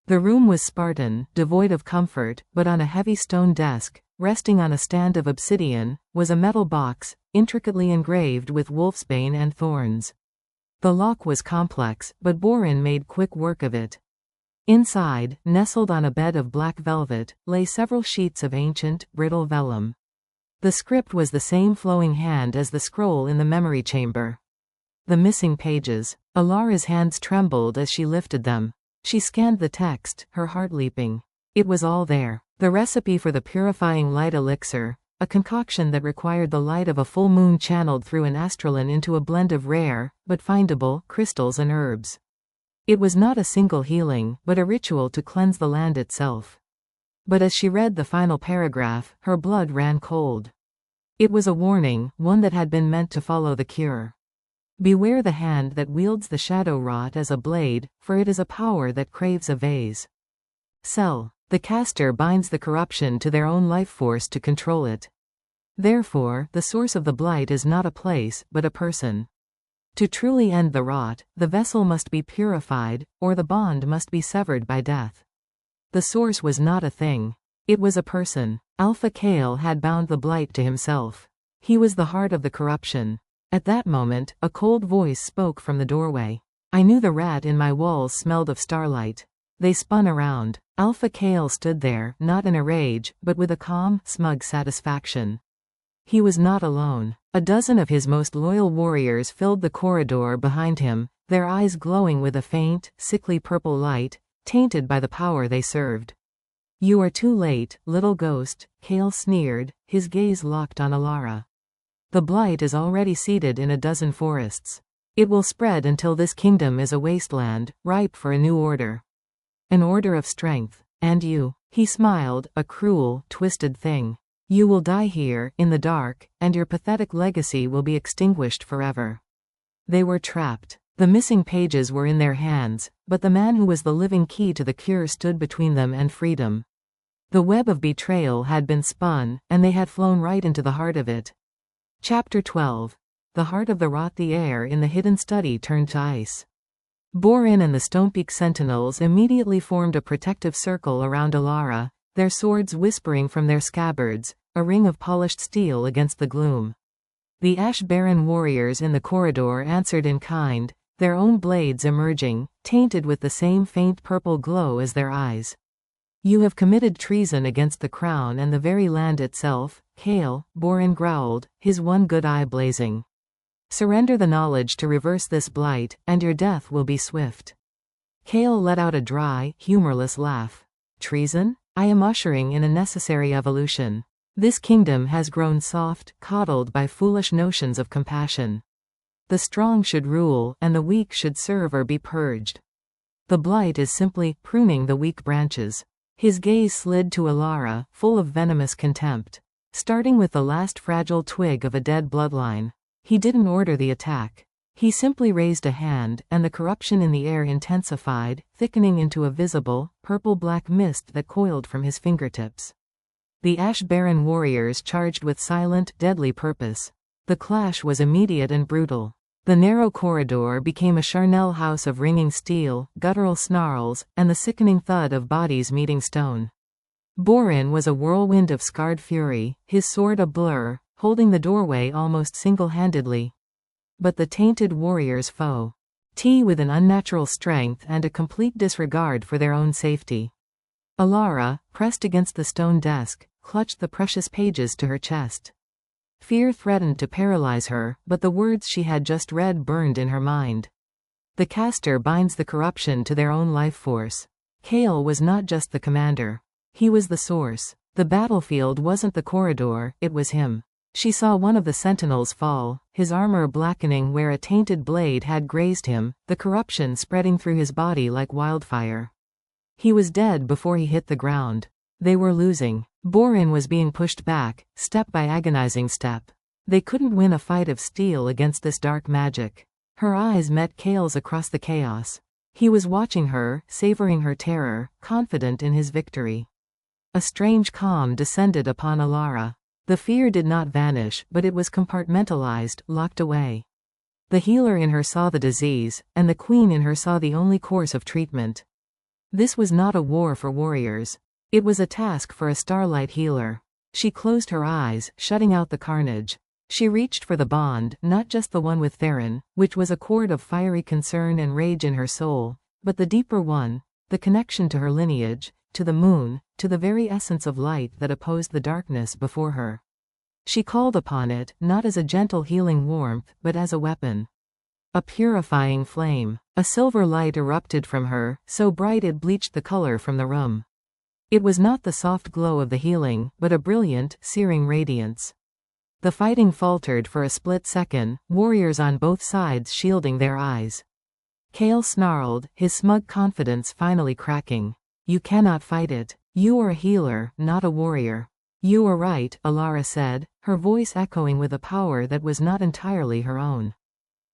The room was Spartan, devoid of comfort, but on a heavy stone desk, resting on a stand of obsidian, was a metal box, intricately engraved with wolfsbane and thorns. The lock was complex, but Borin made quick work of it. Inside, nestled on a bed of black velvet, lay several sheets of ancient, brittle vellum. The script was the same flowing hand as the scroll in the memory chamber. The missing pages. Elara's hands trembled as she lifted them. She scanned the text, her heart leaping. It was all there. The recipe for the purifying light elixir, a concoction that required the light of a full moon channeled through an astrolin into a blend of rare, but findable, crystals and herbs. It was not a single healing, but a ritual to cleanse the land itself. But as she read the final paragraph, her blood ran cold. It was a warning, one that had been meant to follow the cure. Beware the hand that wields the shadow rot as a blade, for it is a power that craves a vase. Sell. The caster binds the corruption to their own life force to control it. Therefore, the source of the blight is not a place, but a person. To truly end the rot, the vessel must be purified, or the bond must be severed by death. The source was not a thing. It was a person. Alpha Kael had bound the blight to himself. He was the heart of the corruption. At that moment, a cold voice spoke from the doorway. I knew the rat in my walls smelled of starlight. They spun around. Alpha Kael stood there, not in a rage, but with a calm, smug satisfaction. He was not alone. A dozen of his most loyal warriors filled the corridor behind him, their eyes glowing with a faint, sickly purple light, tainted by the power they served. "You are too late, little ghost," Kael sneered, his gaze locked on Elara. "The blight is already seated in a dozen forests. It will spread until this kingdom is a wasteland, ripe for a new order. An order of strength. And you," he smiled, a cruel, twisted thing. "You will die here, in the dark, and your pathetic legacy will be extinguished forever." They were trapped. The missing pages were in their hands, but the man who was the living key to the cure stood between them and freedom. The web of betrayal had been spun, and they had flown right into the heart of it. Chapter 12. The heart of the rot. The air in the hidden study turned to ice. Borin and the Stonepeak sentinels immediately formed a protective circle around Elara, their swords whispering from their scabbards, a ring of polished steel against the gloom. The Ash Baron warriors in the corridor answered in kind, their own blades emerging, tainted with the same faint purple glow as their eyes. "You have committed treason against the crown and the very land itself," Kael, Borin growled, his one good eye blazing. "Surrender the knowledge to reverse this blight, and your death will be swift." Kael let out a dry, humorless laugh. "Treason? I am ushering in a necessary evolution. This kingdom has grown soft, coddled by foolish notions of compassion. The strong should rule, and the weak should serve or be purged. The blight is simply pruning the weak branches." His gaze slid to Elara, full of venomous contempt. "Starting with the last fragile twig of a dead bloodline." He didn't order the attack. He simply raised a hand, and the corruption in the air intensified, thickening into a visible, purple-black mist that coiled from his fingertips. The Ash Baron warriors charged with silent, deadly purpose. The clash was immediate and brutal. The narrow corridor became a charnel house of ringing steel, guttural snarls, and the sickening thud of bodies meeting stone. Borin was a whirlwind of scarred fury, his sword a blur, holding the doorway almost single-handedly. But the tainted warrior's foe. T with an unnatural strength and a complete disregard for their own safety. Elara, pressed against the stone desk, clutched the precious pages to her chest. Fear threatened to paralyze her, but the words she had just read burned in her mind. The caster binds the corruption to their own life force. Kael was not just the commander. He was the source. The battlefield wasn't the corridor, it was him. She saw one of the sentinels fall, his armor blackening where a tainted blade had grazed him, the corruption spreading through his body like wildfire. He was dead before he hit the ground. They were losing. Borin was being pushed back, step by agonizing step. They couldn't win a fight of steel against this dark magic. Her eyes met Kael's across the chaos. He was watching her, savoring her terror, confident in his victory. A strange calm descended upon Elara. The fear did not vanish, but it was compartmentalized, locked away. The healer in her saw the disease, and the queen in her saw the only course of treatment. This was not a war for warriors. It was a task for a starlight healer. She closed her eyes, shutting out the carnage. She reached for the bond, not just the one with Theron, which was a cord of fiery concern and rage in her soul, but the deeper one, the connection to her lineage, to the moon, to the very essence of light that opposed the darkness before her. She called upon it, not as a gentle healing warmth, but as a weapon. A purifying flame. A silver light erupted from her, so bright it bleached the color from the room. It was not the soft glow of the healing, but a brilliant, searing radiance. The fighting faltered for a split second, warriors on both sides shielding their eyes. Kael snarled, his smug confidence finally cracking. "You cannot fight it. You are a healer, not a warrior." "You are right," Elara said, her voice echoing with a power that was not entirely her own.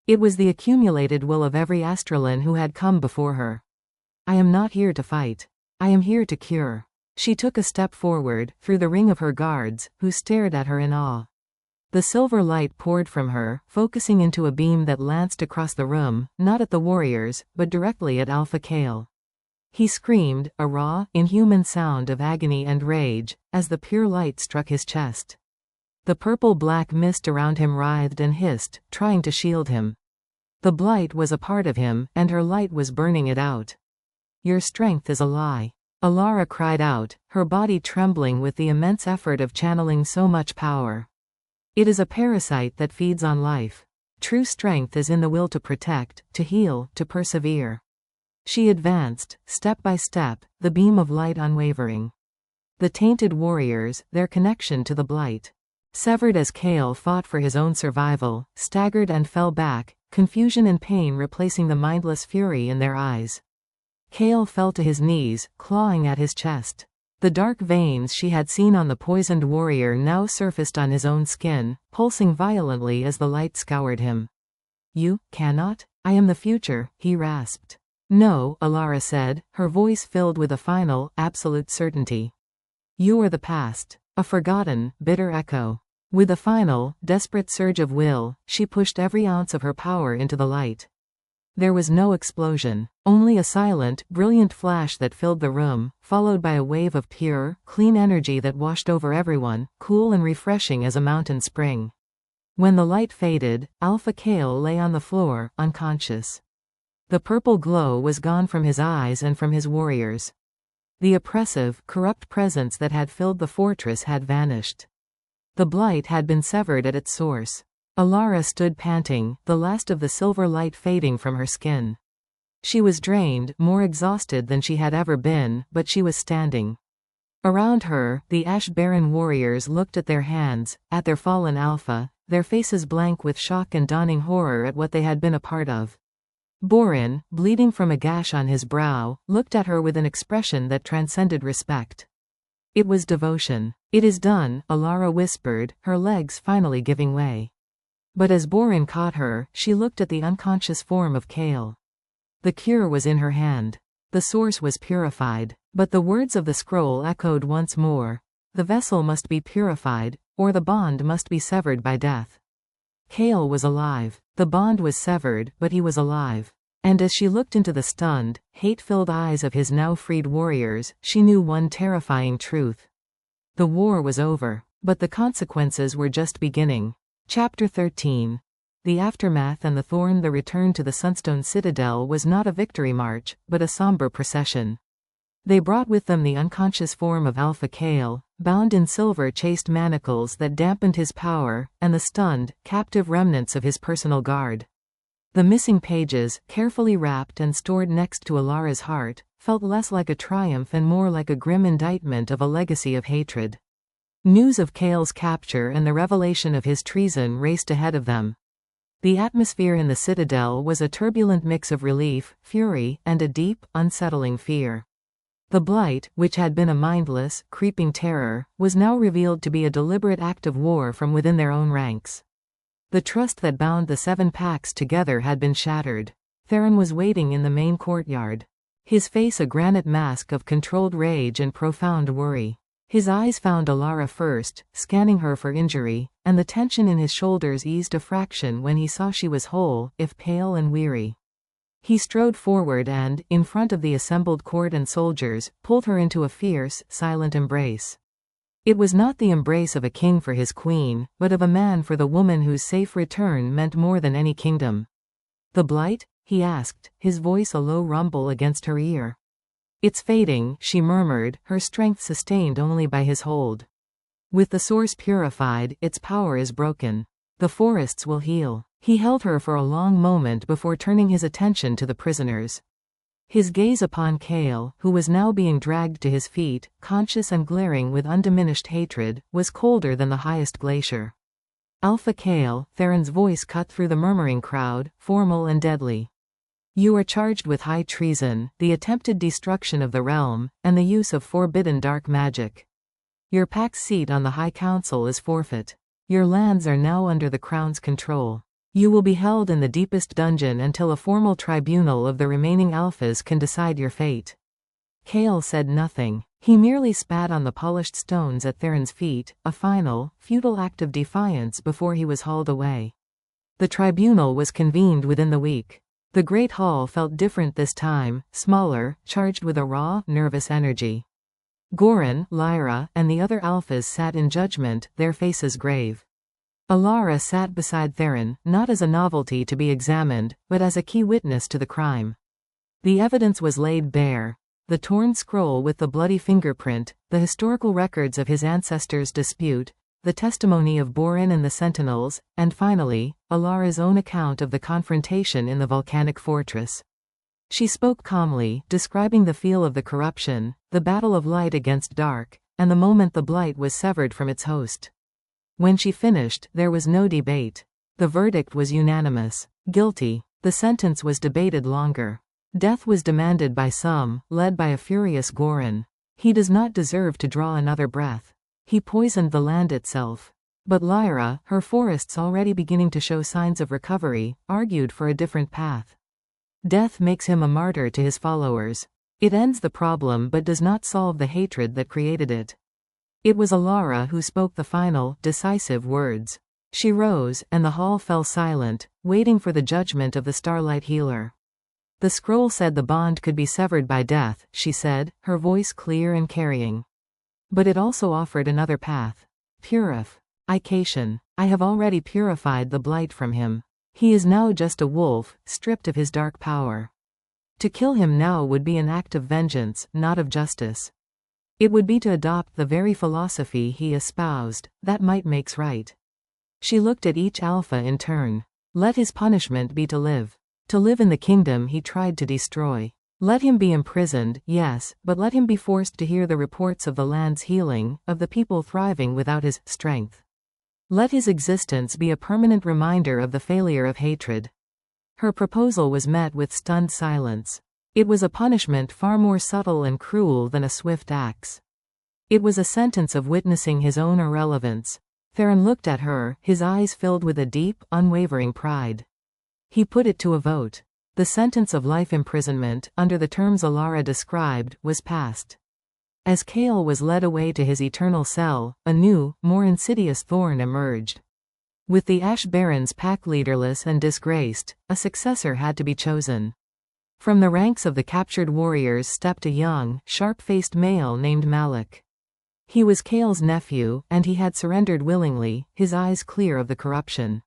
It was the accumulated will of every Astralin who had come before her. "I am not here to fight. I am here to cure." She took a step forward, through the ring of her guards, who stared at her in awe. The silver light poured from her, focusing into a beam that lanced across the room, not at the warriors, but directly at Alpha Kael. He screamed, a raw, inhuman sound of agony and rage, as the pure light struck his chest. The purple-black mist around him writhed and hissed, trying to shield him. The blight was a part of him, and her light was burning it out. "Your strength is a lie," Elara cried out, her body trembling with the immense effort of channeling so much power. It is a parasite that feeds on life. True strength is in the will to protect, to heal, to persevere. She advanced, step by step, the beam of light unwavering. The tainted warriors, their connection to the blight. Severed as Kael fought for his own survival, staggered and fell back, confusion and pain replacing the mindless fury in their eyes. Kael fell to his knees, clawing at his chest. The dark veins she had seen on the poisoned warrior now surfaced on his own skin, pulsing violently as the light scoured him. "You cannot? I am the future," he rasped. "No," Elara said, her voice filled with a final, absolute certainty. "You are the past." A forgotten, bitter echo. With a final, desperate surge of will, she pushed every ounce of her power into the light. There was no explosion, only a silent, brilliant flash that filled the room, followed by a wave of pure, clean energy that washed over everyone, cool and refreshing as a mountain spring. When the light faded, Alpha Kael lay on the floor, unconscious. The purple glow was gone from his eyes and from his warriors. The oppressive, corrupt presence that had filled the fortress had vanished. The blight had been severed at its source. Elara stood panting, the last of the silver light fading from her skin. She was drained, more exhausted than she had ever been, but she was standing. Around her, the ash-barren warriors looked at their hands, at their fallen alpha, their faces blank with shock and dawning horror at what they had been a part of. Borin, bleeding from a gash on his brow, looked at her with an expression that transcended respect. It was devotion. "It is done," Elara whispered, her legs finally giving way. But as Borin caught her, she looked at the unconscious form of Kael. The cure was in her hand. The source was purified. But the words of the scroll echoed once more. The vessel must be purified, or the bond must be severed by death. Kael was alive. The bond was severed, but he was alive. And as she looked into the stunned, hate-filled eyes of his now freed warriors, she knew one terrifying truth. The war was over, but the consequences were just beginning. Chapter 13. The Aftermath and the Thorn. The return to the Sunstone Citadel was not a victory march, but a somber procession. They brought with them the unconscious form of Alpha Kael, bound in silver-chased manacles that dampened his power, and the stunned, captive remnants of his personal guard. The missing pages, carefully wrapped and stored next to Elara's heart, felt less like a triumph and more like a grim indictment of a legacy of hatred. News of Kael's capture and the revelation of his treason raced ahead of them. The atmosphere in the citadel was a turbulent mix of relief, fury, and a deep, unsettling fear. The blight, which had been a mindless, creeping terror, was now revealed to be a deliberate act of war from within their own ranks. The trust that bound the 7 packs together had been shattered. Theron was waiting in the main courtyard. His face a granite mask of controlled rage and profound worry. His eyes found Elara first, scanning her for injury, and the tension in his shoulders eased a fraction when he saw she was whole, if pale and weary. He strode forward and, in front of the assembled court and soldiers, pulled her into a fierce, silent embrace. It was not the embrace of a king for his queen, but of a man for the woman whose safe return meant more than any kingdom. "The blight?" he asked, his voice a low rumble against her ear. "It's fading," she murmured, her strength sustained only by his hold. "With the source purified, its power is broken. The forests will heal." He held her for a long moment before turning his attention to the prisoners. His gaze upon Kael, who was now being dragged to his feet, conscious and glaring with undiminished hatred, was colder than the highest glacier. "Alpha Kael," Theron's voice cut through the murmuring crowd, formal and deadly. "You are charged with high treason, the attempted destruction of the realm, and the use of forbidden dark magic. Your pack's seat on the High Council is forfeit. Your lands are now under the Crown's control. You will be held in the deepest dungeon until a formal tribunal of the remaining alphas can decide your fate." Kael said nothing. He merely spat on the polished stones at Theron's feet, a final, futile act of defiance before he was hauled away. The tribunal was convened within the week. The Great Hall felt different this time, smaller, charged with a raw, nervous energy. Goran, Lyra, and the other alphas sat in judgment, their faces grave. Elara sat beside Theron, not as a novelty to be examined, but as a key witness to the crime. The evidence was laid bare. The torn scroll with the bloody fingerprint, the historical records of his ancestors' dispute, the testimony of Borin and the Sentinels, and finally, Elara's own account of the confrontation in the volcanic fortress. She spoke calmly, describing the feel of the corruption, the battle of light against dark, and the moment the blight was severed from its host. When she finished, there was no debate. The verdict was unanimous. Guilty. The sentence was debated longer. Death was demanded by some, led by a furious Gorin. He does not deserve to draw another breath. He poisoned the land itself. But Lyra, her forests already beginning to show signs of recovery, argued for a different path. Death makes him a martyr to his followers. It ends the problem but does not solve the hatred that created it. It was Elara who spoke the final, decisive words. She rose, and the hall fell silent, waiting for the judgment of the Starlight Healer. The scroll said the bond could be severed by death, she said, her voice clear and carrying. But it also offered another path. Purification. I have already purified the blight from him. He is now just a wolf, stripped of his dark power. To kill him now would be an act of vengeance, not of justice. It would be to adopt the very philosophy he espoused, that might makes right. She looked at each alpha in turn. Let his punishment be to live. To live in the kingdom he tried to destroy. Let him be imprisoned, yes, but let him be forced to hear the reports of the land's healing, of the people thriving without his strength. Let his existence be a permanent reminder of the failure of hatred. Her proposal was met with stunned silence. It was a punishment far more subtle and cruel than a swift axe. It was a sentence of witnessing his own irrelevance. Theron looked at her, his eyes filled with a deep, unwavering pride. He put it to a vote. The sentence of life imprisonment, under the terms Elara described, was passed. As Kael was led away to his eternal cell, a new, more insidious thorn emerged. With the Ash Barons pack leaderless and disgraced, a successor had to be chosen. From the ranks of the captured warriors stepped a young, sharp-faced male named Malik. He was Kael's nephew, and he had surrendered willingly, his eyes clear of the corruption.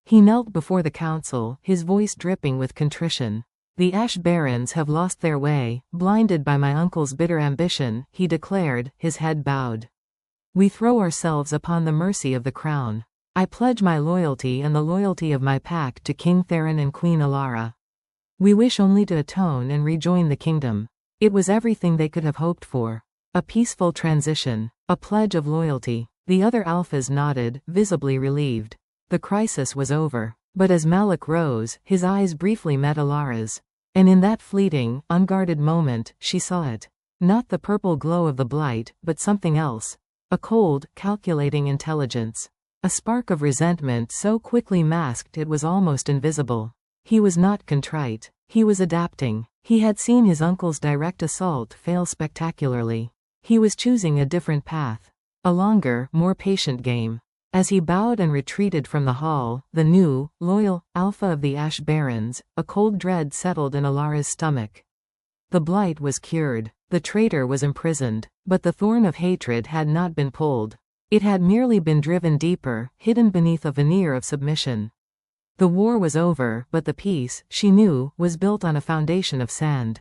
He knelt before the council, his voice dripping with contrition. The Ash Barons have lost their way, blinded by my uncle's bitter ambition, he declared, his head bowed. We throw ourselves upon the mercy of the crown. I pledge my loyalty and the loyalty of my pack to King Theron and Queen Elara. We wish only to atone and rejoin the kingdom. It was everything they could have hoped for. A peaceful transition. A pledge of loyalty. The other alphas nodded, visibly relieved. The crisis was over. But as Malik rose, his eyes briefly met Elara's. And in that fleeting, unguarded moment, she saw it. Not the purple glow of the blight, but something else. A cold, calculating intelligence. A spark of resentment so quickly masked it was almost invisible. He was not contrite. He was adapting. He had seen his uncle's direct assault fail spectacularly. He was choosing a different path. A longer, more patient game. As he bowed and retreated from the hall, the new, loyal, alpha of the Ash Barons, a cold dread settled in Elara's stomach. The blight was cured. The traitor was imprisoned. But the thorn of hatred had not been pulled. It had merely been driven deeper, hidden beneath a veneer of submission. The war was over, but the peace, she knew, was built on a foundation of sand.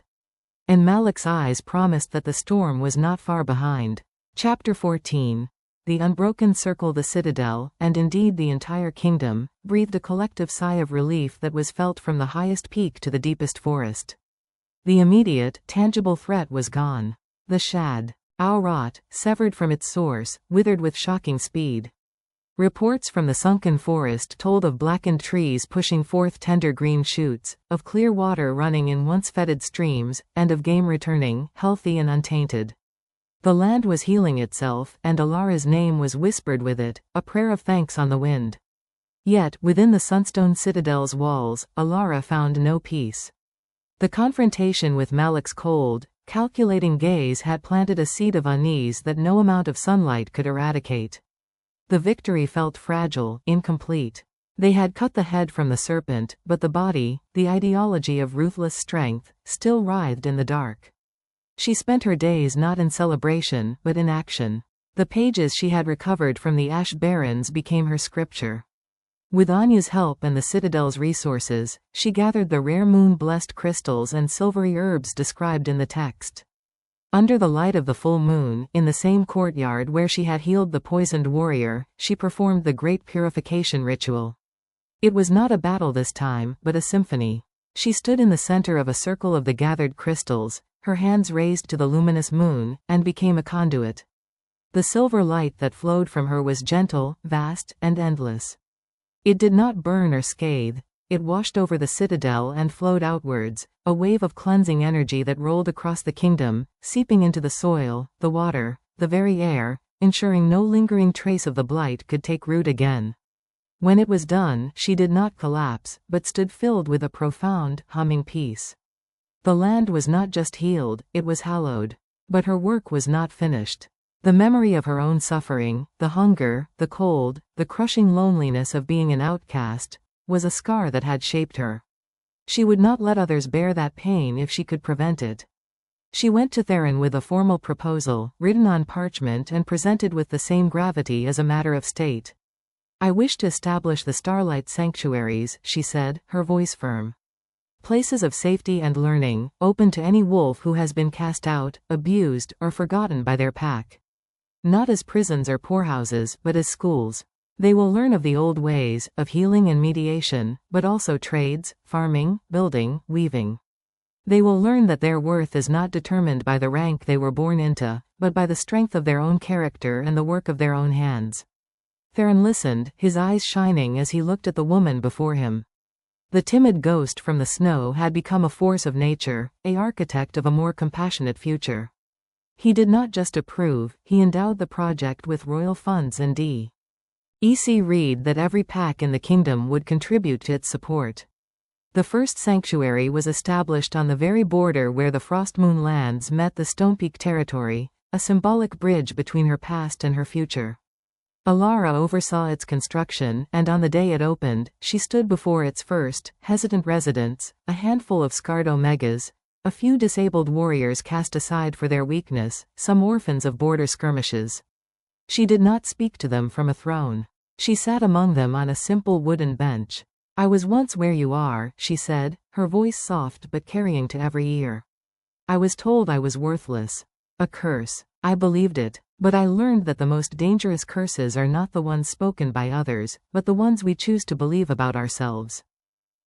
And Malik's eyes promised that the storm was not far behind. Chapter 14. The unbroken circle, the citadel, and indeed the entire kingdom, breathed a collective sigh of relief that was felt from the highest peak to the deepest forest. The immediate, tangible threat was gone. The shad. Rot, severed from its source, withered with shocking speed. Reports from the sunken forest told of blackened trees pushing forth tender green shoots, of clear water running in once fetid streams, and of game returning, healthy and untainted. The land was healing itself, and Elara's name was whispered with it, a prayer of thanks on the wind. Yet, within the Sunstone Citadel's walls, Elara found no peace. The confrontation with Malik's cold, calculating gaze had planted a seed of unease that no amount of sunlight could eradicate. The victory felt fragile, incomplete. They had cut the head from the serpent, but the body, the ideology of ruthless strength, still writhed in the dark. She spent her days not in celebration, but in action. The pages she had recovered from the Ash Barons became her scripture. With Anya's help and the Citadel's resources, she gathered the rare moon-blessed crystals and silvery herbs described in the text. Under the light of the full moon, in the same courtyard where she had healed the poisoned warrior, she performed the great purification ritual. It was not a battle this time, but a symphony. She stood in the center of a circle of the gathered crystals, her hands raised to the luminous moon, and became a conduit. The silver light that flowed from her was gentle, vast, and endless. It did not burn or scathe. It washed over the citadel and flowed outwards, a wave of cleansing energy that rolled across the kingdom, seeping into the soil, the water, the very air, ensuring no lingering trace of the blight could take root again. When it was done, she did not collapse, but stood filled with a profound, humming peace. The land was not just healed, it was hallowed. But her work was not finished. The memory of her own suffering, the hunger, the cold, the crushing loneliness of being an outcast, was a scar that had shaped her. She would not let others bear that pain if she could prevent it. She went to Theron with a formal proposal, written on parchment and presented with the same gravity as a matter of state. "I wish to establish the Starlight Sanctuaries," she said, her voice firm. "Places of safety and learning, open to any wolf who has been cast out, abused, or forgotten by their pack. Not as prisons or poorhouses, but as schools. They will learn of the old ways, of healing and mediation, but also trades, farming, building, weaving. They will learn that their worth is not determined by the rank they were born into, but by the strength of their own character and the work of their own hands." Theron listened, his eyes shining as he looked at the woman before him. The timid ghost from the snow had become a force of nature, an architect of a more compassionate future. He did not just approve, he endowed the project with royal funds and read that every pack in the kingdom would contribute to its support. The first sanctuary was established on the very border where the Frostmoon lands met the Stonepeak territory, a symbolic bridge between her past and her future. Elara oversaw its construction, and on the day it opened, she stood before its first, hesitant residents, a handful of scarred omegas, a few disabled warriors cast aside for their weakness, some orphans of border skirmishes. She did not speak to them from a throne. She sat among them on a simple wooden bench. "I was once where you are," she said, her voice soft but carrying to every ear. "I was told I was worthless. A curse. I believed it. But I learned that the most dangerous curses are not the ones spoken by others, but the ones we choose to believe about ourselves."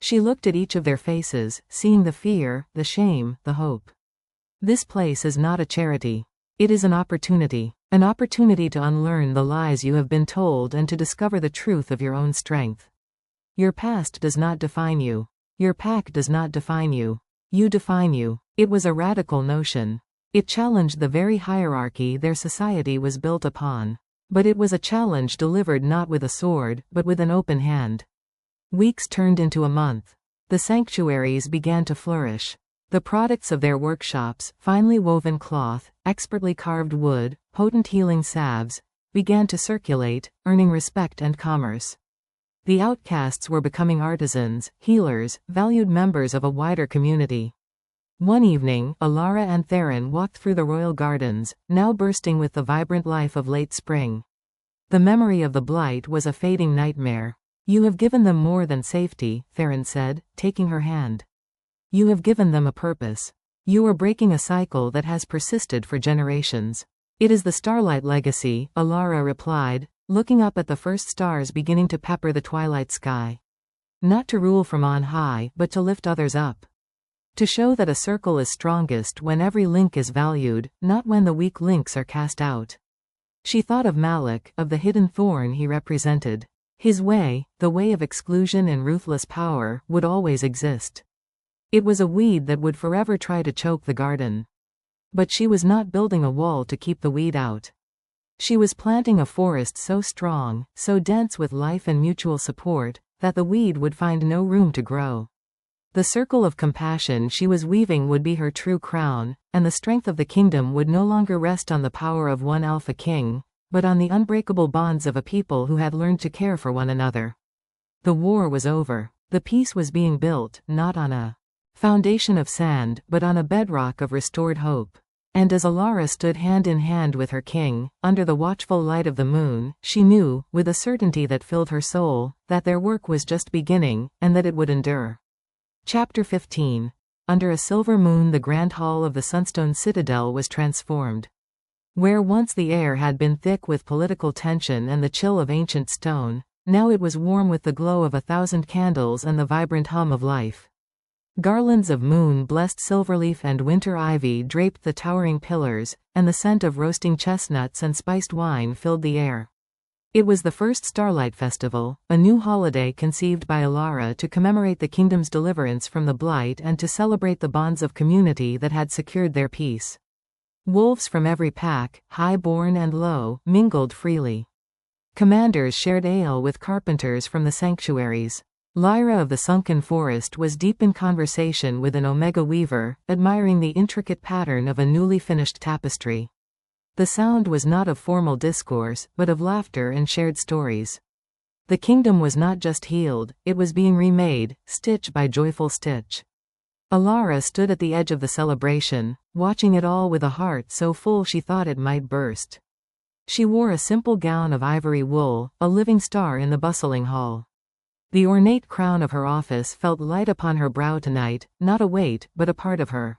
She looked at each of their faces, seeing the fear, the shame, the hope. "This place is not a charity. It is an opportunity to unlearn the lies you have been told and to discover the truth of your own strength. Your past does not define you. Your pack does not define you. You define you." It was a radical notion. It challenged the very hierarchy their society was built upon. But it was a challenge delivered not with a sword, but with an open hand. Weeks turned into a month. The sanctuaries began to flourish. The products of their workshops, finely woven cloth, expertly carved wood, potent healing salves, began to circulate, earning respect and commerce. The outcasts were becoming artisans, healers, valued members of a wider community. One evening, Elara and Theron walked through the royal gardens, now bursting with the vibrant life of late spring. The memory of the blight was a fading nightmare. "You have given them more than safety," Theron said, taking her hand. "You have given them a purpose. You are breaking a cycle that has persisted for generations." "It is the Starlight Legacy," Elara replied, looking up at the first stars beginning to pepper the twilight sky. "Not to rule from on high, but to lift others up. To show that a circle is strongest when every link is valued, not when the weak links are cast out." She thought of Malik, of the hidden thorn he represented. His way, the way of exclusion and ruthless power, would always exist. It was a weed that would forever try to choke the garden. But she was not building a wall to keep the weed out. She was planting a forest so strong, so dense with life and mutual support, that the weed would find no room to grow. The circle of compassion she was weaving would be her true crown, and the strength of the kingdom would no longer rest on the power of one alpha king, but on the unbreakable bonds of a people who had learned to care for one another. The war was over. The peace was being built, not on a foundation of sand, but on a bedrock of restored hope. And as Elara stood hand in hand with her king, under the watchful light of the moon, she knew, with a certainty that filled her soul, that their work was just beginning, and that it would endure. Chapter 15. under a silver moon the grand hall of the Sunstone Citadel was transformed. Where once the air had been thick with political tension and the chill of ancient stone, now it was warm with the glow of 1,000 candles and the vibrant hum of life. Garlands of moon-blessed silverleaf and winter ivy draped the towering pillars, and the scent of roasting chestnuts and spiced wine filled the air. It was the first Starlight Festival, a new holiday conceived by Elara to commemorate the kingdom's deliverance from the Blight and to celebrate the bonds of community that had secured their peace. Wolves from every pack, high-born and low, mingled freely. Commanders shared ale with carpenters from the sanctuaries. Lyra of the Sunken Forest was deep in conversation with an Omega weaver, admiring the intricate pattern of a newly finished tapestry. The sound was not of formal discourse, but of laughter and shared stories. The kingdom was not just healed, it was being remade, stitch by joyful stitch. Elara stood at the edge of the celebration, watching it all with a heart so full she thought it might burst. She wore a simple gown of ivory wool, a living star in the bustling hall. The ornate crown of her office felt light upon her brow tonight, not a weight, but a part of her.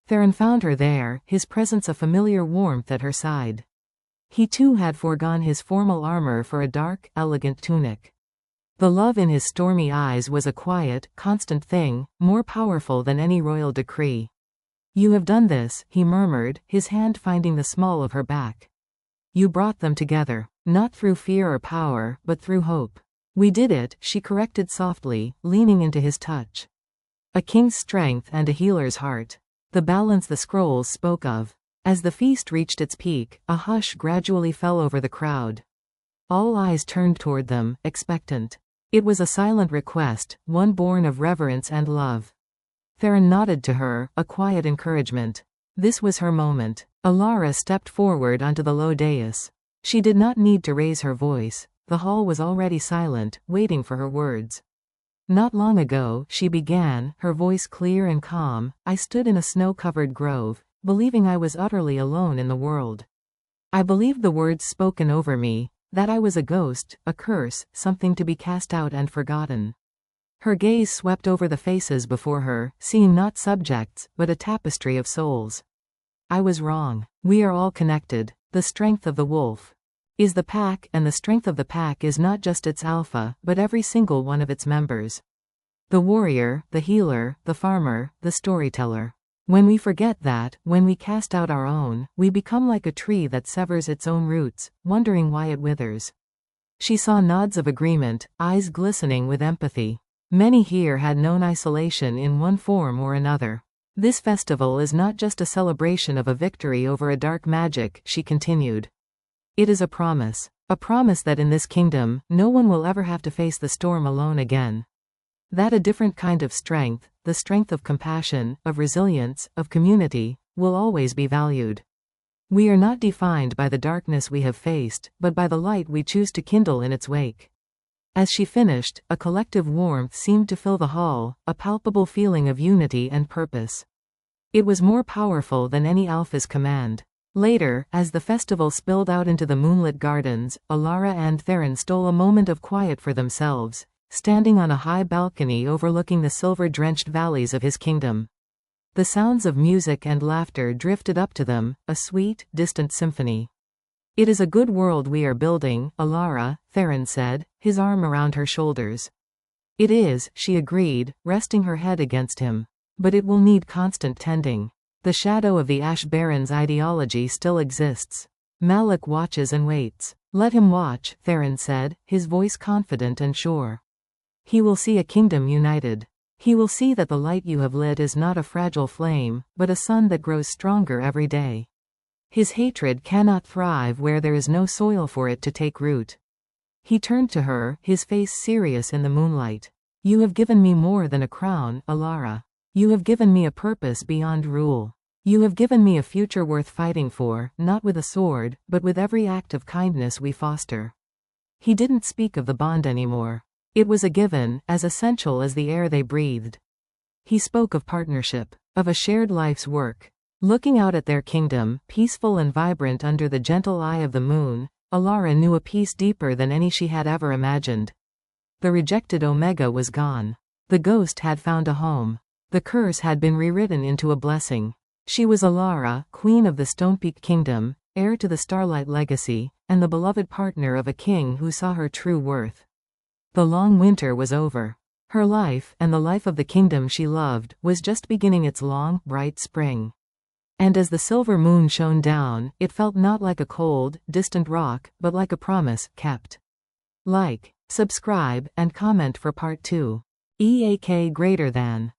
Theron found her there, his presence a familiar warmth at her side. He too had foregone his formal armor for a dark, elegant tunic. The love in his stormy eyes was a quiet, constant thing, more powerful than any royal decree. "You have done this," he murmured, his hand finding the small of her back. "You brought them together, not through fear or power, but through hope." "We did it," she corrected softly, leaning into his touch. "A king's strength and a healer's heart. The balance the scrolls spoke of." As the feast reached its peak, a hush gradually fell over the crowd. All eyes turned toward them, expectant. It was a silent request, one born of reverence and love. Theron nodded to her, a quiet encouragement. This was her moment. Elara stepped forward onto the low dais. She did not need to raise her voice. The hall was already silent, waiting for her words. "Not long ago," she began, her voice clear and calm, "I stood in a snow-covered grove, believing I was utterly alone in the world. I believed the words spoken over me, that I was a ghost, a curse, something to be cast out and forgotten." Her gaze swept over the faces before her, seeing not subjects, but a tapestry of souls. "I was wrong. We are all connected. The strength of the wolf is the pack, and the strength of the pack is not just its alpha, but every single one of its members. The warrior, the healer, the farmer, the storyteller. When we forget that, when we cast out our own, we become like a tree that severs its own roots, wondering why it withers." She saw nods of agreement, eyes glistening with empathy. Many here had known isolation in one form or another. "This festival is not just a celebration of a victory over a dark magic," she continued. "It is a promise that in this kingdom, no one will ever have to face the storm alone again. That a different kind of strength, the strength of compassion, of resilience, of community, will always be valued. We are not defined by the darkness we have faced, but by the light we choose to kindle in its wake." As she finished, a collective warmth seemed to fill the hall, a palpable feeling of unity and purpose. It was more powerful than any alpha's command. Later, as the festival spilled out into the moonlit gardens, Elara and Theron stole a moment of quiet for themselves, standing on a high balcony overlooking the silver-drenched valleys of his kingdom. The sounds of music and laughter drifted up to them, a sweet, distant symphony. "It is a good world we are building, Elara," Theron said, his arm around her shoulders. "It is," she agreed, resting her head against him. "But it will need constant tending. The shadow of the Ash Baron's ideology still exists. Malik watches and waits." "Let him watch," Theron said, his voice confident and sure. "He will see a kingdom united. He will see that the light you have lit is not a fragile flame, but a sun that grows stronger every day. His hatred cannot thrive where there is no soil for it to take root." He turned to her, his face serious in the moonlight. "You have given me more than a crown, Elara. You have given me a purpose beyond rule. You have given me a future worth fighting for, not with a sword, but with every act of kindness we foster." He didn't speak of the bond anymore. It was a given, as essential as the air they breathed. He spoke of partnership, of a shared life's work. Looking out at their kingdom, peaceful and vibrant under the gentle eye of the moon, Elara knew a peace deeper than any she had ever imagined. The rejected Omega was gone. The ghost had found a home. The curse had been rewritten into a blessing. She was Elara, queen of the Stonepeak Kingdom, heir to the Starlight legacy, and the beloved partner of a king who saw her true worth. The long winter was over. Her life, and the life of the kingdom she loved, was just beginning its long, bright spring. And as the silver moon shone down, it felt not like a cold, distant rock, but like a promise kept. Like, subscribe, and comment for part 2. EAK greater than.